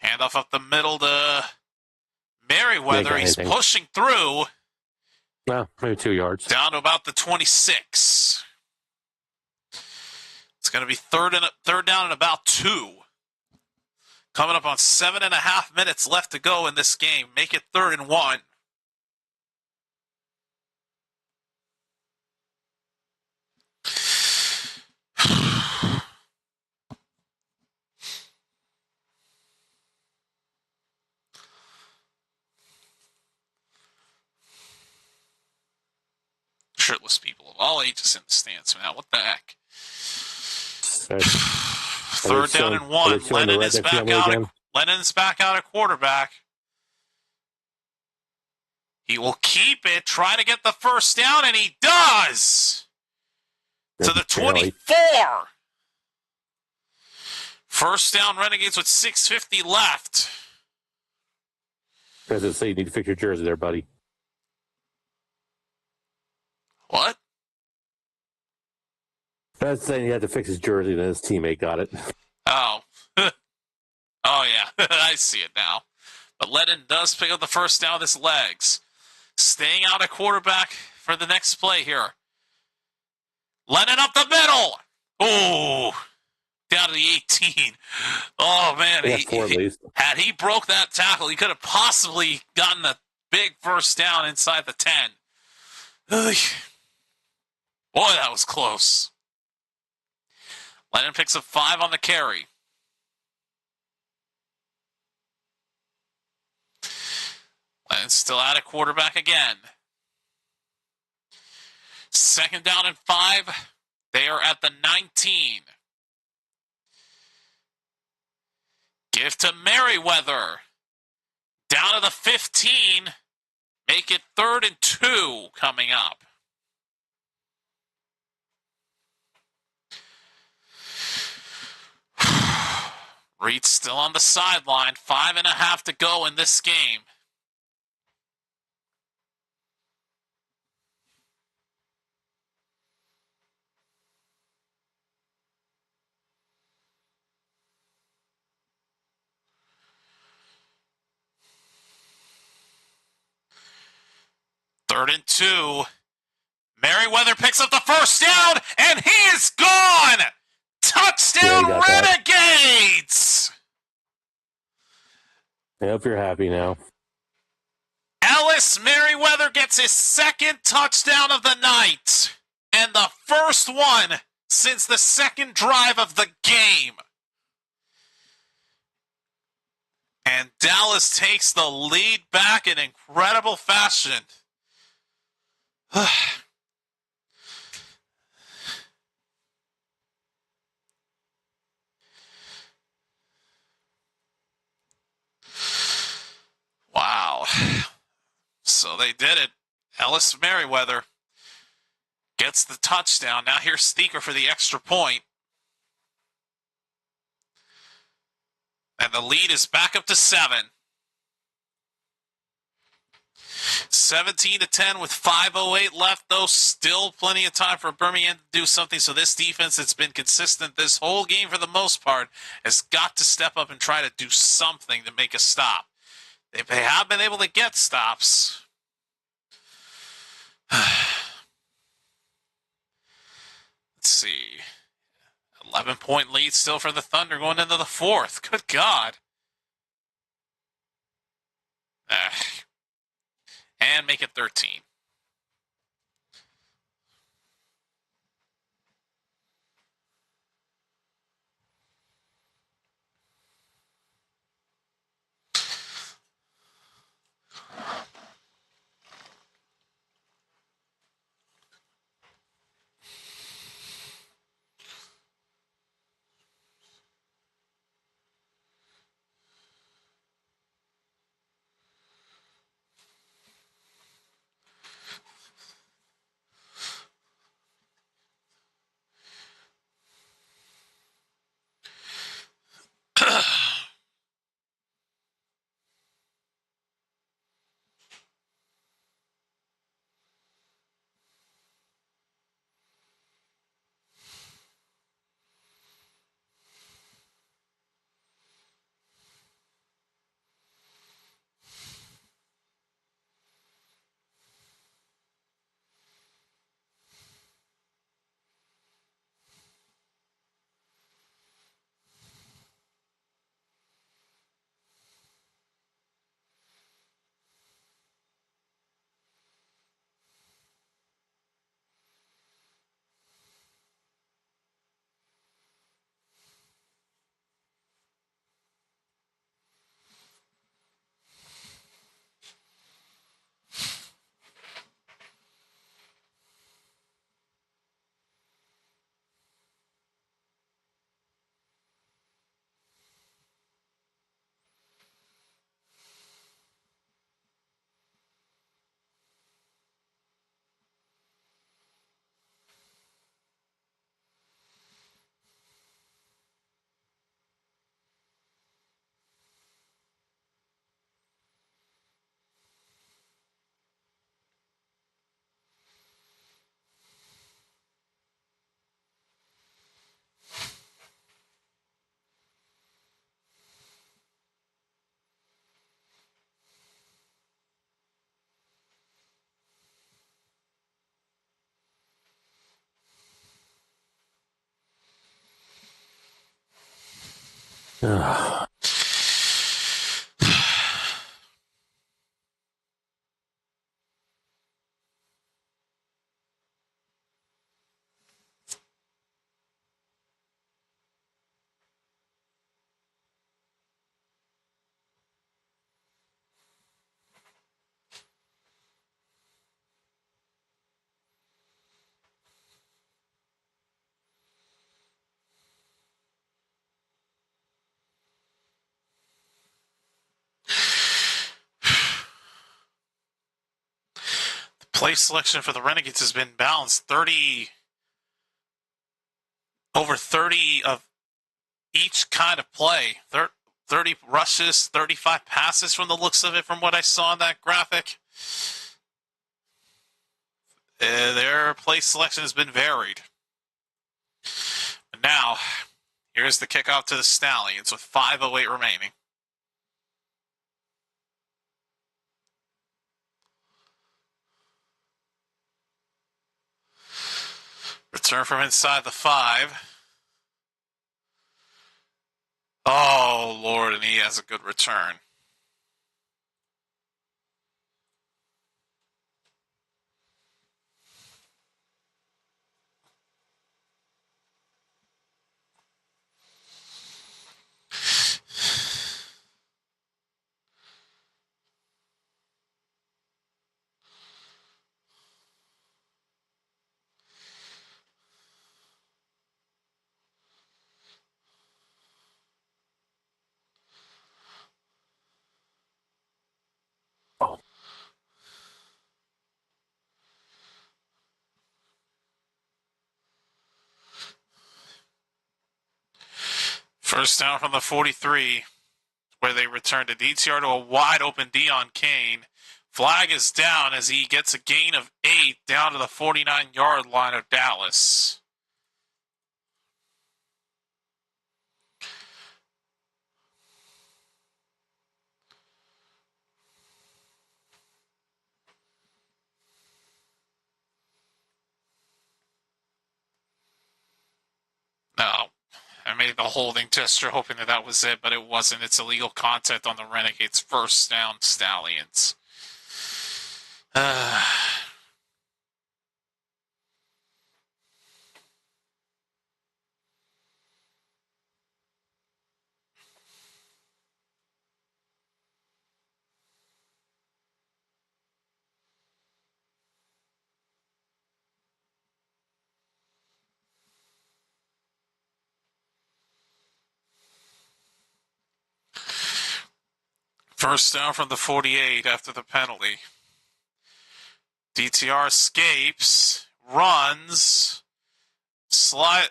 Handoff up the middle to Merriweather. He's pushing through. No, maybe 2 yards. Down to about the 26. It's going to be third down and about 2. Coming up on 7.5 minutes left to go in this game. Make it 3rd and 1. Shirtless people of all ages in the stands, man. What the heck? Third down and 1. Lennon's back out at quarterback. He will keep it, try to get the first down, and he does! To the 24. First down, Renegades with 6:50 left. As I say, you need to fix your jersey there, buddy. What? That's saying he had to fix his jersey, and his teammate got it. Oh. Oh, yeah. I see it now. But Lennon does pick up the first down with his legs. Staying out at quarterback for the next play here. Lennon up the middle. Oh, down to the 18. Oh, man. He got 4 at least. Had he broke that tackle, he could have possibly gotten a big first down inside the 10. Ugh. Boy, that was close. Lennon picks up 5 on the carry. Lennon's still out at quarterback again. 2nd down and 5. They are at the 19. Give to Merriweather. Down to the 15. Make it 3rd and 2 coming up. Reed's still on the sideline. 5.5 to go in this game. Third and 2. Merriweather picks up the first down, and he is gone! Touchdown, Renegades! I hope you're happy now. Ellis Merriweather gets his 2nd touchdown of the night, and the first one since the 2nd drive of the game. And Dallas takes the lead back in incredible fashion. Wow. So they did it. Ellis Merriweather gets the touchdown. Now here's Steeker for the extra point. And the lead is back up to 7. 17-10 with 5:08 left, though. Still plenty of time for Birmingham to do something. So this defense that's been consistent this whole game for the most part has got to step up and try to do something to make a stop. They have been able to get stops. Let's see. 11-point lead still for the Thunder going into the 4th. Good God. And make it 13. Ugh. Play selection for the Renegades has been balanced. Over 30 of each kind of play. 30 rushes, 35 passes from the looks of it, from what I saw in that graphic. Their play selection has been varied. Now, here's the kickoff to the Stallions with 5:08 remaining. Return from inside the 5. Oh, Lord, and he has a good return. Oh. First down from the 43, where they return to DTR to a wide open Dion Kane. Flag is down as he gets a gain of 8 down to the 49-yard line of Dallas. No, I made the holding gesture hoping that was it, but it wasn't. It's illegal contact on the Renegades. First down, Stallions. First down from the 48 after the penalty. DTR escapes, runs, slips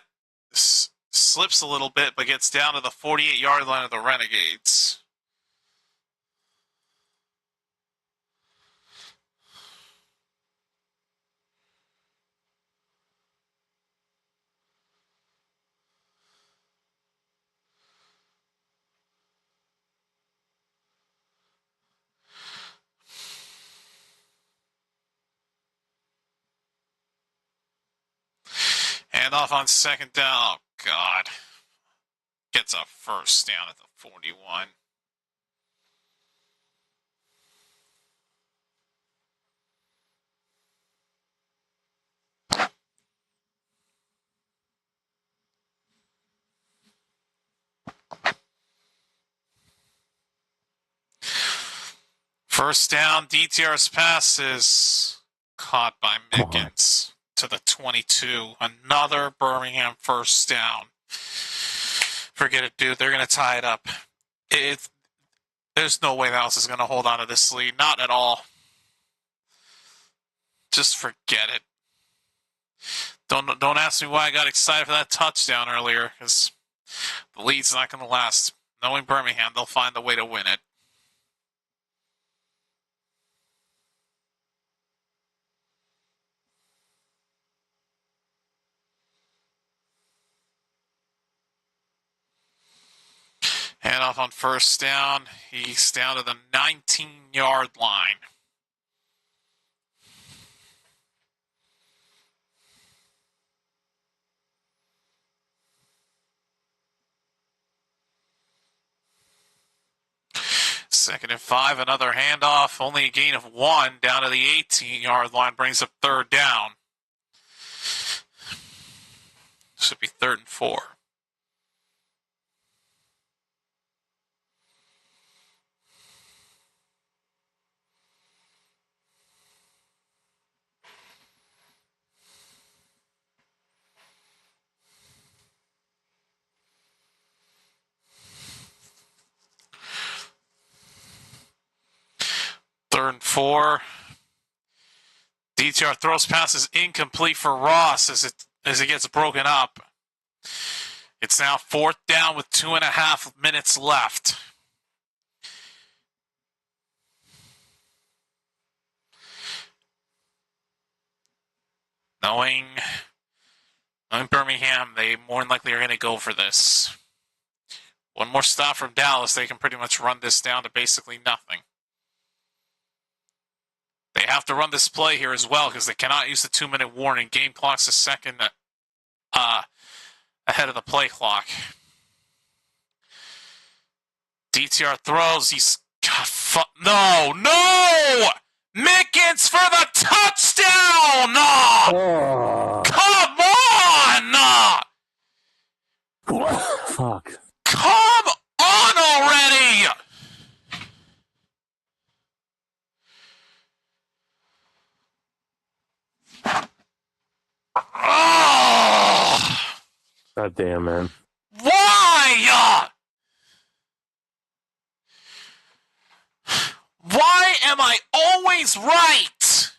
a little bit, but gets down to the 48-yard line of the Renegades. Handoff on second down. Oh, God. Gets a first down at the 41. First down, DTR's pass is caught by Mickens to the 22. Another Birmingham first down. Forget it, dude. They're going to tie it up. There's no way Dallas is going to hold on to this lead. Not at all. Just forget it. Don't ask me why I got excited for that touchdown earlier, because the lead's not going to last. Knowing Birmingham, they'll find a way to win it. Handoff on first down. He's down to the 19-yard line. Second and 5, another handoff. Only a gain of 1 down to the 18-yard line brings up third down. Should be 3rd and 4. Third and 4. DTR throws passes incomplete for Ross as it gets broken up. It's now 4th down with 2.5 minutes left. Knowing Birmingham, they more than likely are going to go for this. One more stop from Dallas, they can pretty much run this down to basically nothing. They have to run this play here as well because they cannot use the 2-minute warning. Game clock's a second ahead of the play clock. DTR throws. He's got no! Mickens for the touchdown! Oh. Come on! Fuck. Come on already! Oh! God damn, man. Why? Why am I always right?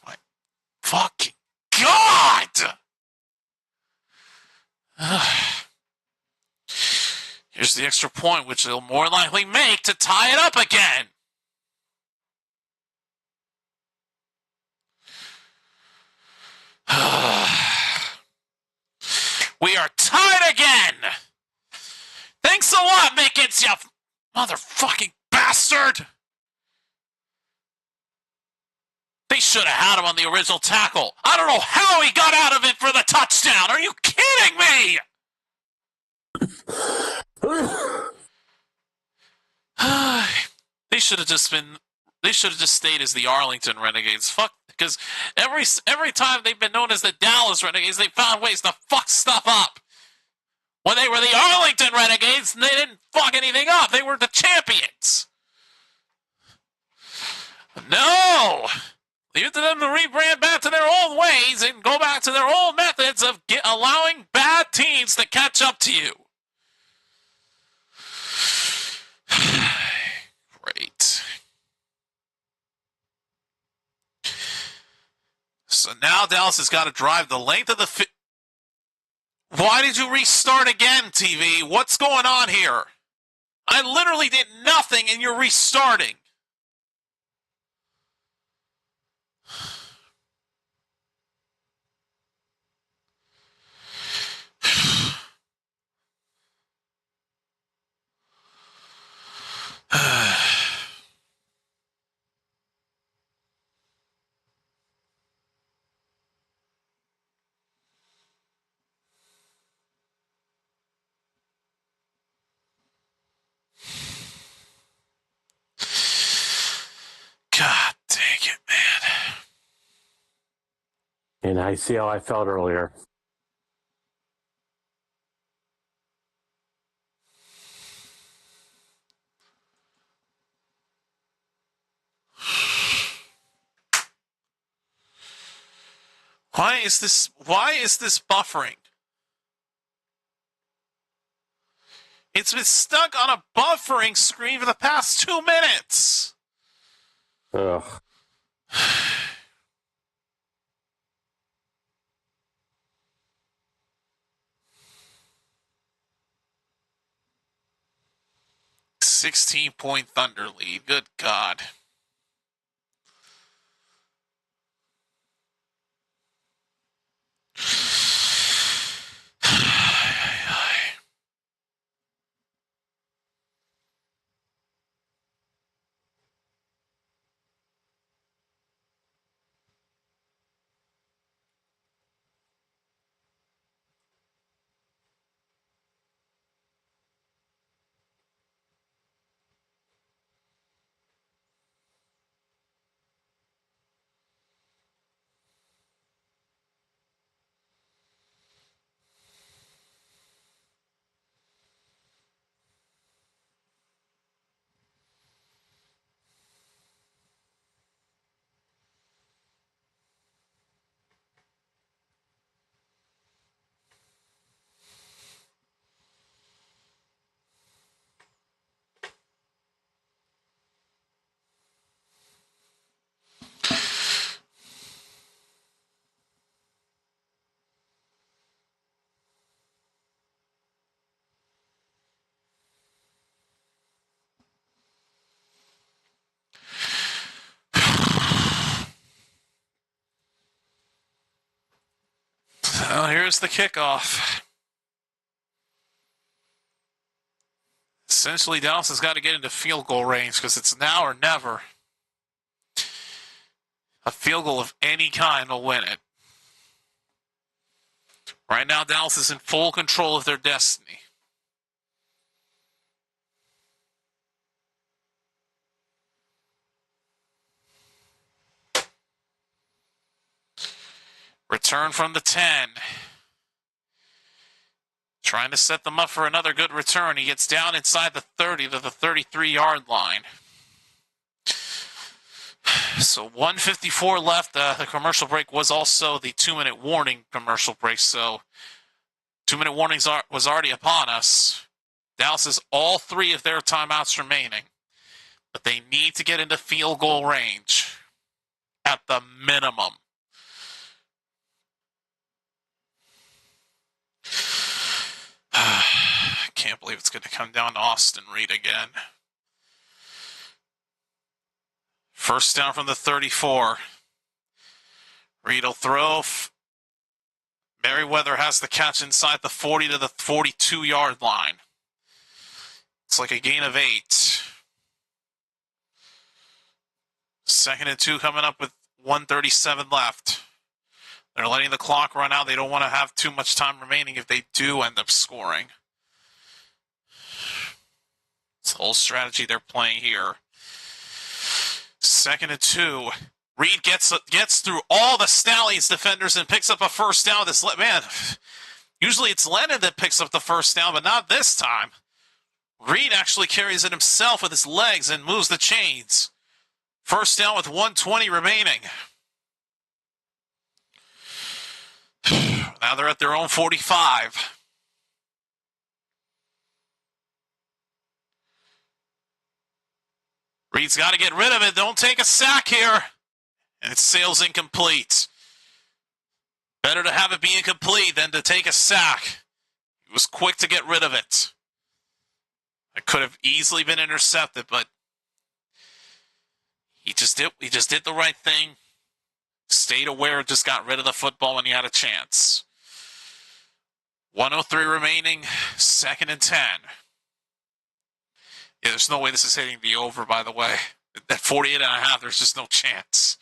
My fucking God! Here's the extra point, which they'll more likely make to tie it up again. We are tied again! Thanks a lot, Mickens, you motherfucking bastard! They should have had him on the original tackle. I don't know how he got out of it for the touchdown. Are you kidding me? They should have just stayed as the Arlington Renegades. Fuck, because every time they've been known as the Dallas Renegades, they found ways to fuck stuff up. When they were the Arlington Renegades, they didn't fuck anything up. They were the champions. No! Leave it to them to rebrand back to their old ways and go back to their old methods of allowing bad teams to catch up to you. Great. So now Dallas has got to drive the length of the Why did you restart again, TV? What's going on here? I literally did nothing and you're restarting. God dang it, man. And I see how I felt earlier. Why is this buffering? It's been stuck on a buffering screen for the past 2 minutes. Ugh. $16-point Thunder lead. Good God. there's the kickoff. Essentially, Dallas has got to get into field goal range because it's now or never. A field goal of any kind will win it. Right now, Dallas is in full control of their destiny. Return from the 10. Trying to set them up for another good return. He gets down inside the 30 to the 33-yard line. So 1:54 left. The commercial break was also the 2-minute warning commercial break. So 2-minute warnings was already upon us. Dallas has all 3 of their timeouts remaining. But they need to get into field goal range at the minimum. I can't believe it's going to come down to Austin Reed again. First down from the 34. Reed will throw. Merriweather has the catch inside the 40 to the 42-yard line. It's like a gain of 8. 2nd and 2 coming up with 1:37 left. They're letting the clock run out. They don't want to have too much time remaining if they do end up scoring. It's the whole strategy they're playing here. 2nd and 2. Reed gets through all the Stallions defenders and picks up a first down. Man, usually it's Lennon that picks up the first down, but not this time. Reed actually carries it himself with his legs and moves the chains. First down with 1:20 remaining. Now they're at their own 45. Reed's got to get rid of it. Don't take a sack here. And it sails incomplete. Better to have it be incomplete than to take a sack. He was quick to get rid of it. It could have easily been intercepted, but he just did the right thing. Stayed aware, just got rid of the football when he had a chance. 1:03 remaining, 2nd and 10. Yeah, there's no way this is hitting the over, by the way. At 48.5, there's just no chance.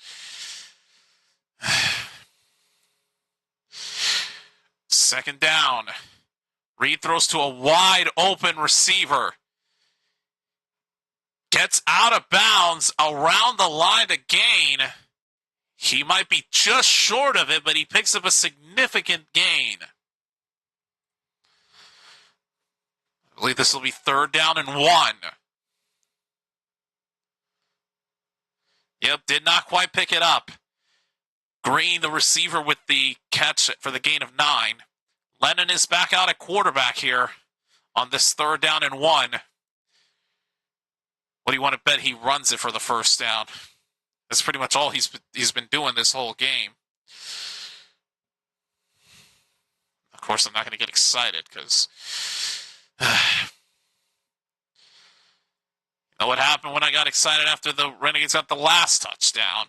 Second down. Reed throws to a wide open receiver. Gets out of bounds around the line to gain. He might be just short of it, but he picks up a significant gain. I believe this will be 3rd down and 1. Yep, did not quite pick it up. Green, the receiver, with the catch for the gain of 9. Lennon is back out at quarterback here on this 3rd down and 1. What do you want to bet he runs it for the first down? That's pretty much all he's been doing this whole game. Of course, I'm not going to get excited because you know what happened when I got excited after the Renegades got the last touchdown.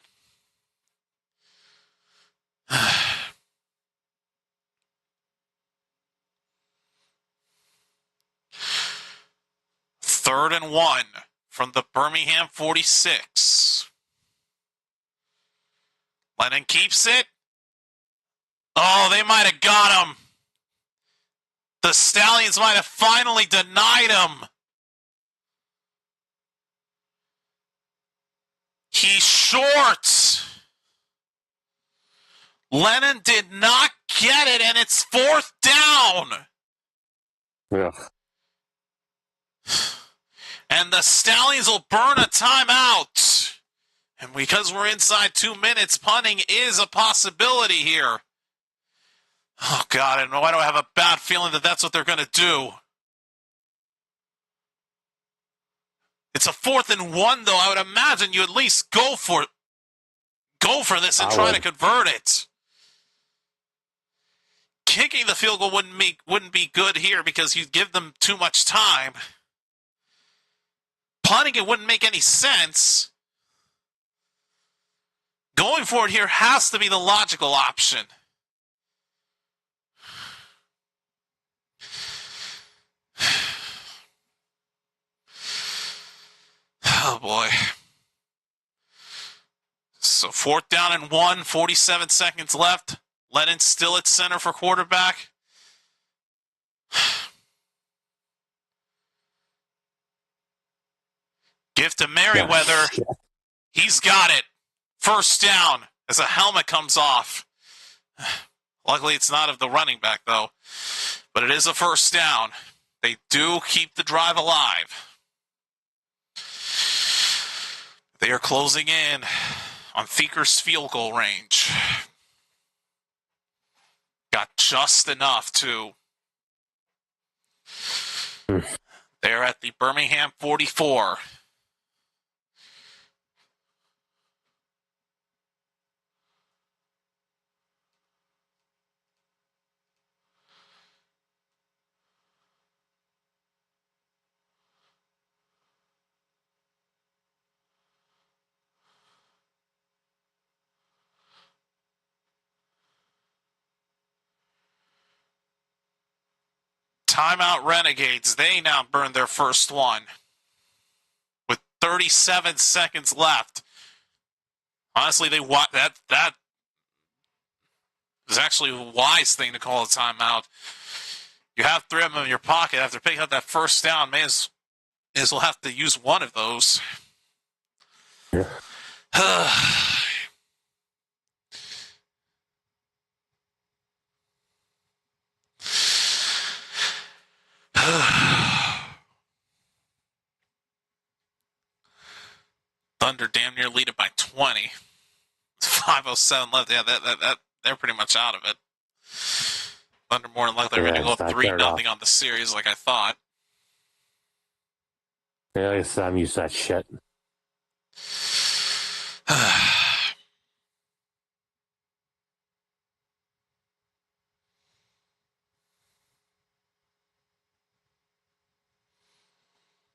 3rd and 1 from the Birmingham 46. Lennon keeps it. Oh, they might have got him. The Stallions might have finally denied him. He's short. Lennon did not get it, and it's 4th down. Yeah. And the Stallions will burn a timeout. And because we're inside 2 minutes, punting is a possibility here. Oh, God, I don't know. Why do I have a bad feeling that that's what they're going to do? It's a 4th and 1, though. I would imagine you at least go for this and try to convert it. Kicking the field goal wouldn't be good here because you'd give them too much time. Punting it wouldn't make any sense. Going for it here has to be the logical option. Oh, boy. So 4th down and 1, 47 seconds left. Lennon still at center for quarterback. Give to Merriweather. Oh, He's got it. 1st down as a helmet comes off. Luckily, it's not of the running back, though. But it is a 1st down. They do keep the drive alive. They are closing in on Thieker's field goal range. Got just enough, too. They're at the Birmingham 44. Timeout Renegades. They now burn their first one with 37 seconds left. Honestly, that is actually a wise thing to call a timeout. You have 3 of them in your pocket. After picking up that 1st down, may as well have to use one of those. Yeah. Thunder damn near lead it by 20. 5:07 left. Yeah, that they're pretty much out of it. Thunder more than likely going to go up 3-0 on the series, like I thought. Yeah, I guess I'm used to that shit.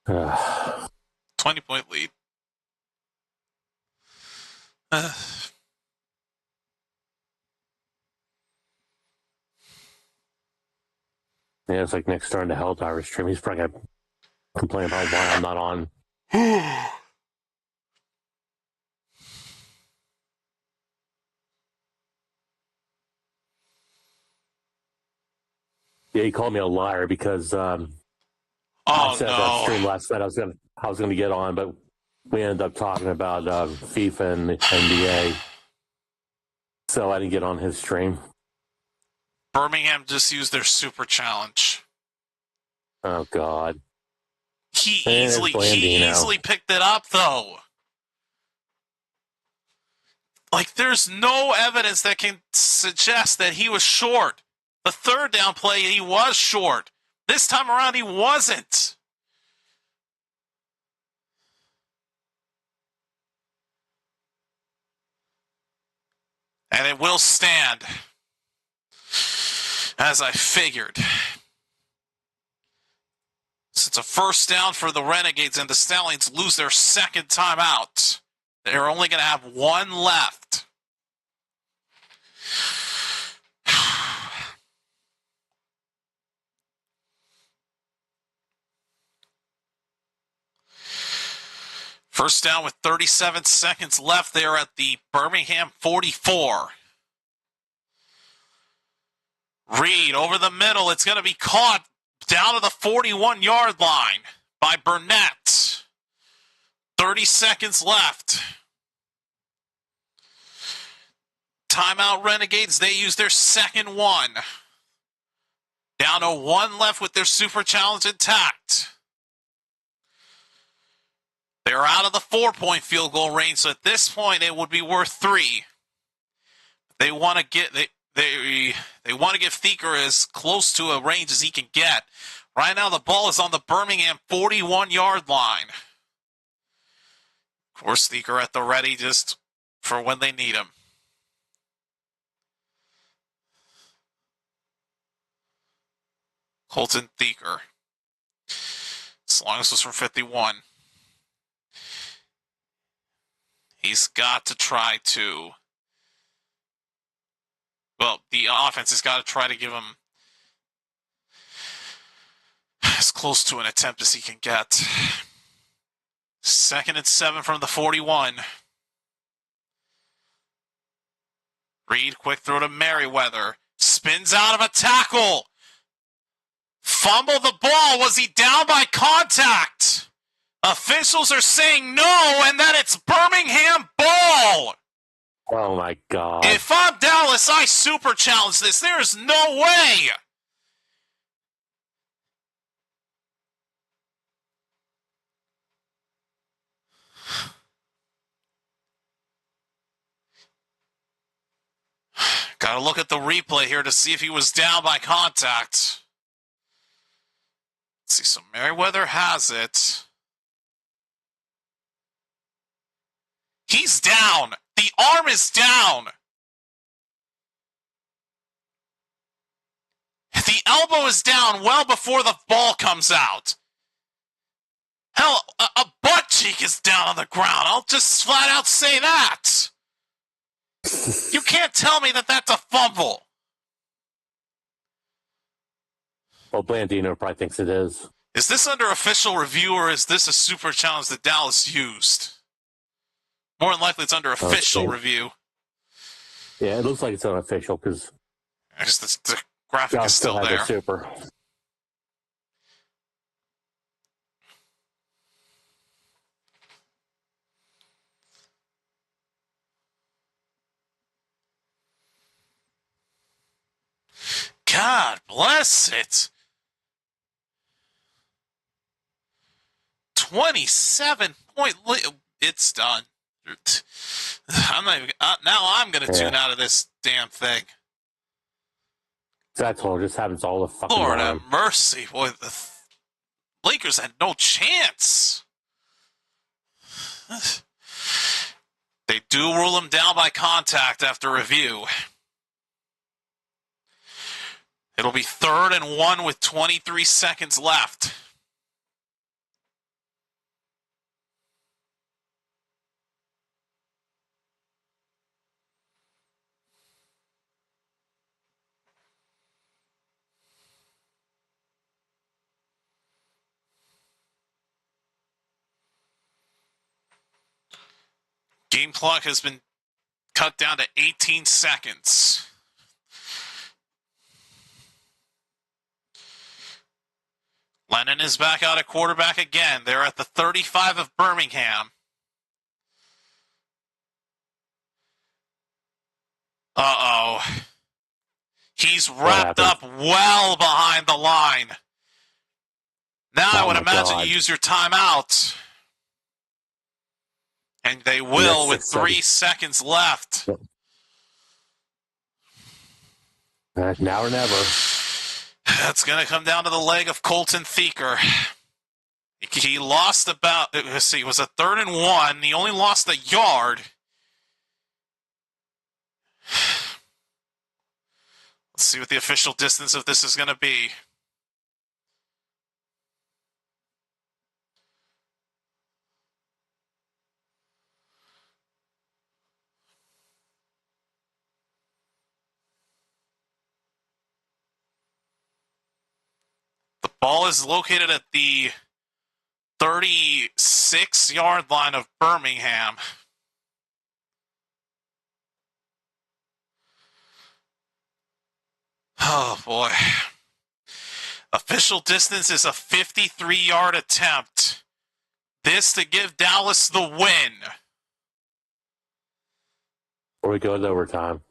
Uh, 20-point lead. Yeah, it's like Nick starting to hell diver stream. He's probably gonna complain about why I'm not on. Yeah, he called me a liar because I said on stream last night I was gonna get on, but we ended up talking about FIFA and the NBA, so I didn't get on his stream. Birmingham just used their super challenge. Oh God. He easily picked it up, though. Like, there's no evidence that can suggest that he was short. The 3rd down play, he was short. This time around, he wasn't. And it will stand, as I figured. So it's a 1st down for the Renegades, and the Stallions lose their 2nd timeout. They're only going to have 1 left. First down with 37 seconds left. They are at the Birmingham 44. Reed over the middle. It's going to be caught down to the 41-yard line by Burnett. 30 seconds left. Timeout Renegades. They use their 2nd one. Down to 1 left with their super challenge intact. They're out of the 4-point field goal range, so at this point it would be worth 3. They want to get they want to give Thieker as close to a range as he can get. Right now the ball is on the Birmingham 41-yard line. Of course, Thieker at the ready just for when they need him. Colton Thieker. As long as it's from 51. He's got to try to... Well, the offense has got to try to give him As close to an attempt as he can get. 2nd and 7 from the 41. Reed, quick throw to Merriweather. Spins out of a tackle. Fumble the ball. Was he down by contact? Officials are saying no, and that it's Birmingham ball. Oh, my God. If I'm Dallas, I super challenge this. There's no way. Got to look at the replay here to see if he was down by contact. Let's see, so Merriweather has it. He's down. The arm is down. The elbow is down well before the ball comes out. Hell, a butt cheek is down on the ground. I'll just flat out say that. You can't tell me that that's a fumble. Well, Blandino probably thinks it is. Is this under official review, or is this a super challenge that Dallas used? More than likely, it's under official review. Yeah, it looks like it's unofficial because the graphic is still there. Super. God bless it. 27-point lead. It's done. I'm not even, now I'm going to tune out of this damn thing. That's all. It just happens all the fucking Lord time. have mercy. Boy, the Lakers had no chance. They do rule him down by contact after review. It'll be 3rd and 1 with 23 seconds left. Game clock has been cut down to 18 seconds. Lennon is back out at quarterback again. They're at the 35 of Birmingham. Uh-oh. He's wrapped up well behind the line. Now I would imagine you use your timeout. And they will with 3 seconds left. Now or never. That's going to come down to the leg of Colton Thieker. He lost about, let's see, it was a 3rd and 1. He only lost a yard. Let's see what the official distance of this is going to be. The ball is located at the 36-yard line of Birmingham. Oh, boy. Official distance is a 53-yard attempt. This to give Dallas the win. Or we go to overtime.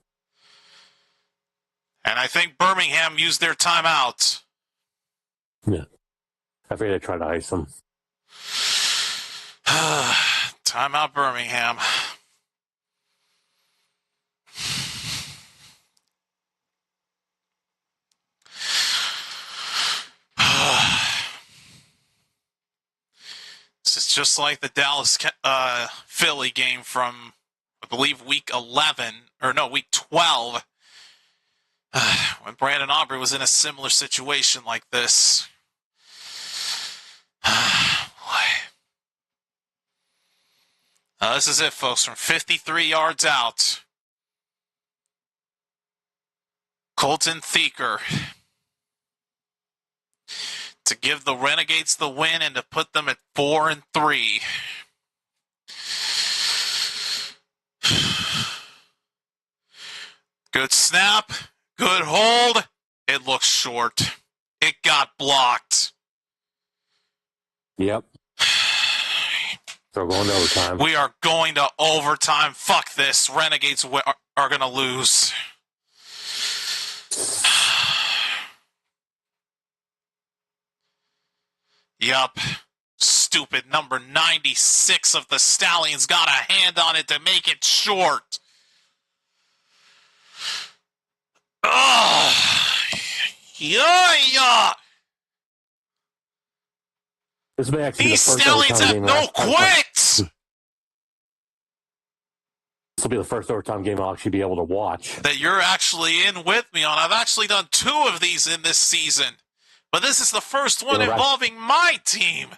And I think Birmingham used their timeout. Yeah. I figured I'd try to ice them. Timeout Birmingham. This is just like the Dallas Philly game from, I believe, week 12. When Brandon Aubrey was in a similar situation like this. This is it, folks. From 53 yards out, Colton Thieker to give the Renegades the win and to put them at 4-3. Good snap. Good hold. It looks short. It got blocked. Yep. So we're going to overtime. We are going to overtime. Fuck this. Renegades are going to lose. Yup. Stupid number 96 of the Stallions got a hand on it to make it short. Yeah. This may actually These be the first Stallions overtime have game. no quits. This will be the first overtime game I'll actually be able to watch. That you're actually in with me on. I've actually done 2 of these in this season. But this is the first one involving my team.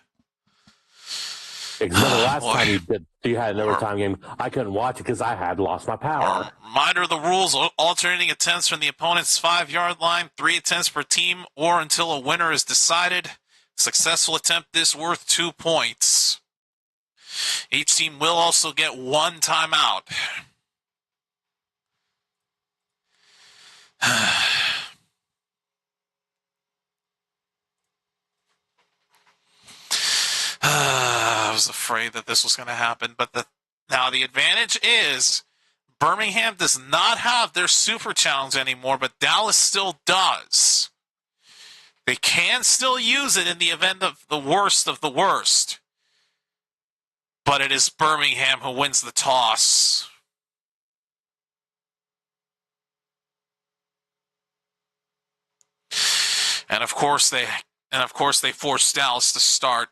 Because the last time you had an overtime game, I couldn't watch it because I had lost my power. Reminder of the rules: alternating attempts from the opponent's 5-yard line, 3 attempts per team, or until a winner is decided. Successful attempt is worth 2 points. Each team will also get 1 timeout. I was afraid that this was going to happen, but now the advantage is Birmingham does not have their super challenge anymore, but Dallas still does. They can still use it in the event of the worst of the worst, but it is Birmingham who wins the toss. And of course they force Dallas to start.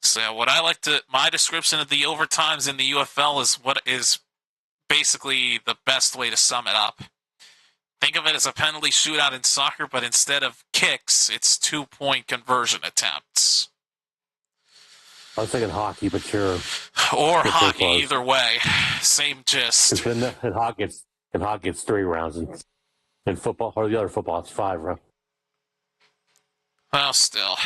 So my description of the overtimes in the UFL is what is basically the best way to sum it up. Think of it as a penalty shootout in soccer, but instead of kicks, it's 2-point conversion attempts. I was thinking hockey, but sure. Or hockey, either way. Same gist. In hockey, it's 3 rounds. In football, or the other football, it's 5 rounds. Well, still.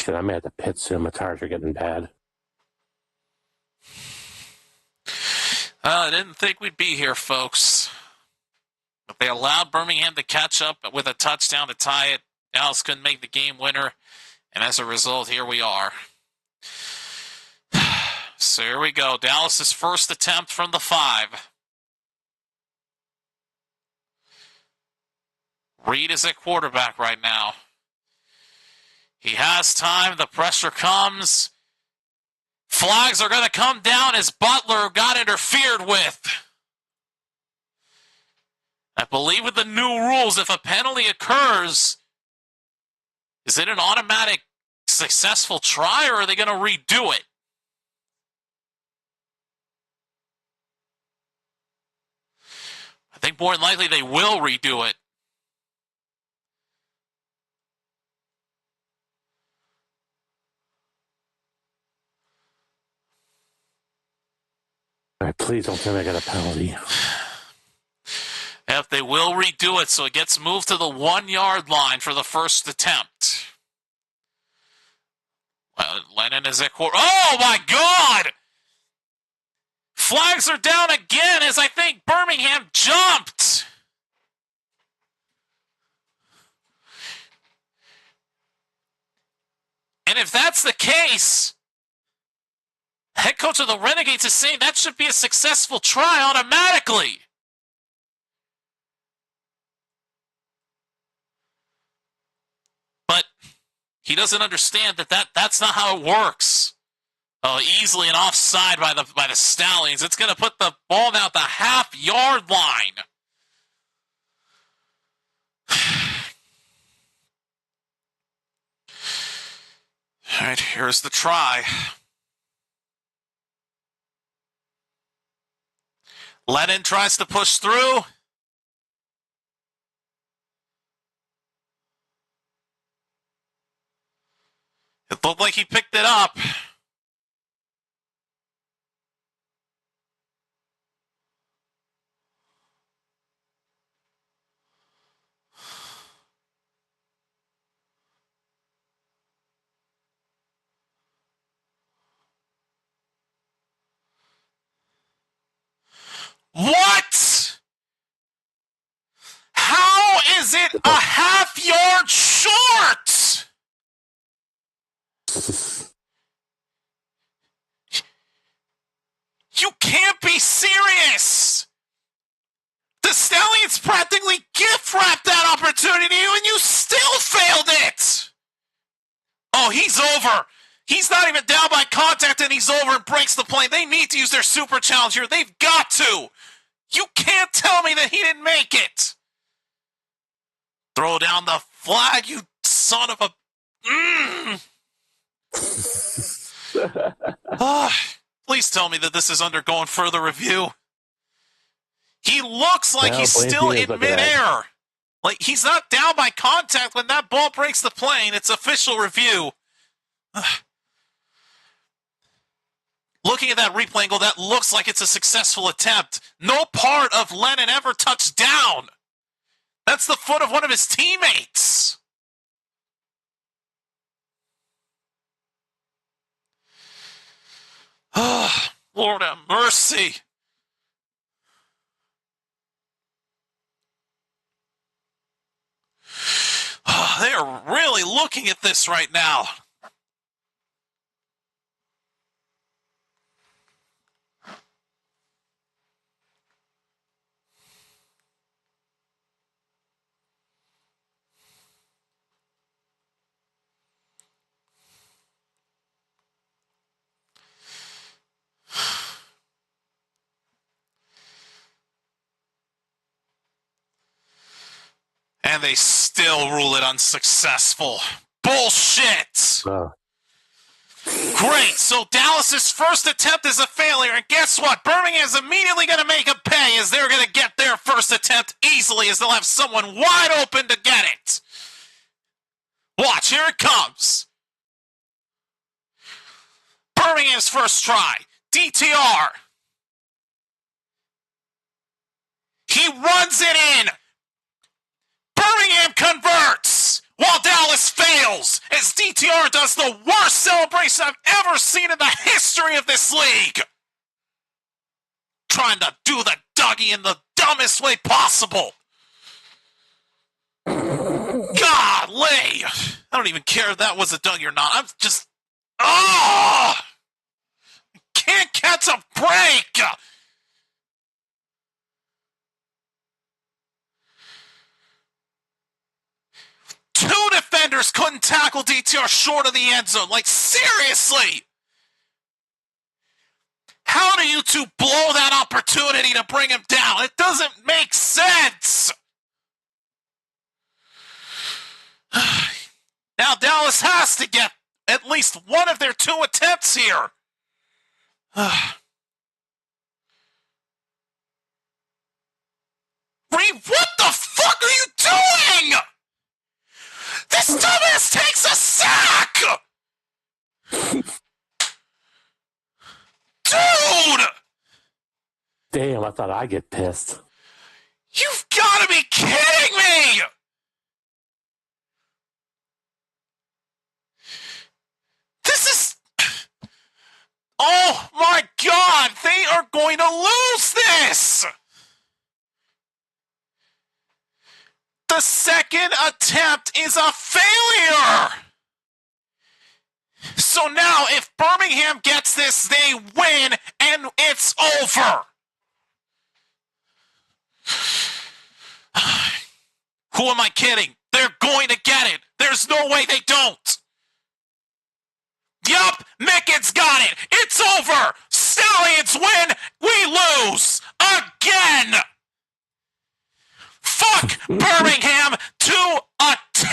Shit, I may have to pit soon. My tires are getting bad. I didn't think we'd be here, folks. But they allowed Birmingham to catch up with a touchdown to tie it. Dallas couldn't make the game winner. And as a result, here we are. So here we go. Dallas's first attempt from the 5. Reed is at quarterback right now. He has time. The pressure comes. Flags are going to come down as Butler got interfered with. I believe with the new rules, if a penalty occurs, is it an automatic successful try, or are they going to redo it? I think more than likely they will redo it. All right, please don't tell me I got a penalty. If they will redo it, so it gets moved to the 1-yard line for the first attempt. Well, Lennon is at quarter. Oh my God! Flags are down again as I think Birmingham jumped. And if that's the case, head coach of the Renegades is saying that should be a successful try automatically. But he doesn't understand that's not how it works. Oh, easily an offside by the Stallions. It's going to put the ball down at the half-yard line. All right, here's the try. Lennon tries to push through. It looked like he picked it up. You can't be serious! The Stallions practically gift-wrapped that opportunity to you, and you still failed it! Oh, he's over. He's not even down by contact, and he's over and breaks the plane. They need to use their super challenge here. They've got to. You can't tell me that he didn't make it. Throw down the flag, you son of a... Please tell me that this is undergoing further review. He looks like he's still in midair. Like, he's not down by contact when that ball breaks the plane. It's official review. Looking at that replay angle, that looks like it's a successful attempt. No part of Lennon ever touched down. That's the foot of one of his teammates. Lord have mercy. They are really looking at this right now. And they still rule it unsuccessful. Bullshit! Great, so Dallas's first attempt is a failure, and guess what? Birmingham's immediately going to make a pay as they're going to get their first attempt easily as they'll have someone wide open to get it. Watch, here it comes. Birmingham's first try. DTR. He runs it in. Birmingham converts while Dallas fails as DTR does the worst celebration I've ever seen in the history of this league. Trying to do the Dougie in the dumbest way possible. Golly. I don't even care if that was a Dougie or not. I'm just... Can't catch a break. Two defenders couldn't tackle DTR short of the end zone. Like, seriously. How do you two blow that opportunity to bring him down? It doesn't make sense. Now Dallas has to get at least one of their two attempts here. Reed, what the fuck are you doing? This dumbass takes a sack! Dude! Damn, I thought I'd get pissed. You've got to be kidding me! This is... Oh my God! They are going to lose this! The second attempt is a failure! So now, if Birmingham gets this, they win, and it's over! Who am I kidding? They're going to get it! There's no way they don't! Yup, Mickett's got it! It's over! Stallions win, we lose! Again! Fuck Birmingham to a T!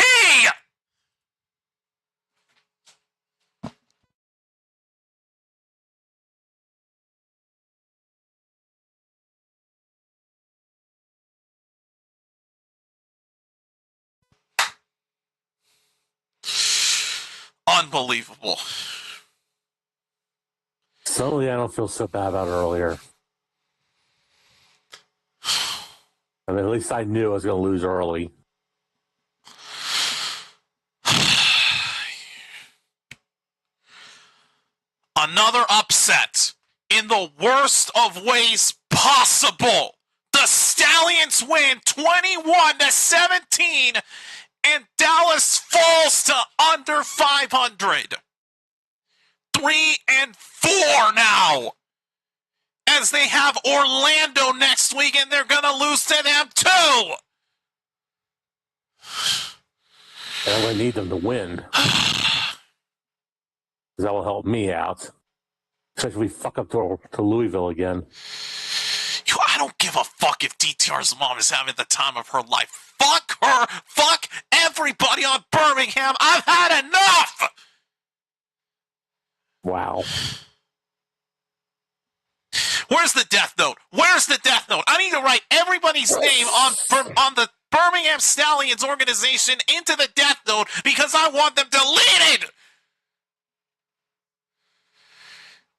Unbelievable. Suddenly I don't feel so bad about earlier. I mean, at least I knew I was going to lose early. Another upset in the worst of ways possible. The Stallions win 21-17, and Dallas falls to under 500. 3-4 now. As they have Orlando next week, and they're going to lose to them too. And I'm going to need them to win. Because that will help me out. Especially if we fuck up to Louisville again. I don't give a fuck if DTR's mom is having the time of her life. Fuck her. Fuck everybody on Birmingham. I've had enough. Wow. Where's the death note? Where's the death note? I need to write everybody's name on the Birmingham Stallions organization into the death note because I want them deleted.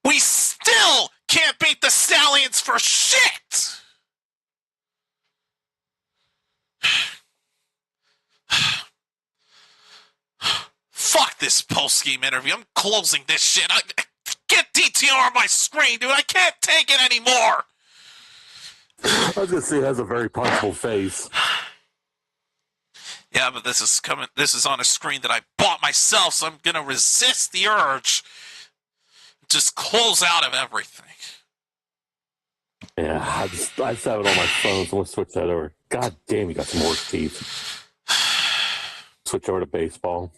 We still can't beat the Stallions for shit. Fuck this post-game interview. I'm closing this shit. Get DTR on my screen, dude. I can't take it anymore. I was going to say it has a very punchable face. Yeah, but this is on a screen that I bought myself, so I'm going to resist the urge. Just close out of everything. Yeah, I just have it on my phone, so I'm going to switch that over. God damn, you got some horse teeth. Switch over to baseball.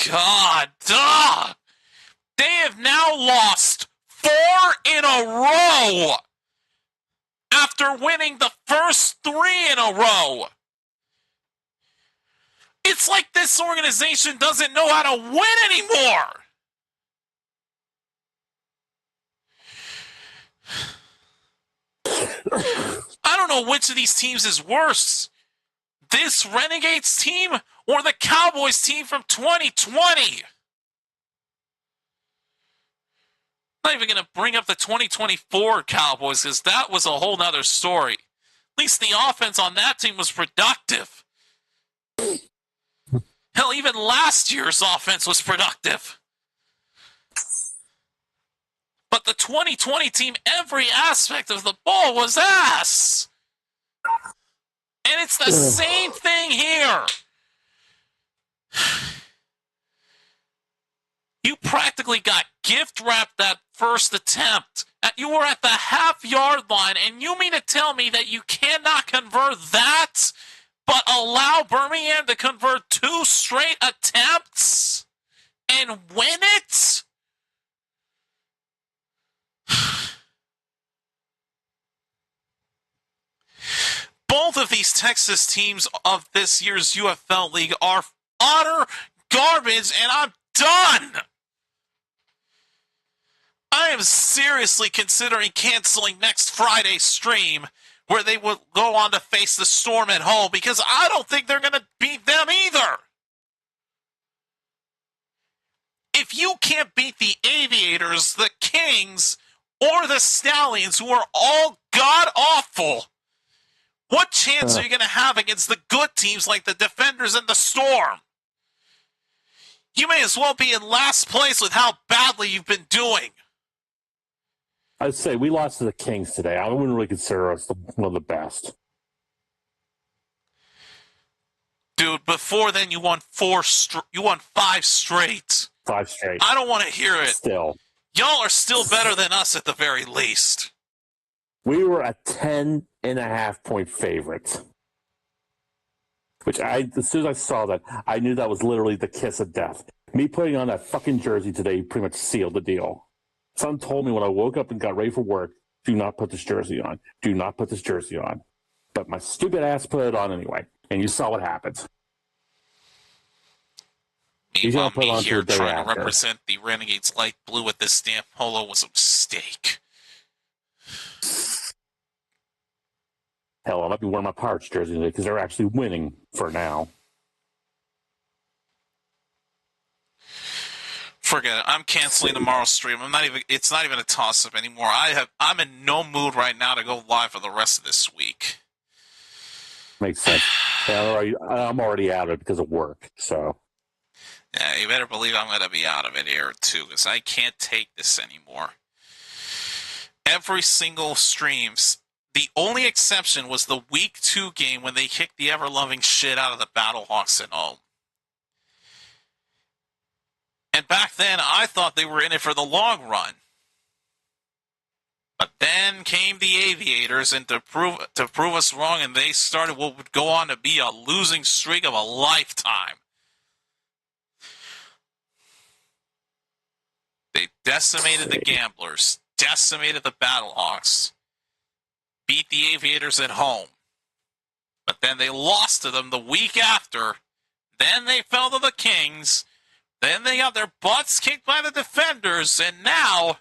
God, they have now lost 4 in a row after winning the first 3 in a row. It's like this organization doesn't know how to win anymore. I don't know which of these teams is worse. This Renegades team or the Cowboys team from 2020? I'm not even going to bring up the 2024 Cowboys because that was a whole nother story. At least the offense on that team was productive. Hell, even last year's offense was productive. But the 2020 team, every aspect of the ball was ass. And it's the same thing here. You practically got gift-wrapped that first attempt. You were at the half-yard line, and you mean to tell me that you cannot convert that, but allow Birmingham to convert 2 straight attempts and win it? Both of these Texas teams of this year's UFL League are utter garbage, and I'm done. I am seriously considering canceling next Friday's stream where they will go on to face the Storm at home because I don't think they're going to beat them either. If you can't beat the Aviators, the Kings, or the Stallions, who are all god-awful, what chance are you going to have against the good teams like the Defenders and the Storm? You may as well be in last place with how badly you've been doing. I'd say we lost to the Kings today. I wouldn't really consider us one of the best. Dude, before then you won 5 straight. 5 straight. I don't want to hear it. Still. Y'all are still better than us at the very least. We were a 10.5-point favorite. Which as soon as I saw that, I knew that was literally the kiss of death. Me putting on that fucking jersey today pretty much sealed the deal. Son told me when I woke up and got ready for work, do not put this jersey on. Do not put this jersey on. But my stupid ass put it on anyway. And you saw what happened. Meanwhile, me here trying to represent the Renegades light blue with this damn polo was a mistake. Hell, I might be wearing my Pirates jersey today because they're actually winning for now. Forget it. I'm canceling tomorrow's stream. It's not even a toss-up anymore. I'm in no mood right now to go live for the rest of this week. Makes sense. Yeah, I'm already out of it because of work, so. Yeah, you better believe I'm going to be out of it here, too, because I can't take this anymore. Every single streams, The only exception was the week 2 game when they kicked the ever-loving shit out of the Battlehawks at home. And back then, I thought they were in it for the long run. But then came the Aviators, and to prove us wrong, and they started what would go on to be a losing streak of a lifetime. They decimated the Gamblers, decimated the Battlehawks, beat the Aviators at home. But then they lost to them the week after. Then they fell to the Kings. Then they got their butts kicked by the Defenders, and now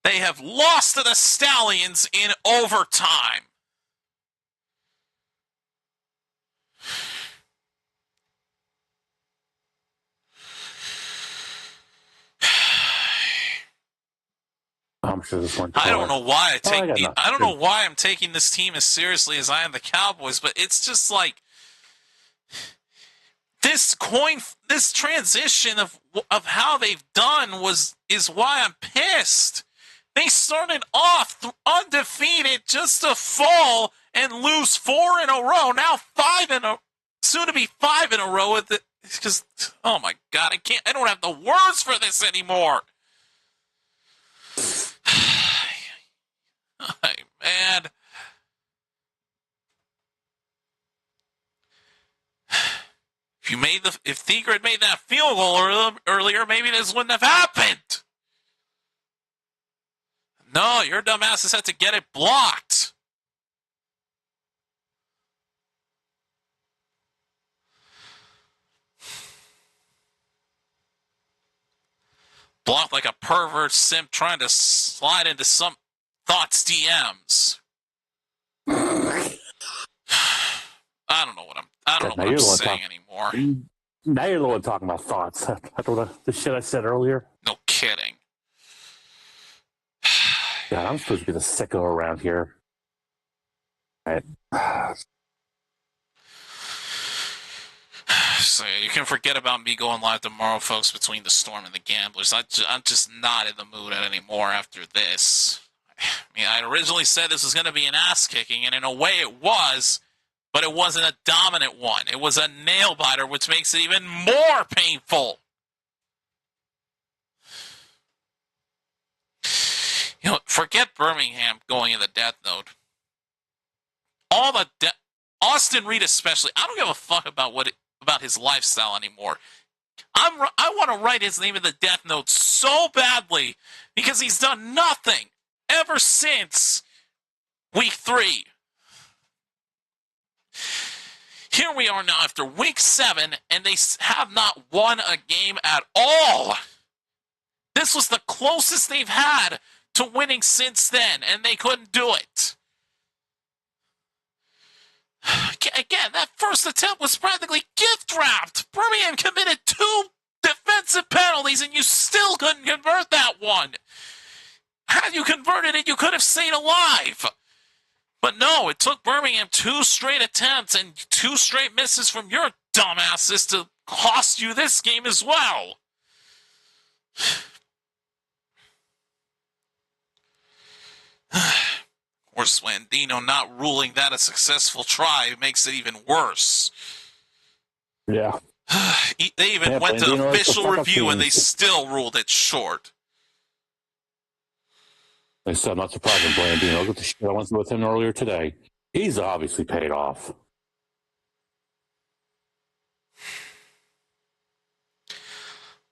they have lost to the Stallions in overtime. I'm sure this one. I don't know why I don't know why I'm taking this team as seriously as I am the Cowboys, but it's just like this transition of how they've done is why I'm pissed. They started off undefeated just to fall and lose 4 in a row. Now soon to be 5 in a row. Because oh my God, I don't have the words for this anymore. Hey, man. If Thieger had made that field goal earlier, maybe this wouldn't have happened. No, your dumbasses had to get it blocked. Blocked like a pervert simp trying to slide into some thoughts DMs. I don't know what I'm saying anymore. Now you're the one talking about thoughts. After the shit I said earlier. No kidding. God, I'm supposed to be the sicko around here. So you can forget about me going live tomorrow, folks, between the Storm and the Gamblers. I'm just not in the mood anymore after this. I mean, I originally said this was going to be an ass-kicking, and in a way it was, but it wasn't a dominant one. It was a nail-biter, which makes it even more painful. You know, forget Birmingham going in the death note. Austin Reed especially. I don't give a fuck about about his lifestyle anymore. I want to write his name in the death note so badly because he's done nothing ever since week 3. Here we are now after week 7, and they have not won a game at all. This was the closest they've had to winning since then, and they couldn't do it. Again, that first attempt was practically gift-wrapped. Birmingham committed 2 defensive penalties, and you still couldn't convert that one. Had you converted it, you could have stayed alive. But no, it took Birmingham 2 straight attempts and 2 straight misses from your dumbasses to cost you this game as well. Of course, Landino not ruling that a successful try makes it even worse. Yeah. They even went to official review and they still ruled it short. I said, I'm not surprised when Blandino. Look at the shit I went through with him earlier today. He's obviously paid off.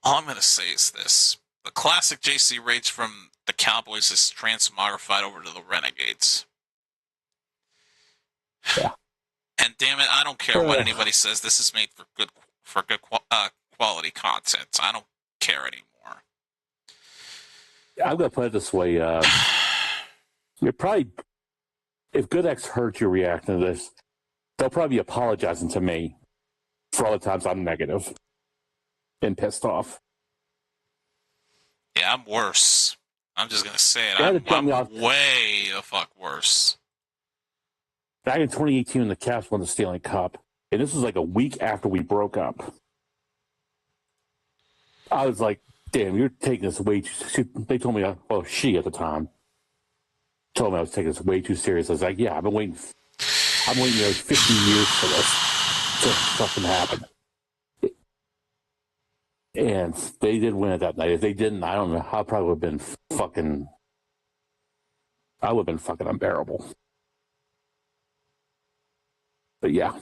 All I'm going to say is this. The classic JC Rage from the Cowboys is transmogrified over to the Renegades. Yeah. And damn it, I don't care what anybody says. This is made for good quality content. I don't care anymore. I'm going to put it this way. You're probably, if GoodX heard you reacting to this, they'll probably be apologizing to me for all the times I'm negative and pissed off. Yeah, I'm worse. I'm just going to say it. I'm way the fuck worse. Back in 2018 when the Caps won the Stanley Cup, and this was like a week after we broke up, I was like, damn, you're taking this way too... They told me, well, she at the time. told me I was taking this way too serious. I was like, yeah, I'm waiting 50 years for this to fucking happen. And they did win it that night. If they didn't, I don't know. I probably would have been fucking unbearable. But yeah.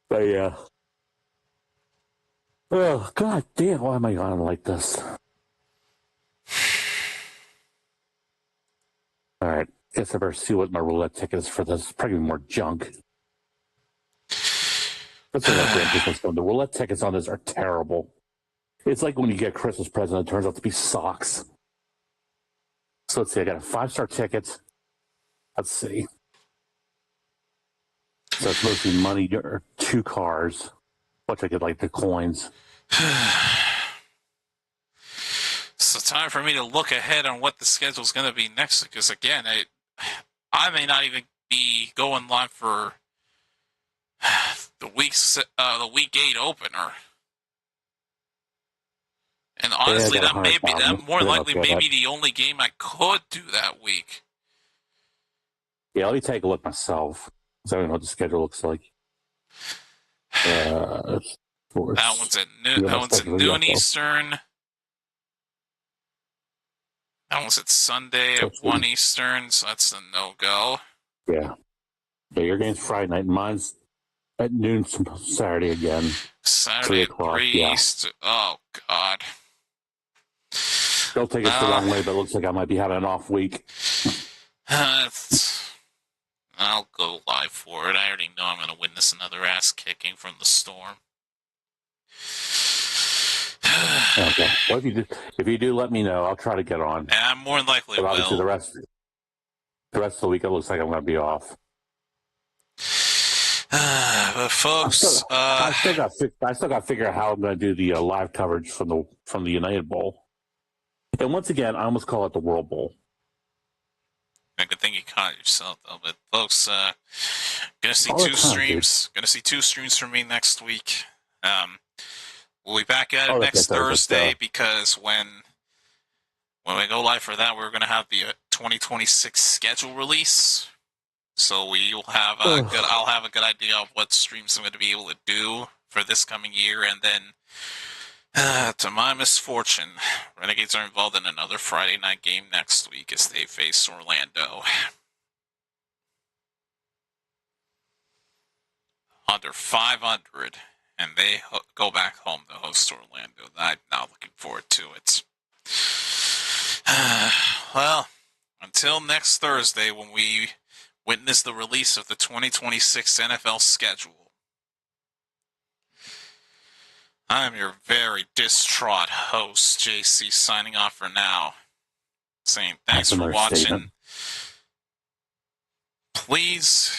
But yeah. Oh, god damn, why am I on like this? Alright. Guess I better see what my roulette ticket is for this. Probably more junk. That's what our Grand Christmas film. The roulette tickets on this are terrible. It's like when you get a Christmas present, it turns out to be socks. So let's see, I got a 5-star ticket. Let's see. So it's mostly money or 2 cars. Which I get like the coins. So time for me to look ahead on what the schedule is going to be next, because again, I may not even be going live for the week 8 opener. And honestly, that more likely may be the only game I could do that week. Yeah, let me take a look myself. So I don't know what the schedule looks like. That one's at noon. That one's at noon Eastern. That one's at Sunday at 1 Eastern, so that's a no-go. Yeah. Yeah, your game's Friday night, and mine's at noon Saturday again. Saturday at 3 Eastern. Oh, God. Don't take it the wrong way, but it looks like I might be having an off week. I'll go live for it. I already know I'm going to witness another ass-kicking from the Storm. Okay. Well, if you do, let me know. I'll try to get on. Yeah, more than likely but obviously will. The rest of the week, it looks like I'm going to be off. But folks, I still got to figure out how I'm going to do the live coverage from the United Bowl. And once again, I almost call it the World Bowl. Good thing you caught yourself, though. But folks, gonna see two streams. Gonna see 2 streams from me next week. We'll be back at it next Thursday because when we go live for that, we're gonna have the 2026 schedule release. So we'll have I'll have a good idea of what streams I'm going to be able to do for this coming year, and then. To my misfortune, Renegades are involved in another Friday night game next week as they face Orlando. Under 500, and they go back home to host Orlando. I'm not looking forward to it. Well, until next Thursday when we witness the release of the 2026 NFL schedule, I'm your very distraught host, JC, signing off for now. Saying thanks for watching. Statement. Please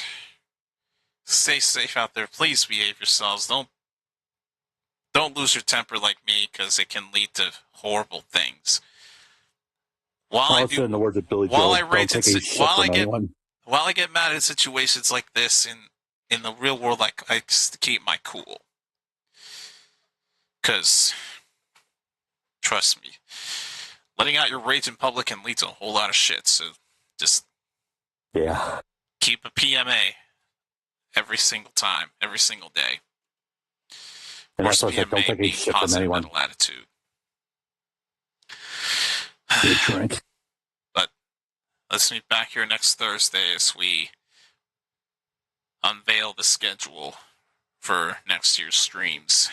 stay safe out there. Please behave yourselves. Don't lose your temper like me, because it can lead to horrible things. While I get mad at situations like this in the real world, I just keep my cool. Because, trust me, letting out your rage in public can lead to a whole lot of shit. So just keep a PMA every single time, every single day. And that's what I said, don't take any shit from anyone. Mental attitude. Good drink. But let's meet back here next Thursday as we unveil the schedule for next year's streams.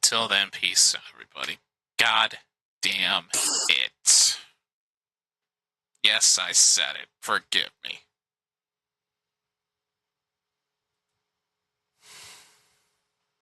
Till then, peace, everybody. God damn it. Yes, I said it. Forgive me.